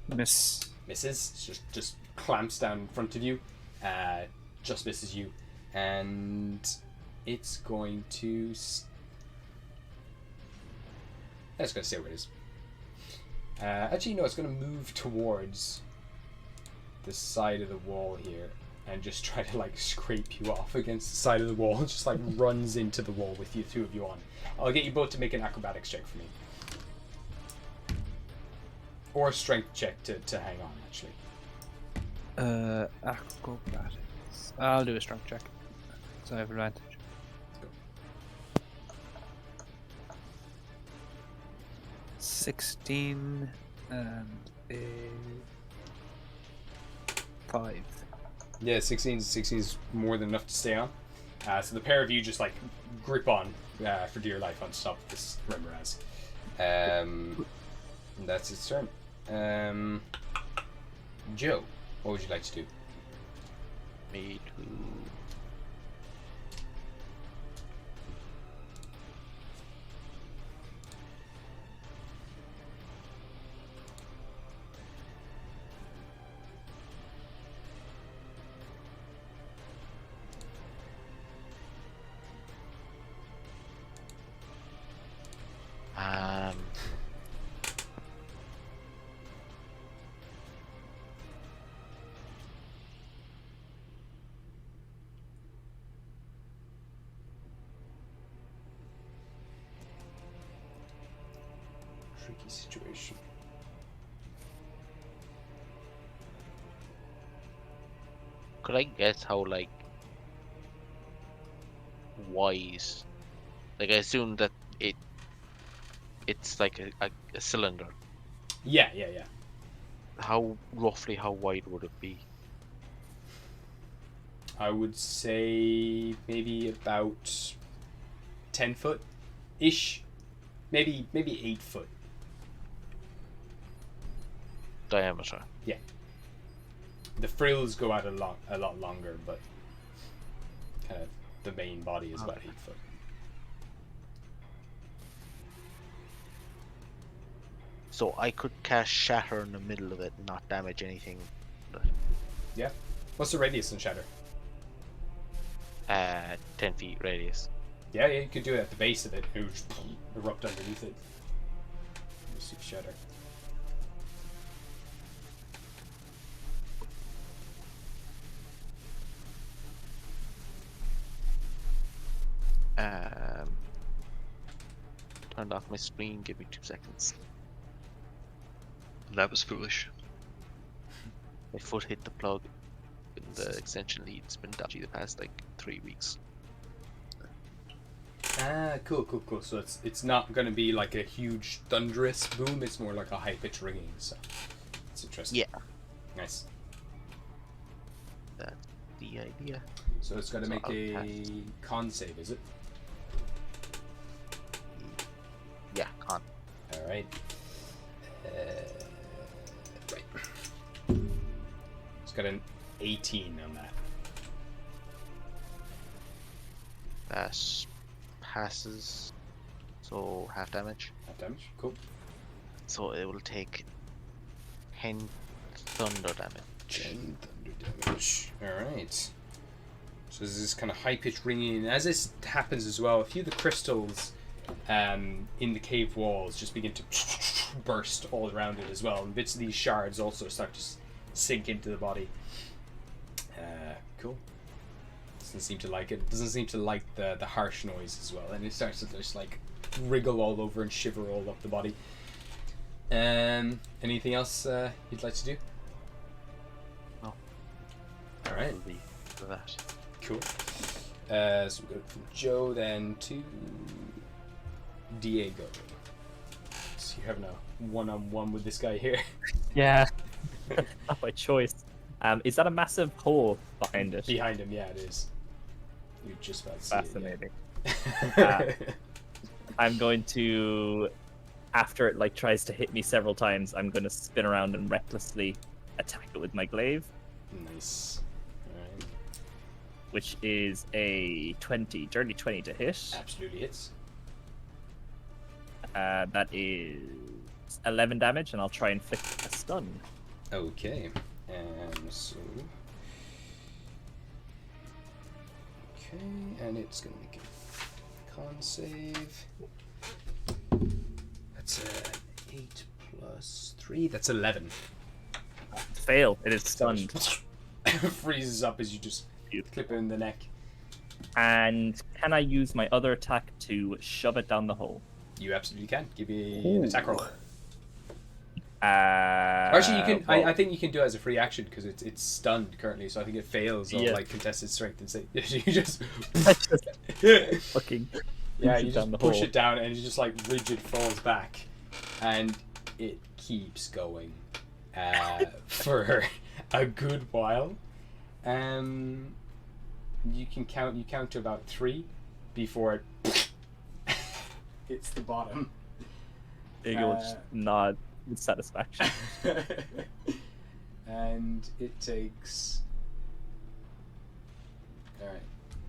Miss. Misses. Just clamps down in front of you. Just misses you. And it's going to... It's going to stay where it is. Actually, no, it's going to move towards the side of the wall here and just try to, like, scrape you off against the side of the wall. Just, like, runs into the wall with you, two of you on. I'll get you both to make an acrobatics check for me. Or a strength check to hang on, actually. Acrobatics. I'll do a strength check. So I have advantage. Let's go. 16 and a 5. Yeah, 16 is more than enough to stay on. So the pair of you just, like, grip on for dear life on top of this Remoraz. That's its turn. Joe, what would you like to do? Me too. Tricky situation. Could I guess how, like, wise? Like, I assume that it's like a cylinder. Yeah. How roughly how wide would it be? I would say maybe about 10 foot ish. Maybe 8 foot. Diameter. Yeah. The frills go out a lot longer, but kind of the main body is about 8 foot. So I could cast Shatter in the middle of it and not damage anything. Yeah. What's the radius in Shatter? 10 feet radius. Yeah, you could do it at the base of it. It would just erupt underneath it. Let's see Shatter. Turned off my screen. Give me 2 seconds. That was foolish. My foot hit the plug in the extension lead. It's been dodgy the past like 3 weeks. Cool. So it's not going to be like a huge thunderous boom. It's more like a high pitched ringing. So it's interesting. Yeah. Nice. That's the idea. So it's got to So make I'll a cast. con save, is it? Yeah, con. All right. Right. It's got an 18 on that. That passes. So half damage. Half damage. Cool. So it will take 10 thunder damage. 10 thunder damage. All right. So this is kind of high pitched ringing. And as this happens as well, a few of the crystals in the cave walls just begin to burst all around it as well, and bits of these shards also start to sink into the body. Cool. Doesn't seem to like it. Doesn't seem to like the harsh noise as well, and it starts to just like wriggle all over and shiver all up the body. Anything else you'd like to do? No. All right. Will be for that. Cool. So we go from Joe then to Diego. So you're having a one-on-one with this guy here. Yeah. Not by choice. Is that a massive hole behind it? Behind him, yeah, it is. You're just about to see Fascinating. it. Yeah. I'm going to, after it like tries to hit me several times, I'm going to spin around and recklessly attack it with my glaive, Nice. Alright. which is a dirty 20 to hit. Absolutely hits. That is 11 damage, and I'll try and inflict a stun. Okay. So. Okay, and it's gonna make a con save. That's 8 plus 3. That's 11. Fail. It is stunned. Freezes up as you just clip it in the neck. And can I use my other attack to shove it down the hole? You absolutely can. Give me an attack roll. Actually, Actually, you can. I think you can do it as a free action because it's stunned currently. So I think it fails on like contested strength and say you just fucking yeah, you down just the push hole. it down and it just like rigid falls back, and it keeps going for a good while. You can count. You count to about 3 before it hits the bottom. Eagle just nod with satisfaction. And it takes. Alright,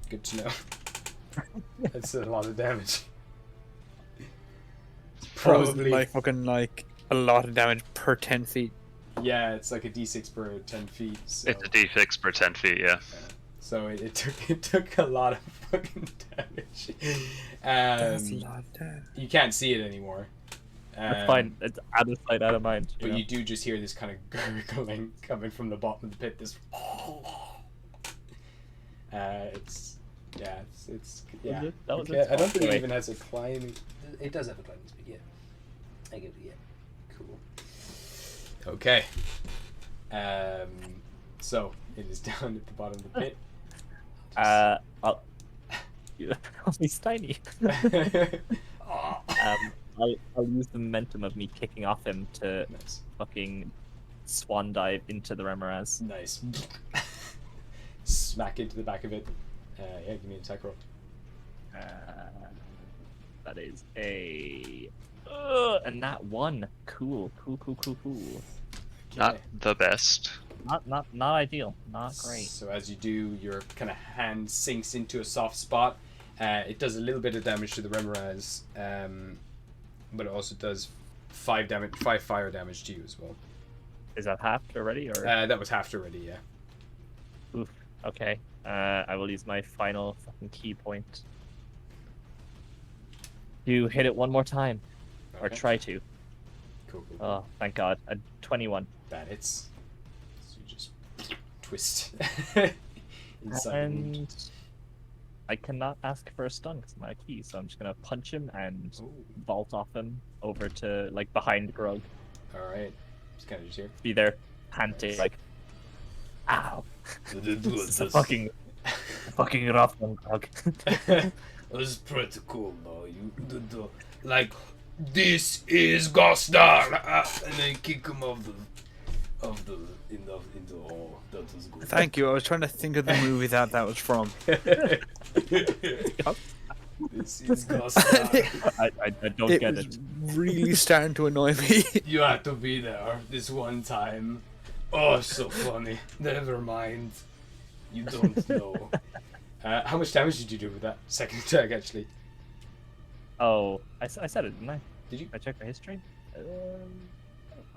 good to know. That's a lot of damage. Probably like a lot of damage per 10 feet. Yeah, it's like a d6 per 10 feet. So, It's a d6 per 10 feet, yeah. so it took a lot of fucking damage. That's a lot of damage. You can't see it anymore. That's fine. It's out of sight, out of mind. But you do just hear this kind of gurgling coming from the bottom of the pit. This. It's yeah. That was Okay, I don't think it anyway. even has a climbing. It does have a climbing speed. Yeah, I give it. Yeah, cool. Okay. So it is down at the bottom of the pit. He's tiny. I'll use the momentum of me kicking off him to Nice. fucking swan dive into the Remoraz. Nice. Smack into the back of it. Yeah, give me an attack roll. That is a nat 1. Cool. Not the best. Not ideal. Not great. So as you do, your kind of hand sinks into a soft spot. It does a little bit of damage to the Remoraz, but it also does 5 fire damage to you as well. Is that half already, or? That was half already, yeah. Oof. Okay. I will use my final fucking key point to hit it one more time, or Okay. try to. Cool. Oh, thank God. A 21. That hits. So you just twist inside the wound. And I cannot ask for a stun because I'm not a key, so I'm just gonna punch him and Ooh. vault off him over to like behind Grug. All right. Just kind of just here. Be there, panting like, ow! It's a fucking rough one, Grug. It's pretty cool, though. You do like this is Gostar, and then kick him off the hole. That was good. Thank you. I was trying to think of the movie that was from. This is Gostar. I don't It get was it. really starting to annoy me. You had to be there this one time. Oh, so funny. Never mind. You don't know. How much damage did you do with that second attack, actually? Oh, I said it, didn't I? Did you? I checked my history.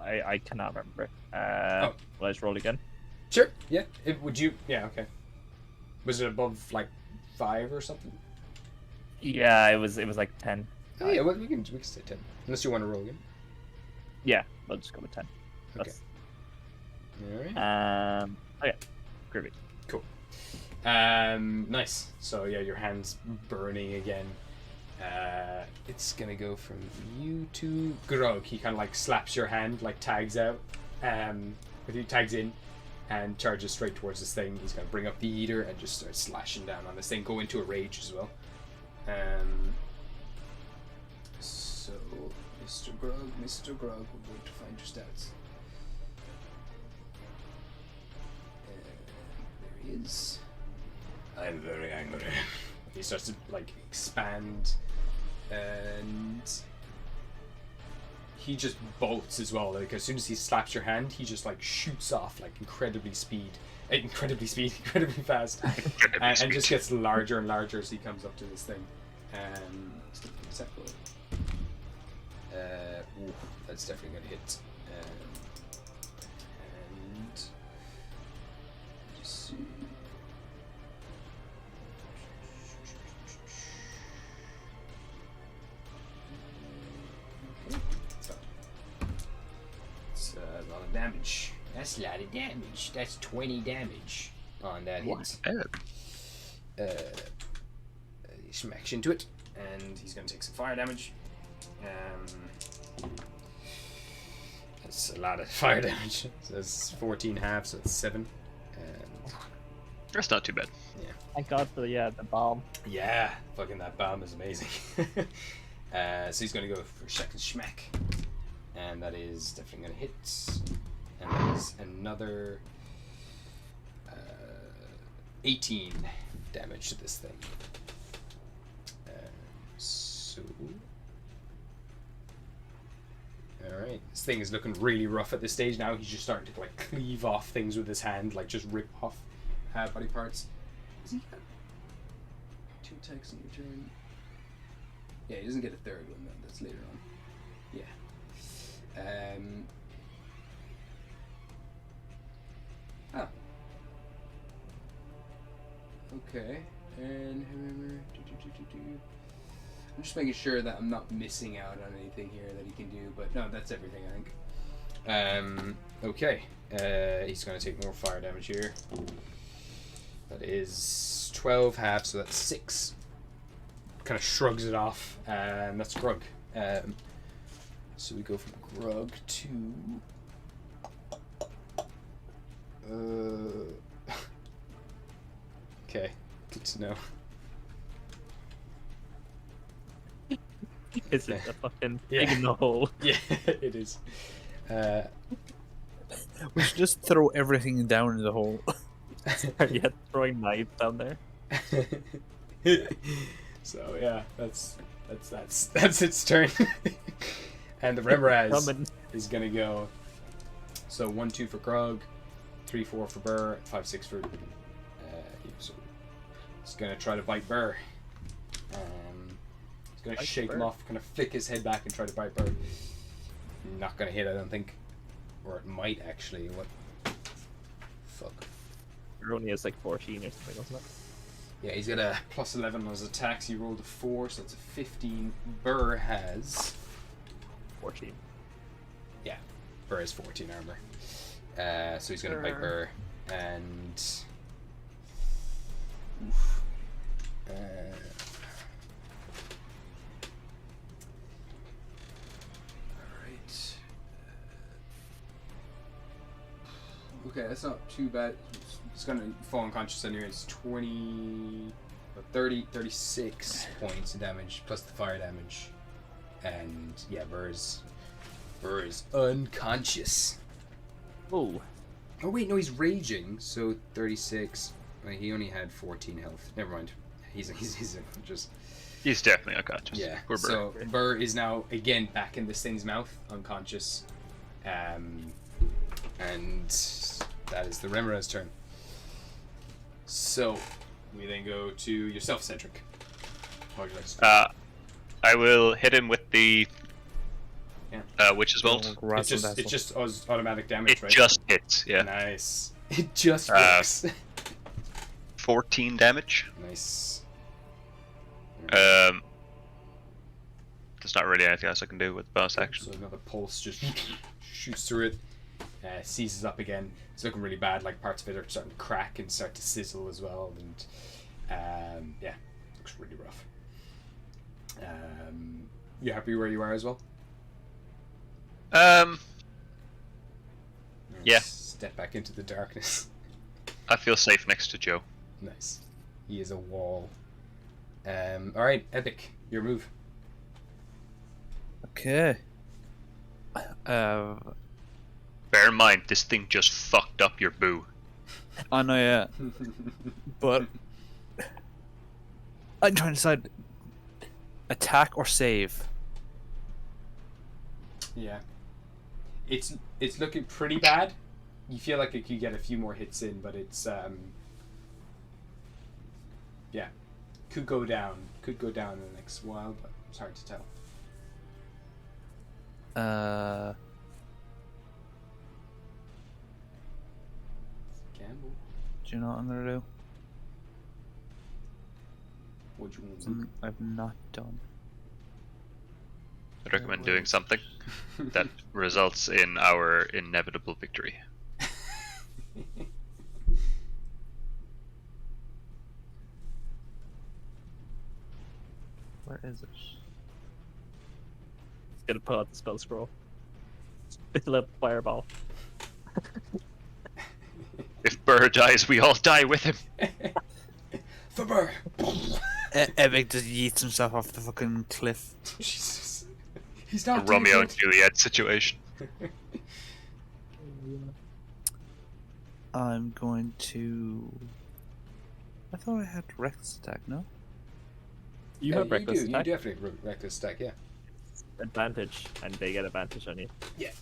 I cannot remember. Oh. Will I just roll again? Sure. Yeah. Would you? Yeah. Okay. Was it above like 5 or something? Yeah, it was like 10. Oh yeah. Well, we can say 10. Unless you want to roll again. Yeah, I'll just go with 10. Okay. That's- All right. Okay. Groovy. Nice. So yeah, your hand's burning again. It's gonna go from you to Grog. He kind of like slaps your hand, like tags out. He tags in and charges straight towards this thing. He's gonna bring up the Eater and just start slashing down on this thing. Go into a rage as well. So Mr. Grog, we're going to find your stats. There he is. I'm very angry. He starts to like expand, and he just bolts as well. Like as soon as he slaps your hand, he just like shoots off like incredibly fast, and just gets larger and larger as he comes up to this thing. Ooh, that's definitely gonna hit. And just see. It's a lot of damage. That's a lot of damage. That's 20 damage on that hit. He smacks into it, and he's going to take some fire damage. That's a lot of fire damage. So that's 14 halves, so that's 7. That's not too bad. Yeah. Thank God for the bomb. Yeah, fucking that bomb is amazing. So he's going to go for second schmack. And that is definitely going to hit. And that is another 18 damage to this thing. So... Alright, this thing is looking really rough at this stage now. He's just starting to like cleave off things with his hand, like just rip off body parts. Does he have 2 attacks in your turn? Yeah, he doesn't get a third one then, that's later on. Yeah. Oh. Okay, and remember... I'm just making sure that I'm not missing out on anything here that he can do, but no, that's everything, I think. Okay. He's going to take more fire damage here. That is 12 half, so that's 6. Kind of shrugs it off, and that's Grug. So we go from Grug to... Okay, good to know. Is it a fucking pig in the hole? Yeah, it is. We should just throw everything down in the hole. Yeah, throwing knives down there. So yeah, that's its turn. And the Remraz is gonna go. So 1-2 for Grug, 3-4 for Burr, 5-6 for. So he's gonna try to bite Burr. He's gonna shake him off, kind of flick his head back and try to bite Burr. Not gonna hit, I don't think, or it might actually. What? Fuck. Ronnie has like 14 or something, wasn't it? Yeah, he's got a plus 11 on his attacks. He rolled a 4, so that's a 15. Burr has 14. Yeah, Burr has 14 armor. So he's gonna bite Burr and. Oof. Alright. Okay, that's not too bad. He's gonna fall unconscious anyway. It's 36 points of damage plus the fire damage. And yeah, Burr is unconscious. Oh. Oh wait, no, he's raging. So 36. Wait, he only had 14 health. Never mind. He's just. He's definitely unconscious. Yeah. Poor Burr. So Burr is now again back in this thing's mouth, unconscious. And that is the Remera's turn. So we then go to yourself, Cedric. What would you like to do? I will hit him with the Witch's Bolt. It just automatic damage, It right? just hits, yeah. Nice. It just works. 14 damage. Nice. There's not really anything else I can do with bonus action. So another pulse just shoots through it, seizes up again. It's looking really bad. Like parts of it are starting to crack and start to sizzle as well, and yeah, looks really rough. You happy where you are as well? Yeah. Step back into the darkness. I feel safe next to Joe. Nice. He is a wall. Alright, Epic, your move. Okay. Bear in mind, this thing just fucked up your boo. I know, yeah. But I'm trying to decide attack or save. Yeah. It's looking pretty bad. You feel like it could get a few more hits in, but it's yeah, could go down in the next while, but it's hard to tell. Gamble. Do you know what I'm gonna do? What do you want to do? Something I've not done. I'd recommend doing something that results in our inevitable victory. Where is it? He's gonna pull out the spell scroll. Fill up fireball. If Burr dies, we all die with him. For Burr. Epic just yeets himself off the fucking cliff. Jesus. He's A not Romeo and dead. Juliet situation. I'm going to. I thought I had reckless attack. No. You have reckless You attack definitely have reckless attack, yeah. advantage, and they get advantage on you. Yeah.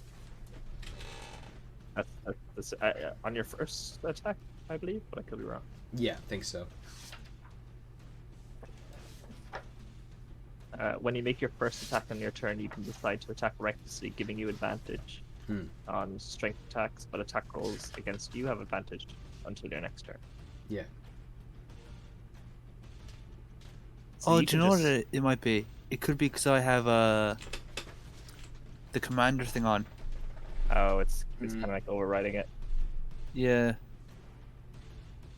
That's on your first attack, I believe, but I could be wrong. Yeah, I think so. When you make your first attack on your turn, you can decide to attack recklessly, giving you advantage on strength attacks, but attack rolls against you have advantage until your next turn. Yeah. Oh, you do you can know just- what it might be? It could be because I have the commander thing on. Oh, it's kind of like overriding it. Yeah.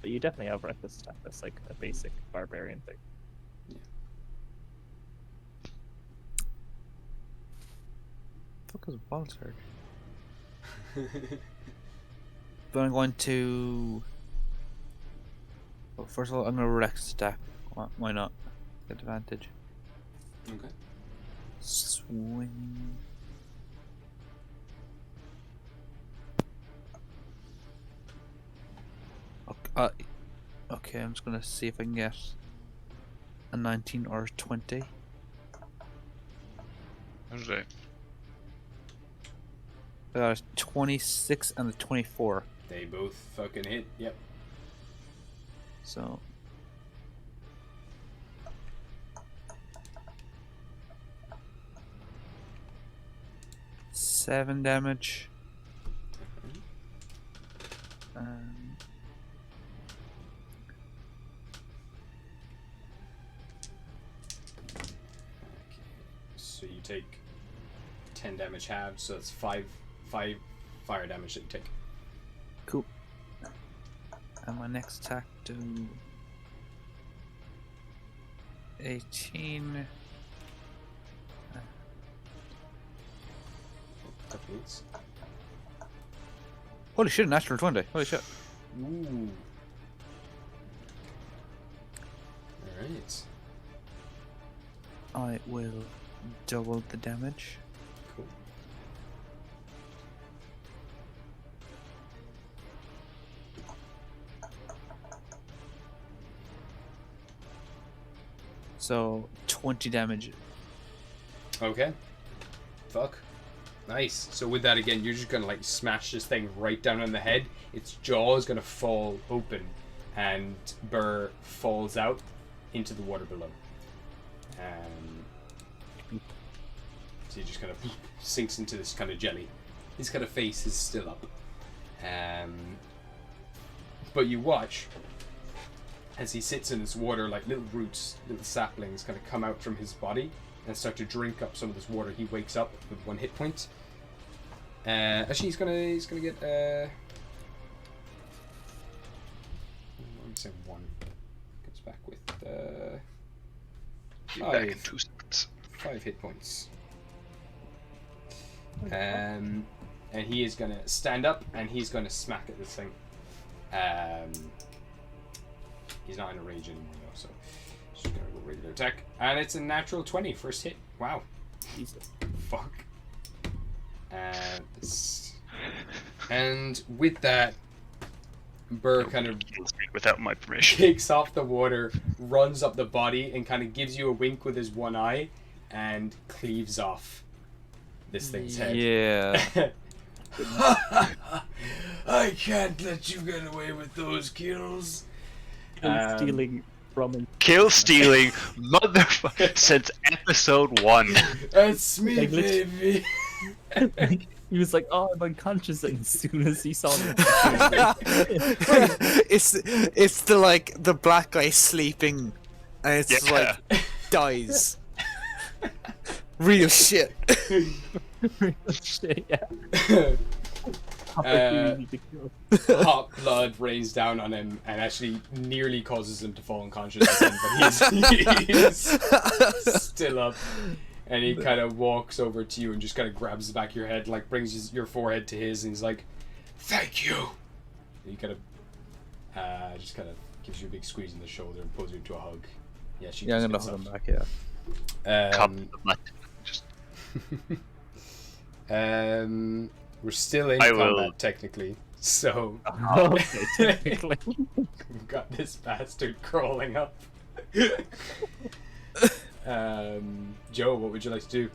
But you definitely have reckless attack. That's like a basic barbarian thing. Fuck is a ball surge? But I'm going to. Well, first of all, I'm going to reckless attack. Why not? Get advantage. Okay. Swing. Okay, I'm just gonna see if I can get a 19 or a 20. Okay. I got a 26 and a 24. They both fucking hit, yep. So. Seven damage. So you take 10 damage halved, so it's 5 fire damage that you take. Cool. And my next attack do 18. That hits. Holy shit, natural 20. Holy shit. Ooh. Alright. I will double the damage. Cool. So 20 damage. Okay. Fuck. Nice. So with that again, you're just gonna like smash this thing right down on the head. Its jaw is gonna fall open, and Burr falls out into the water below. So he just kind of sinks into this kind of jelly. His kind of face is still up. But you watch as he sits in this water, like little roots, little saplings kind of come out from his body and start to drink up some of this water. He wakes up with 1 hit point. Actually, he's gonna get I'm saying 1. Goes back with Be back in 2 seconds. 5 hit points. And he is gonna stand up and he's gonna smack at this thing. He's not in a rage anymore though, so just gonna go regular attack. And it's a natural 20, first hit. Wow. Jesus. Fuck. And with that, Burr kind of Without my permission. kicks off the water, runs up the body, and kind of gives you a wink with his one eye, and cleaves off this thing's head. Yeah. I can't let you get away with those kills. Stealing from him. Kill stealing, motherfucker, since episode 1. That's me, Like, baby. He was like, "Oh, I'm unconscious," and as soon as he saw me, it's the like the black guy sleeping, and it's Yeah. like dies. Real shit. shit, yeah. Hot blood rains down on him and actually nearly causes him to fall unconscious again, but he's still up. And he kind of walks over to you and just kind of grabs the back of your head, like brings your forehead to his, and he's like, "Thank you." And he kind of just kind of gives you a big squeeze in the shoulder and pulls you into a hug. Yeah, she. Yeah, I'm gonna hug him back. Yeah. Come, just We're still in I combat will- technically, so Okay, technically. we've got this bastard crawling up. Joe, what would you like to do?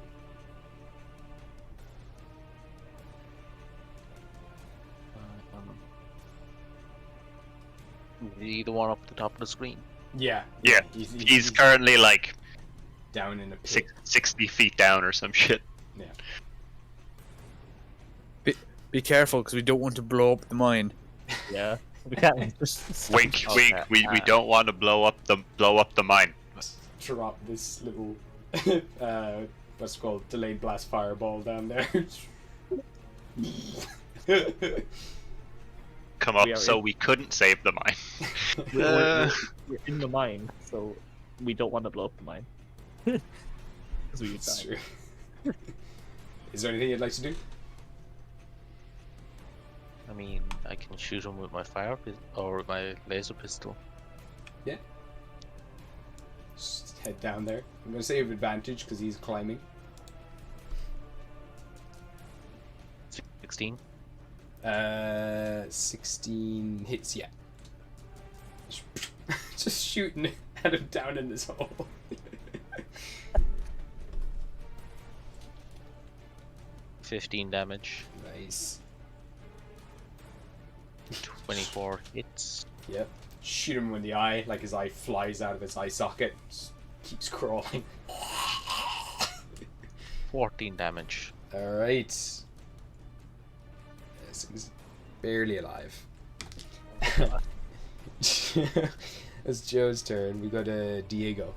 The one up the top of the screen. Yeah. Yeah, he's currently like down in a pit. 60 feet down or some shit. Yeah. Be careful, because we don't want to blow up the mine. Yeah, we can't just Wink, Okay, wink. We don't want to blow up the mine. Drop this little what's it called, delayed blast fireball down there. Come up, We are so in- we couldn't save the mine. we're in the mine, so we don't want to blow up the mine. Because we would It's die. true. Is there anything you'd like to do? I mean, I can shoot him with my or with my laser pistol. Just head down there. I'm gonna say you have advantage because he's climbing. 16. 16 hits, yeah. Just shooting at him down in this hole. 15 damage. Nice. 24 hits. Yep. Shoot him in the eye, like his eye flies out of his eye socket. Just keeps crawling. 14 damage. Alright. This thing's barely alive. It's Joe's turn. We go to Diego.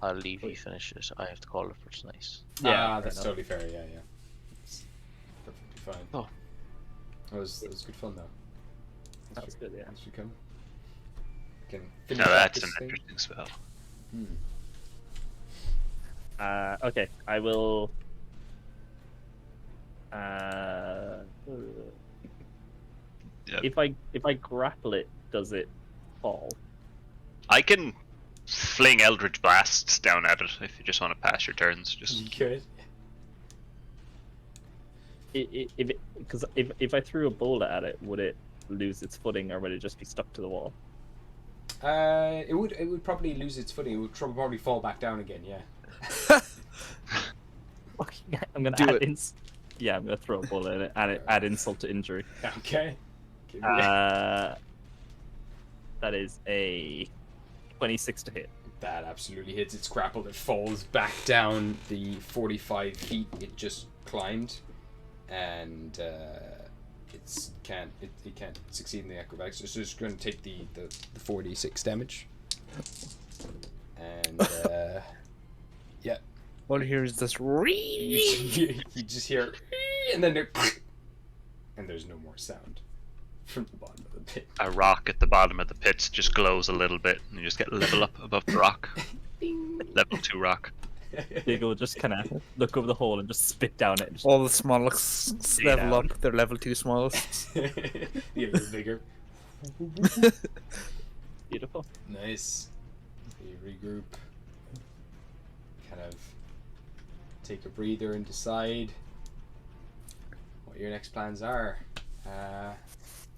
I'll leave you finish it. I have to call it first. Nice. Yeah, fair that's enough. totally fair. Yeah, yeah. It's perfectly fine. Oh. That was good fun though. That was good, yeah. Thanks for coming. Can finish Now off that's this an thing. interesting spell. Okay, I will. Yep. If I grapple it, does it fall? I can fling Eldritch Blasts down at it if you just want to pass your turns. Just You could. Because if I threw a boulder at it, would it lose its footing, or would it just be stuck to the wall? It would probably lose its footing. It would probably fall back down again. Yeah. I'm gonna Do add it. Yeah, I'm gonna throw a boulder at it. Add insult to injury. Okay. Give me That is a 26 to hit. that absolutely hits. It's grappled. It falls back down the 45 feet it just climbed, and it can't succeed in the acrobatics. It's just going to take the 46 damage. And yeah, All you hear is this. you just hear, and then and there's no more sound from the bottom of the pit. a rock at the bottom of the pits just glows a little bit, and you just get level up above the rock. Level 2 rock. Diego will just kind of look over the hole and just spit down it. All the smallest level down. up. They're level 2 smallest. The other bigger. Beautiful. Nice. You regroup. Kind of take a breather and decide what your next plans are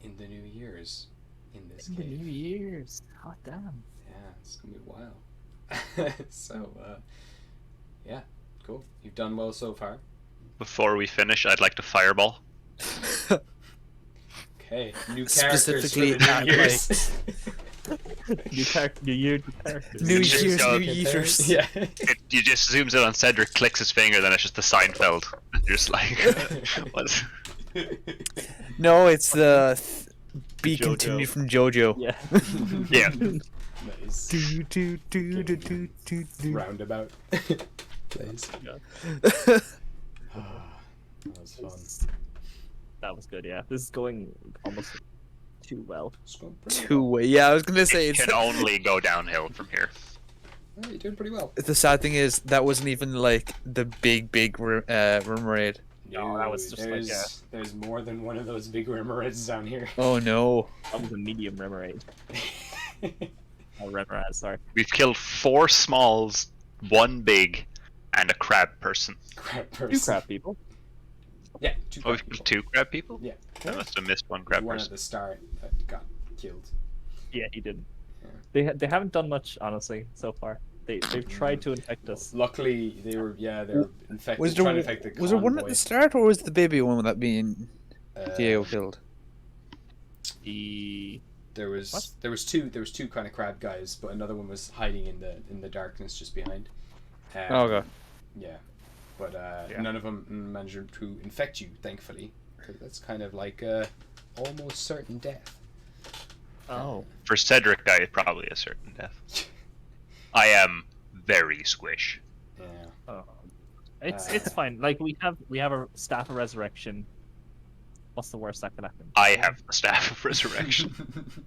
in the New Year's in this In the cave. New Year's. Hot damn. Yeah, it's gonna be a while. So, yeah. Cool. You've done well so far. Before we finish, I'd like to fireball. Okay. New characters for Specifically the at, New Year's. New year, new characters. New Just Year's, go- New Yeeters. Yeah. You just zooms in on Cedric, clicks his finger, then it's just the Seinfeld. You're just like, what? No, it's the be JoJo. continued from JoJo. Yeah. Yeah. Nice. Do, do, do, do, do, do, do. Roundabout. Please. Yeah. That was fun. That was good. Yeah. This is going almost too well. It's going pretty well. Two-way. Yeah, I was gonna say It it's. can only go downhill from here. Oh, you're doing pretty well. The sad thing is that wasn't even like the big room raid. No, that was just like there's more than one of those big Rimmerheads down here. Oh no. that was a medium remoraid. Oh, remoraz, sorry. We've killed 4 smalls, 1 big, and a crab person. Crab Two person. crab people. Yeah, two Oh, crab we've people. killed 2 crab people? Yeah. I must have missed 1 crab One at person. the start that got killed. Yeah, he didn't. Yeah. They haven't done much, honestly, so far. They've tried to infect us. Luckily, they were infected. Was trying to there infect the was there one at convoy. the start, or was the baby one that being Uh, Diego killed? The There was What? there was two kind of crab guys, but another one was hiding in the darkness just behind. Oh god. Yeah, but Yeah. none of them managed to infect you, thankfully. 'Cause that's kind of like almost certain death. oh. For Cedric, I probably a certain death. I am very squish. Yeah. Oh. It's fine. Like we have a staff of resurrection. What's the worst that can happen? I have the Staff of Resurrection.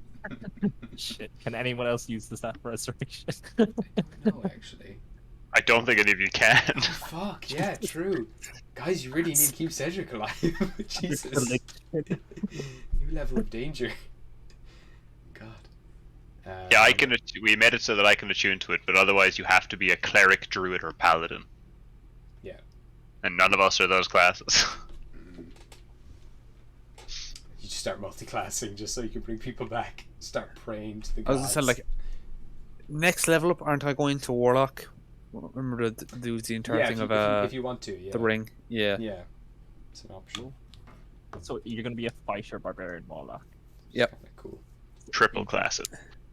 Shit. Can anyone else use the staff of resurrection? No, actually. I don't think any of you can. Fuck yeah, true. Guys, you really need to keep Cedric alive. Jesus. New level of danger. God. Yeah, I can. We made it so that I can attune to it, but otherwise you have to be a cleric, druid, or paladin. Yeah. And none of us are those classes. You just start multi-classing just so you can bring people back. Start praying to the I was gods. gonna say like next level up, aren't I going to Warlock? Remember to do the entire yeah, thing if you want to, yeah. the ring. Yeah. Yeah, it's an option. So you're gonna be a fighter barbarian warlock. Yep. Kinda cool. Triple class it.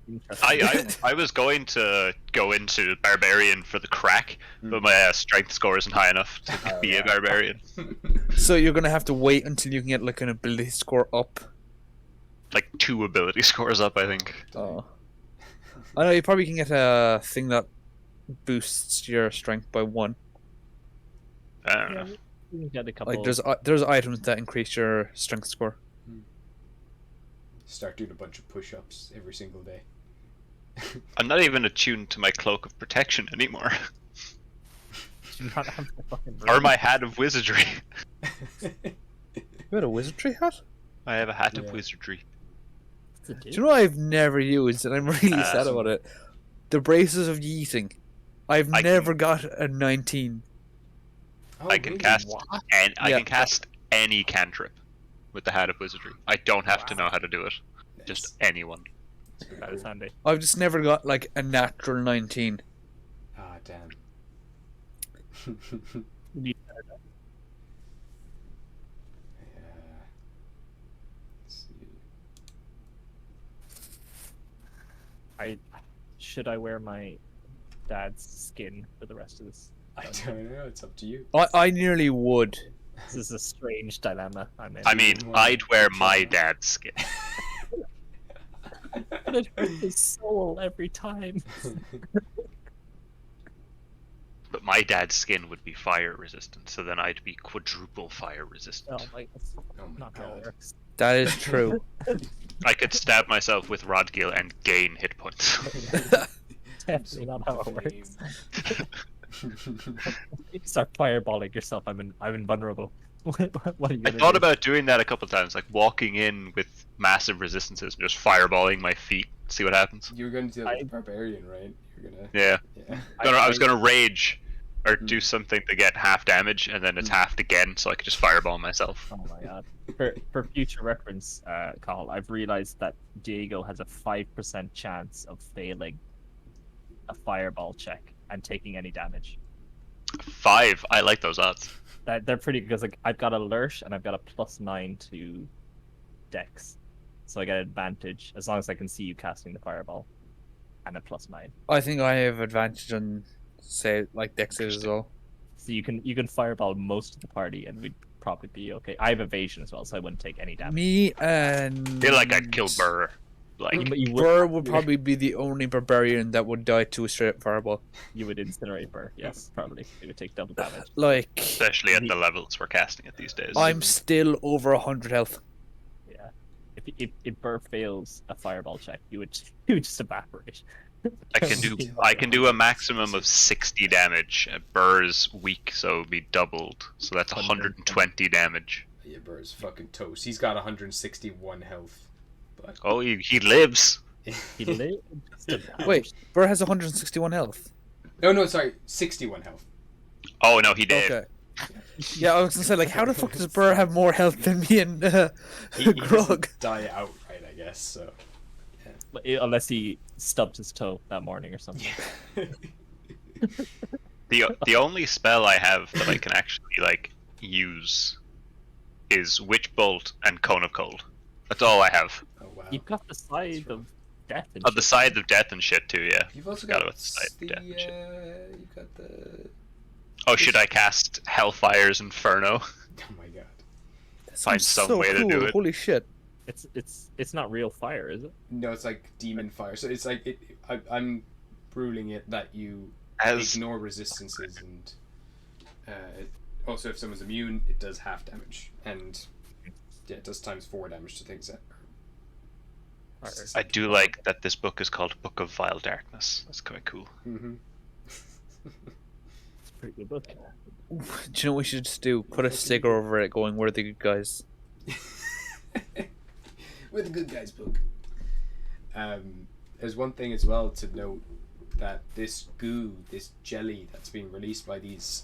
Interesting. I was going to go into barbarian for the crack, but my strength score isn't high enough to be a barbarian. So you're gonna have to wait until you can get like an ability score up. Like 2 ability scores up, I think. Oh. I know you probably can get a thing that boosts your strength by 1. I don't know. You can get a couple. Like there's items that increase your strength score. Start doing a bunch of push-ups every single day. I'm not even attuned to my cloak of protection anymore, Do not have the fucking or my hat of wizardry. You had a wizardry hat? I have a hat of Yeah. wizardry. Do you know what I've never used, and I'm really sad about it? The braces of yeeting. I've I never got a 19. Oh, I can really? cast and I Yeah. can cast any cantrip with the hat of wizardry. I don't have to know how to do it. Just anyone. That is handy. I've just never got like a natural 19. Ah, damn. You- Let's see. Should I wear my dad's skin for the rest of this? I don't know. It's up to you. I nearly would. This is a strange dilemma I'm in. I mean, I'd wear my dad's skin. But it hurts his soul every time. But my dad's skin would be fire resistant, so then I'd be quadruple fire resistant. Oh my, that's Oh my not how it god. works. That is true. I could stab myself with Rodgil and gain hit points. Definitely not how it Flame. works. You start fireballing yourself. I'm invulnerable. What are you I gonna thought do? about doing that a couple times, like walking in with massive resistances and just fireballing my feet, see what happens. You were going to do that with Barbarian, right? You're gonna. Yeah. Yeah. I was gonna rage or do something to get half damage, and then it's halved again, so I could just fireball myself. Oh my god. For future reference, Carl, I've realized that Diego has a 5% chance of failing a fireball check and taking any damage. 5. I like those odds. They're pretty good because like I've got alert and I've got a +9 to Dex, so I get advantage as long as I can see you casting the fireball, and a +9. I think I have advantage on, say, like Dex as well. So you can fireball most of the party, and we'd probably be okay. I have evasion as well, so I wouldn't take any damage. Me and I feel like I'd kill Burr. Like, Burr would probably be the only barbarian that would die to a straight up fireball. You would incinerate Burr, yes, probably. It would take double damage. Like, especially at the levels we're casting it these days. I'm still over 100 health. Yeah. If Burr fails a fireball check, you would just evaporate. I can do a maximum of 60 damage. Burr's weak, so it'll be doubled. So that's 120 damage. Yeah, Burr's fucking toast. He's got 161 health. But... Oh, he lives. He lived. Wait, Burr has 161 health. No, sorry, 61 health. Oh no, he did. Okay. Yeah, I was gonna say, like, how the fuck does Burr have more health than me and He Grog? doesn't die outright, I guess. So. Unless he stubbed his toe that morning or something. The only spell I have that I can actually like use is Witch Bolt and Cone of Cold. That's all I have. Oh wow. You've got the side of death. And The Scythe of Death and shit too. Yeah. You've also Forgot got about the Scythe of Death and shit. you've got the. Oh, should I cast Hellfire's Inferno? Oh my god. Find some so way to cool. do it. Holy shit. It's not real fire, is it? No, it's like demon fire. So it's like I'm ruling it that you As ignore resistances and also if someone's immune, it does half damage and yeah, it does × 4 damage to things that are. I do like that this book is called Book of Vile Darkness. That's quite cool. Mm-hmm. It's a pretty good book. Do you know what we should just do? Put a sticker over it going, "We're the good guys." We're the good guys book. There's one thing as well to note that this goo, this jelly that's being released by these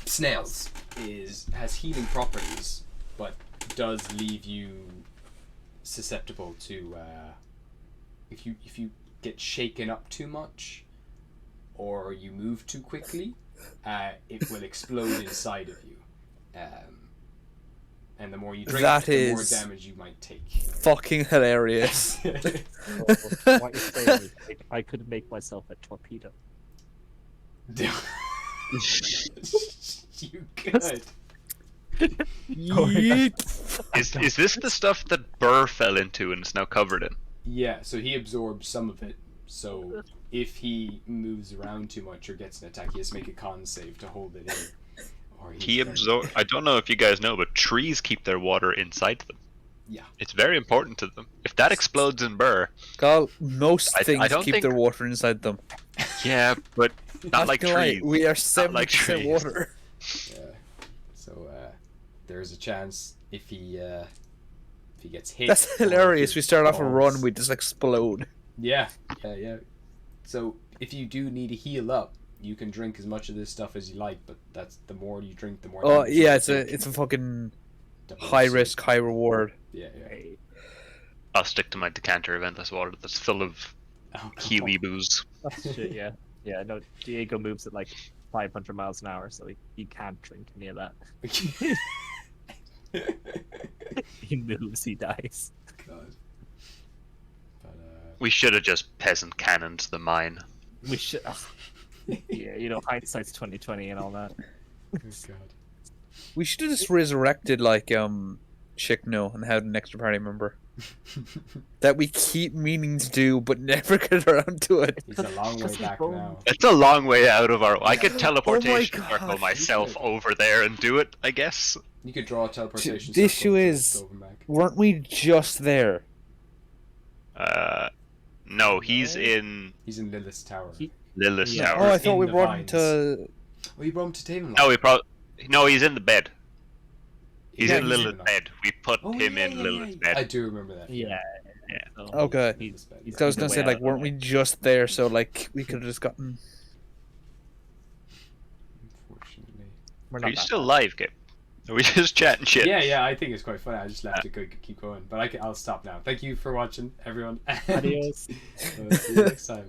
snails has healing properties, but does leave you susceptible to if you get shaken up too much or you move too quickly, it will explode inside of you. And the more you drink, the more damage you might take. Fucking hilarious. What you're saying is, I could make myself a torpedo. You could. Yeet. Is this the stuff that Burr fell into and is now covered in? Yeah, so he absorbs some of it. So if he moves around too much or gets an attack, he has to make a con save to hold it in. Or He absorb. I don't know if you guys know, but trees keep their water inside them. Yeah. It's very important to them. If that explodes in Burr, Carl, most I things don't keep think- their water inside them. yeah, but not like gonna lie, trees. We are Not 70% like trees. water. Yeah. So there's a chance if he gets hit. That's or if hilarious. he We start off a run, falls. we just explode. Yeah. So if you do need to heal up, you can drink as much of this stuff as you like, but that's the more you drink, the more. Oh damage you yeah, take. it's a fucking Double high save. risk, high reward. Yeah. I'll stick to my decanter of endless water that's full of Oh, kiwi booze. Shit, yeah. Yeah, no, Diego moves at like 500 miles an hour, so he can't drink any of that. He moves, he dies. God. But We should have just peasant cannoned the mine. We should. Yeah, you know, hindsight's 2020 and all that. oh God. We should have just resurrected like Chickno and had an extra party member that we keep meaning to do but never get around to it. He's a long way back now. It's a long way out of our. I could teleportation God. circle myself over there and do it. I guess. You could draw a teleportation. The circle issue to is- go over back. Weren't we just there? No, he's in He's in Lilith's tower. Lilith's Yeah. Oh, I tower. thought in we the brought him to. Oh, you brought him to Tavenlock. No, he's in the bed. He's Yeah, in he's Lilith's in- bed. We put Oh, him yeah, in yeah, Lilith's yeah. bed. I do remember that. Yeah. So Okay. He's, he's I was either gonna say, way like, out, weren't we just there? So, like, we could have just gotten. Unfortunately. We're Are not you that still bad. live, Gabe? Are we just chatting shit? Yeah, I think it's quite funny. I just left it keep going. But I'll stop now. Thank you for watching, everyone. Adios. See you next time.